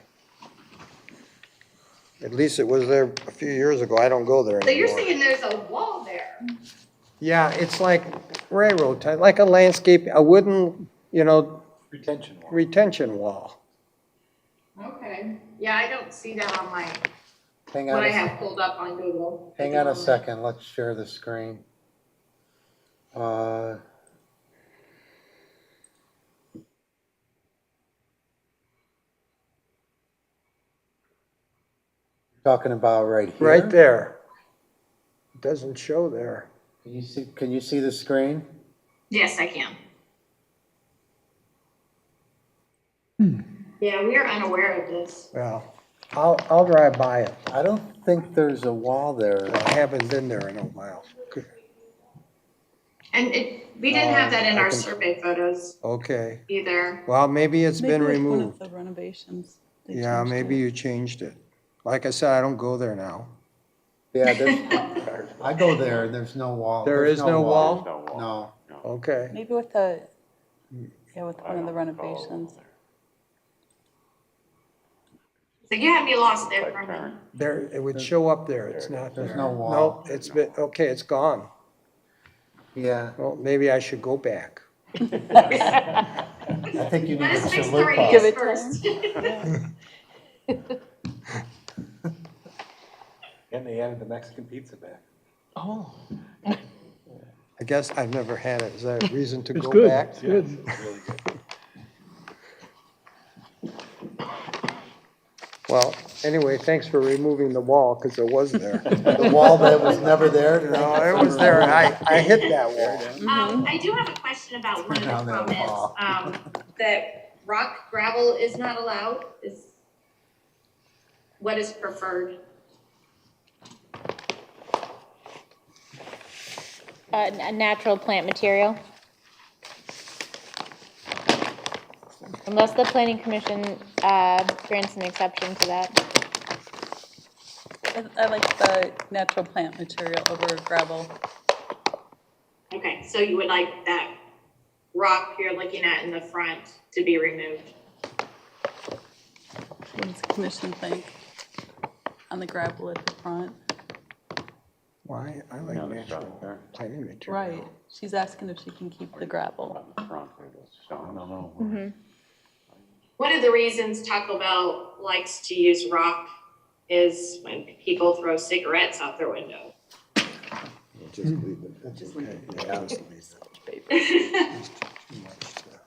At least it was there a few years ago. I don't go there So you're anymore. saying there's a wall there? Yeah, it's like railroad tie, like a landscape, a wooden, retention wall. Okay. Yeah, I don't see that on my, Hang what on I a have pulled up on Google. Hang on a second, let's share the screen. Talking about right here? Right there. It doesn't show there. Can you see the screen? Yes, I can. Yeah, we are unaware of this. Well, I'll drive by it. I don't think there's a wall there. I haven't been there in a while. And we didn't have that in I our can- survey photos Okay. either. Well, maybe it's been Maybe with one removed. of the renovations. they Yeah, changed maybe it. you changed it. Like I said, I don't go there now. Yeah, I go there and there's no wall. There There's is no wall? No. Okay. Maybe with with one of the renovations. So you had me lost there for a minute. There, it would show up there. It's not there. There's no wall. Nope, it's been, okay, it's gone. Yeah, Well, maybe I should go back. I think you need Let us to fix the salute radius us. first. And they added the Mexican pizza back. Oh. I guess I've never had it. Is that a reason to It's go good. back? It's good. Really good. Well, anyway, thanks for removing the wall, because it was there. The wall that was never there? No, it was there. I hit that wall. I do have a question about one of Down the that comments, wall. that rock gravel is not allowed, what is preferred? A natural plant material. Unless the planning commission grants an exception to that. I like the natural plant material over gravel. Okay, so you would like that rock you're looking at in the front to be removed? What does the commission think on the gravel at the front? Why? I like natural planting material. Right, she's asking if she can keep the gravel. I don't know. One of the reasons Taco Bell likes to use rock is when people throw cigarettes out their window. Just leave it. That's okay. Yeah, just leave it. Just too much stuff.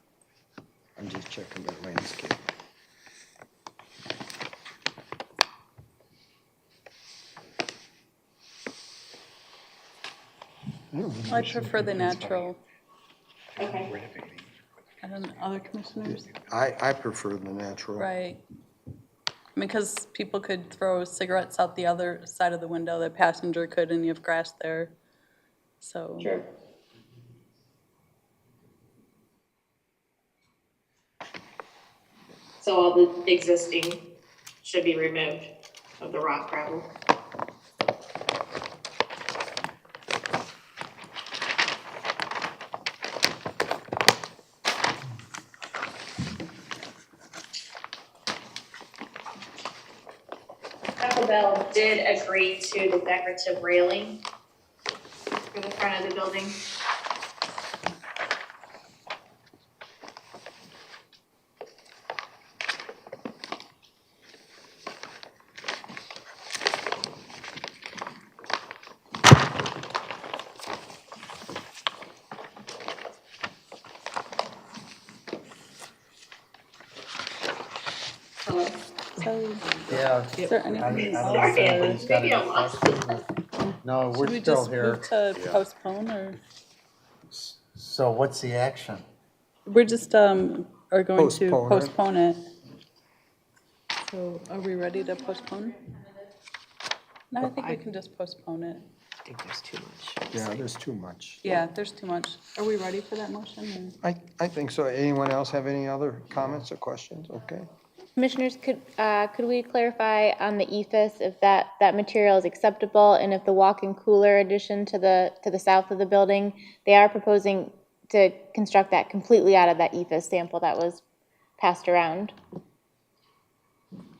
I'm just checking the landscape. I prefer the natural. Okay. And then other commissioners? I prefer the natural. Right. Because people could throw cigarettes out the other side of the window, the passenger could, and you have grass there, so. Sure. So all the existing should be removed of the rock gravel. Taco Bell did agree to the decorative railing for the front of the building. Hello? So, Yeah. is there I anything don't know else, if or anybody's got Maybe any I'm lost. questions. No, should we're we still just here. move to postpone, or? So what's the action? We're just, are going to Postpone it. postpone it. So are we ready to postpone? No, I think we can just postpone it. I think there's too much. Yeah, there's too much. Yeah, there's too much. Are we ready for that motion? I think so. Anyone else have any other comments or questions? Okay. Commissioners, could we clarify on the ephes if that material is acceptable, and if the walk-in cooler addition to the south of the building, they are proposing to construct that completely out of that ephes sample that was passed around?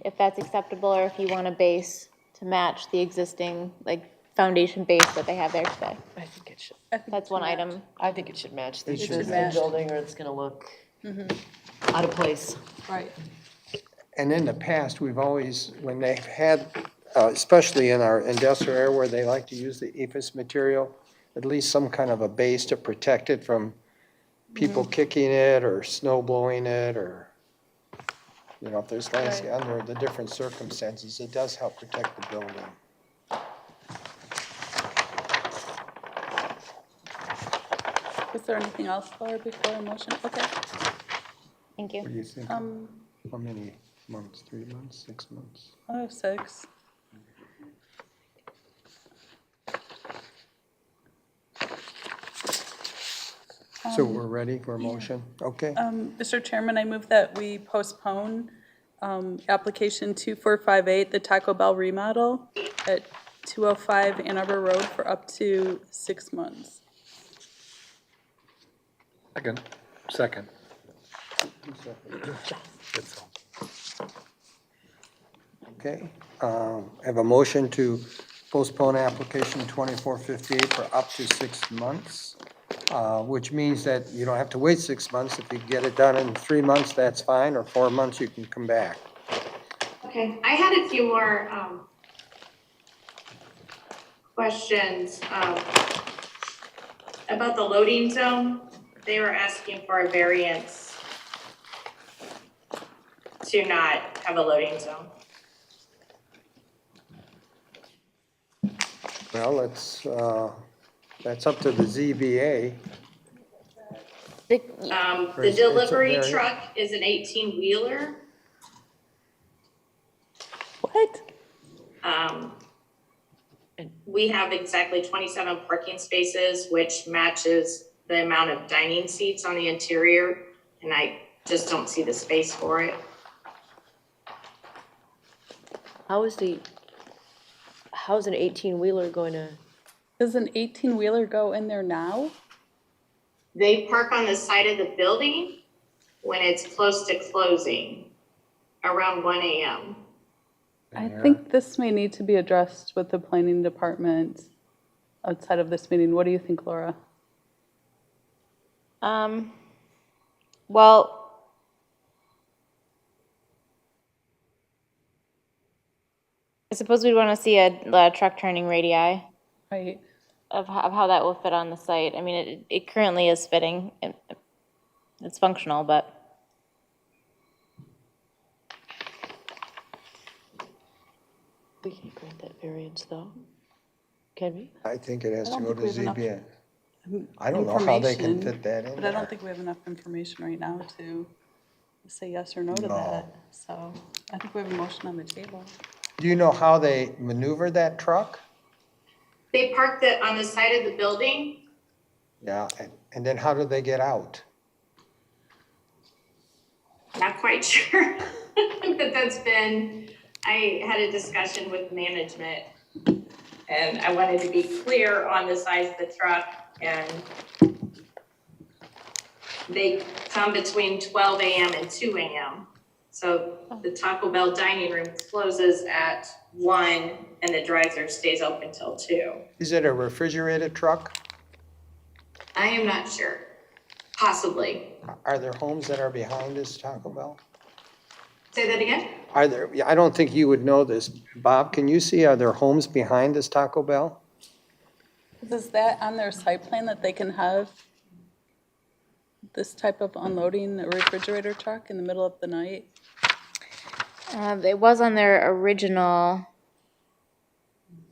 If that's acceptable, or if you want a base to match the existing, like, foundation base that they have there today. I think it should. That's one item. I think it should match the It should existing match. building, or it's gonna look out of place. Right. And in the past, we've always, when they've had, especially in our industrial area where they like to use the ephes material, at least some kind of a base to protect it from people kicking it or snow blowing it, or, you know, if there's landscape, under the different circumstances, it does help protect the building. Is there anything else, Laura, before a motion? Okay. Thank you. What do you think? How many months? 3 months, 6 months? I have 6. So we're ready for a motion? Okay. Mr. Chairman, I move that we postpone application 2458, the Taco Bell remodel at 205 Ann Arbor Road for up to 6 months. Second. Okay. I have a motion to postpone application 2458 for up to 6 months, which means that you don't have to wait 6 months. If you get it done in 3 months, that's fine, or 4 months, you can come back. Okay, I had a few more questions about the loading zone. They were asking for a variance to not have a loading zone. Well, that's up to the ZBA. The delivery truck is an 18-wheeler. What? We have exactly 27 parking spaces, which matches the amount of dining seats on the interior, and I just don't see the space for it. How's an 18-wheeler going to? Does an 18-wheeler go in there now? They park on the side of the building when it's close to closing, around 1 AM. I think this may need to be addressed with the planning department outside of this meeting. What do you think, Laura? Well, I suppose we'd want to see a truck turning radii Right. of how that will fit on the site. I mean, it currently is fitting. It's functional, but We can grant that variance, though. Can we? I think it has I to don't go think to we have ZBA. enough I don't know how they can information, fit that in But I don't there. think we have enough information right now to say yes or no to No. that. So I think we have a motion on the table. Do you know how they maneuver that truck? They parked it on the side of the building. Yeah, and then how do they get out? Not quite sure, but I had a discussion with management and I wanted to be clear on the size of the truck, and they come between 12 AM and 2 AM. So the Taco Bell dining room closes at 1 and the drive-thru stays open till 2. Is it a refrigerated truck? I am not sure, possibly. Are there homes that are behind this Taco Bell? Say that again? Are there, I don't think you would know this. Bob, can you see, are there homes behind this Taco Bell? Is that on their site plan that they can have this type of unloading a refrigerator truck in the middle of the night? it was on their original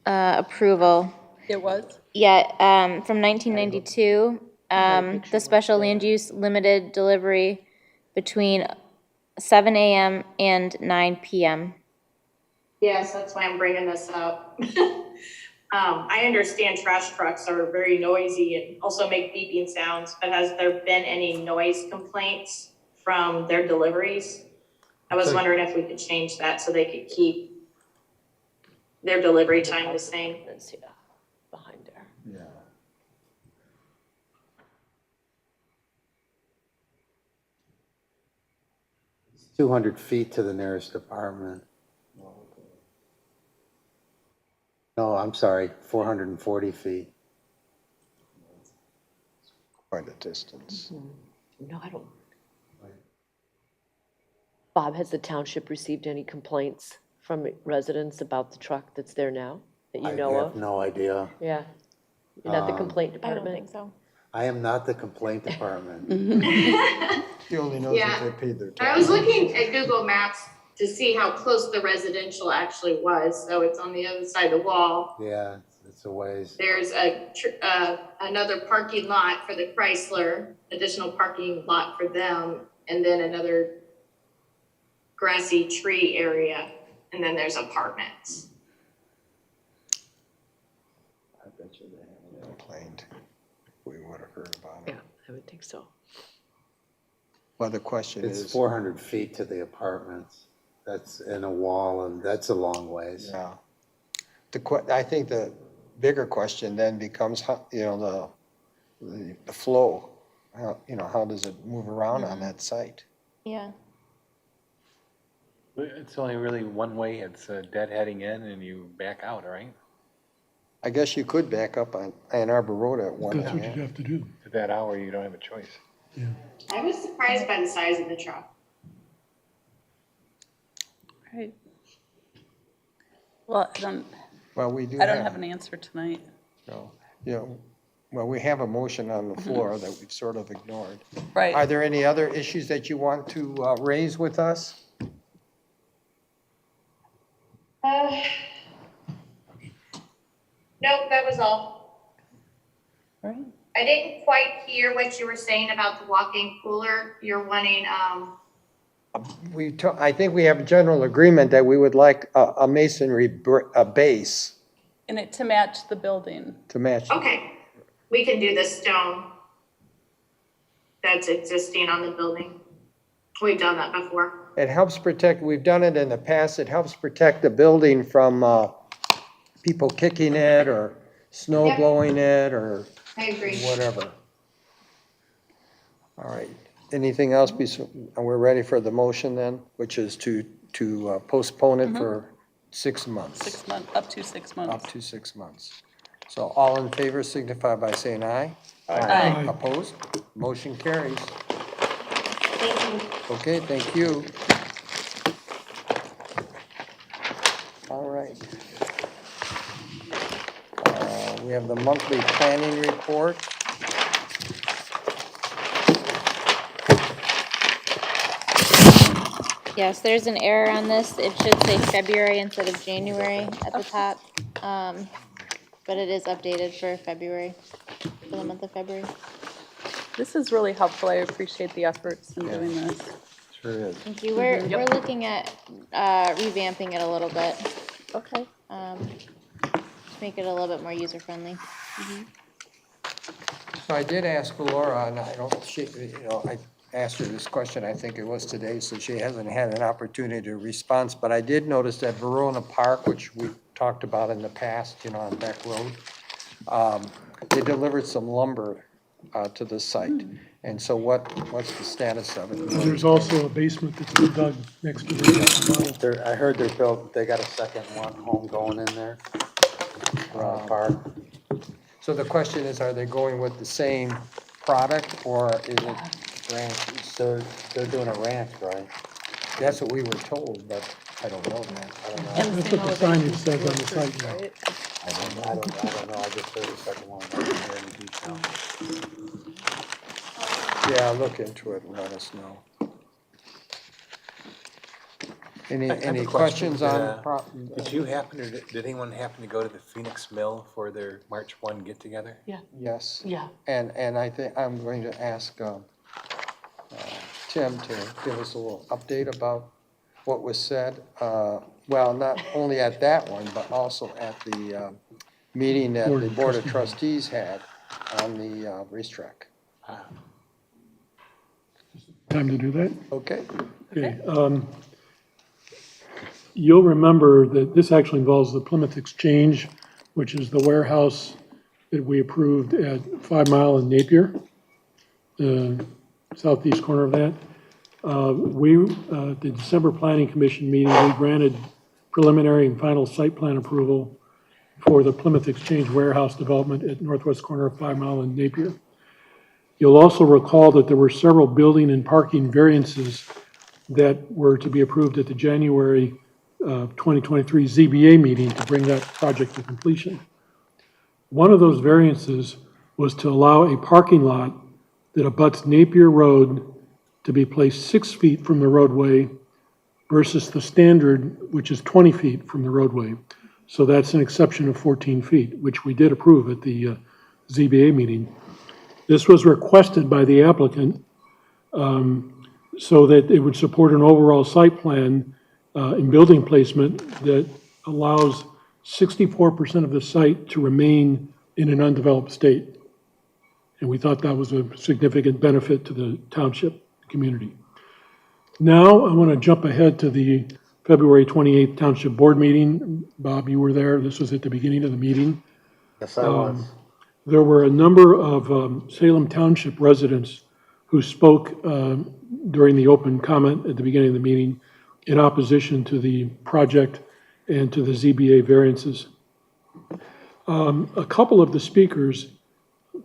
approval. It was? Yeah, from 1992, the special land use limited delivery between 7 AM and 9 PM. Yes, that's why I'm bringing this up. I understand trash trucks are very noisy and also make beeping sounds, but has there been any noise complaints from their deliveries? I was wondering if we could change that so they could keep their delivery time the same. That's, yeah, behind there. Yeah. It's 200 feet to the nearest apartment. No, I'm sorry, 440 feet. Quite a distance. No, I don't. Bob, has the township received any complaints from residents about the truck that's there now, that you know I of? have no idea. Yeah. You're not the complaint I don't department? think so. I am not the complaint department. He only knows Yeah. if they paid their I was taxes. looking at Google Maps to see how close the residential actually was. So it's on the other side of the wall. Yeah, it's a ways. There's another parking lot for the Chrysler, additional parking lot for them, and then another grassy tree area, and then there's apartments. I bet you they haven't complained. We would have heard about it. Yeah, I would think so. Well, the question It's is. 400 feet to the apartments. That's in a wall, and that's a long ways. Yeah. I think the bigger question then becomes, how, you know, the flow. How, you know, how does it move around on that site? Yeah. It's only really one way. It's deadheading in and you back out, right? I guess you could back up on Ann Arbor Road at 1 That's what you'd AM. have to do. At that hour, you don't have a choice. Yeah. I was surprised by the size of the truck. Right. Well, Well, we do I don't have an answer tonight. No, you know, well, we have a motion on the floor that we've sort of ignored. Right. Are there any other issues that you want to raise with us? Nope, that was all. All right. I didn't quite hear what you were saying about the walk-in cooler. You're wanting, I think we have a general agreement that we would like a masonry base And it to match the building. to match. okay, we can do the stone that's existing on the building. We've done that before. It helps protect, we've done it in the past, it helps protect the building from people kicking it or snow Yep. blowing it or I agree. whatever. All right. Anything else? We're ready for the motion then, which is to postpone it for 6 months. 6 months, up to 6 months. Up to 6 months. So all in favor signify by saying aye. Aye. Opposed? Motion carries. Thank you. Okay, thank you. All right. We have the monthly planning report. Yes, there's an error on this. It should say February instead of January at the top. But it is updated for February, for the month of February. This is really helpful. I appreciate the efforts in doing this. Sure is. Thank you. We're looking at revamping it a little bit. Okay. To make it a little bit more user-friendly. So I did ask Laura, and I asked her this question, I think it was today, so she hasn't had an opportunity to respond, but I did notice that Verona Park, which we talked about in the past, on Beck Road, they delivered some lumber to the site. And so what's the status of it? There's also a basement that's been dug next to the I heard they got a second home going in there. Park. So the question is, are they going with the same product, or is it ranch? They're doing a ranch, right? That's what we were told, but I don't know that. That's what the signage says on the site now. I don't know, I just heard the second one, I didn't hear any detail. Yeah, look into it and let us know. Any questions on? Did anyone happen to go to the Phoenix Mill for their March 1 get-together? Yeah. Yes. Yeah. And I think I'm going to ask Tim to give us a little update about what was said. Well, not only at that one, but also at the meeting that the Board of Trustees had on the racetrack. Time to do that? Okay. Okay. You'll remember that this actually involves the Plymouth Exchange, which is the warehouse that we approved at 5 Mile and Napier, the southeast corner of that. The December Planning Commission meeting, we granted preliminary and final site plan approval for the Plymouth Exchange warehouse development at northwest corner of 5 Mile and Napier. You'll also recall that there were several building and parking variances that were to be approved at the January 2023 ZBA meeting to bring that project to completion. One of those variances was to allow a parking lot that abuts Napier Road to be placed 6 feet from the roadway versus the standard, which is 20 feet from the roadway. So that's an exception of 14 feet, which we did approve at the ZBA meeting. This was requested by the applicant so that it would support an overall site plan and building placement that allows 64% of the site to remain in an undeveloped state. And we thought that was a significant benefit to the township community. Now I want to jump ahead to the February 28th Township Board meeting. Bob, you were there. This was at the beginning of the meeting. Yes, I was. There were a number of Salem Township residents who spoke during the open comment at the beginning of the meeting in opposition to the project and to the ZBA variances. A couple of the speakers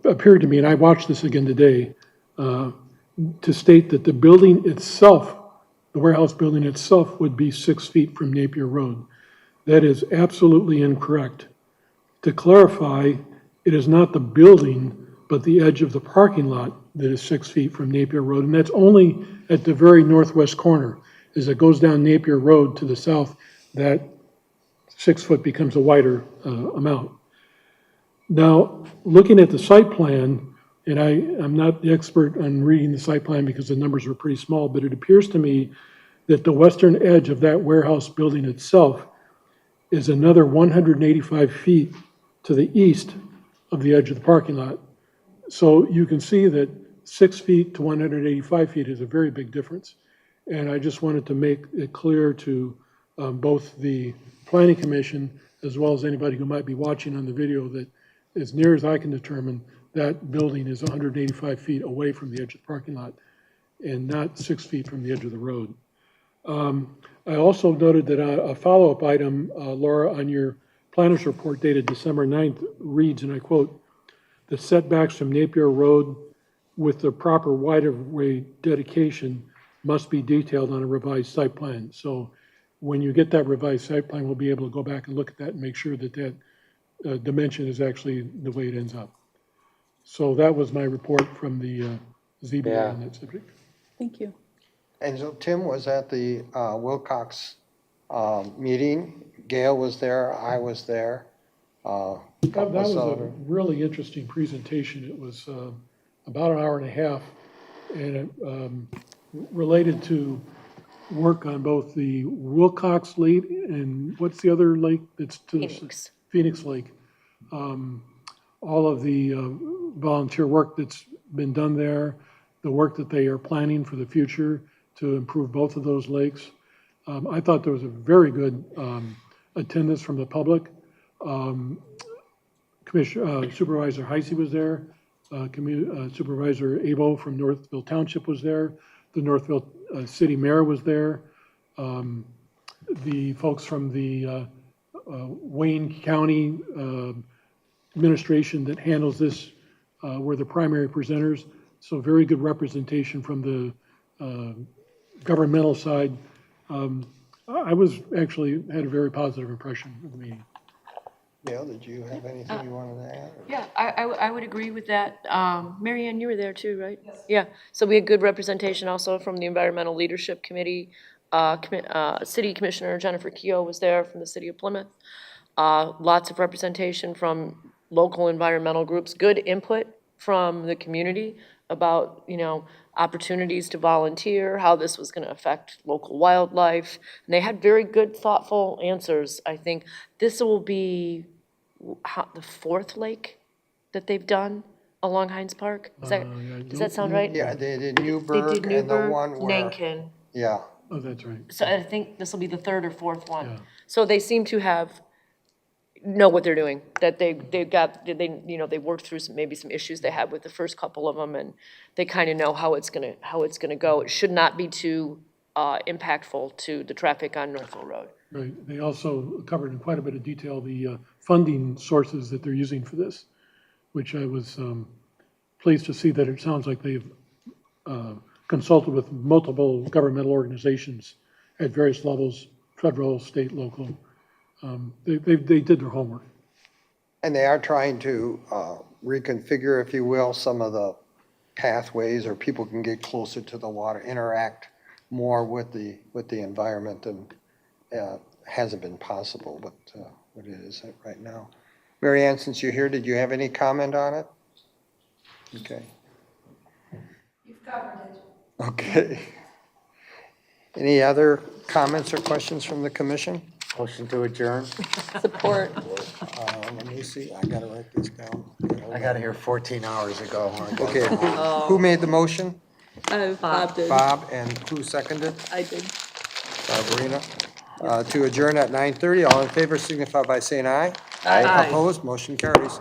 appeared to me, and I watched this again today, to state that the building itself, the warehouse building itself, would be 6 feet from Napier Road. That is absolutely incorrect. To clarify, it is not the building, but the edge of the parking lot that is 6 feet from Napier Road, and that's only at the very northwest corner. As it goes down Napier Road to the south, that 6 foot becomes a wider amount. Now, looking at the site plan, and I'm not the expert on reading the site plan because the numbers are pretty small, but it appears to me that the western edge of that warehouse building itself is another 185 feet to the east of the edge of the parking lot. So you can see that 6 feet to 185 feet is a very big difference. And I just wanted to make it clear to both the Planning Commission as well as anybody who might be watching on the video that as near as I can determine, that building is 185 feet away from the edge of the parking lot. and not 6 feet from the edge of the road. I also noted that a follow-up item, Laura, on your planner's report dated December 9th reads, and I quote, "The setbacks from Napier Road with the proper right-of-way dedication must be detailed on a revised site plan." So when you get that revised site plan, we'll be able to go back and look at that and make sure that that dimension is actually the way it ends up. So that was my report from the ZBA on that subject. Thank you. And so Tim was at the Wilcox meeting. Gail was there, I was there. That was a really interesting presentation. It was about an hour and a half, and it related to work on both the Wilcox Lake and what's the other lake that's to Phoenix. Phoenix Lake. All of the volunteer work that's been done there, the work that they are planning for the future to improve both of those lakes. I thought there was a very good attendance from the public. Supervisor Heisey was there. Supervisor Abo from Northville Township was there. The Northville City Mayor was there. The folks from the Wayne County administration that handles this were the primary presenters. So very good representation from the governmental side. I was actually had a very positive impression of the meeting. Gail, did you have anything you wanted to add? Yeah, I would agree with that. Mary Ann, you were there too, right? Yes. Yeah, so we had good representation also from the Environmental Leadership Committee. City Commissioner Jennifer Keogh was there from the city of Plymouth. Lots of representation from local environmental groups, good input from the community about, opportunities to volunteer, how this was going to affect local wildlife. And they had very good, thoughtful answers. I think this will be the fourth lake that they've done along Hines Park. Does that sound right? Yeah, they did Newburgh and the one where. Nankin. Yeah. Oh, that's right. So I think this will be the third or fourth one. Yeah. So they seem to know what they're doing, that they worked through maybe some issues they had with the first couple of them, and they kind of know how it's gonna go. It should not be too impactful to the traffic on Northville Road. Right. They also covered in quite a bit of detail the funding sources that they're using for this, which I was pleased to see that it sounds like they've consulted with multiple governmental organizations at various levels, federal, state, local. They did their homework. And they are trying to reconfigure, if you will, some of the pathways, or people can get closer to the water, interact more with the environment, and hasn't been possible, but what it is right now. Mary Ann, since you're here, did you have any comment on it? Okay. You've covered it. Okay. Any other comments or questions from the commission? Motion to adjourn. Support. Let me see, I gotta write this down. I got here 14 hours ago. Okay, who made the motion? Bob did. Bob, and who seconded? I did. Sabrina. To adjourn at 9:30, all in favor signify by saying aye. Aye. Opposed, motion carries.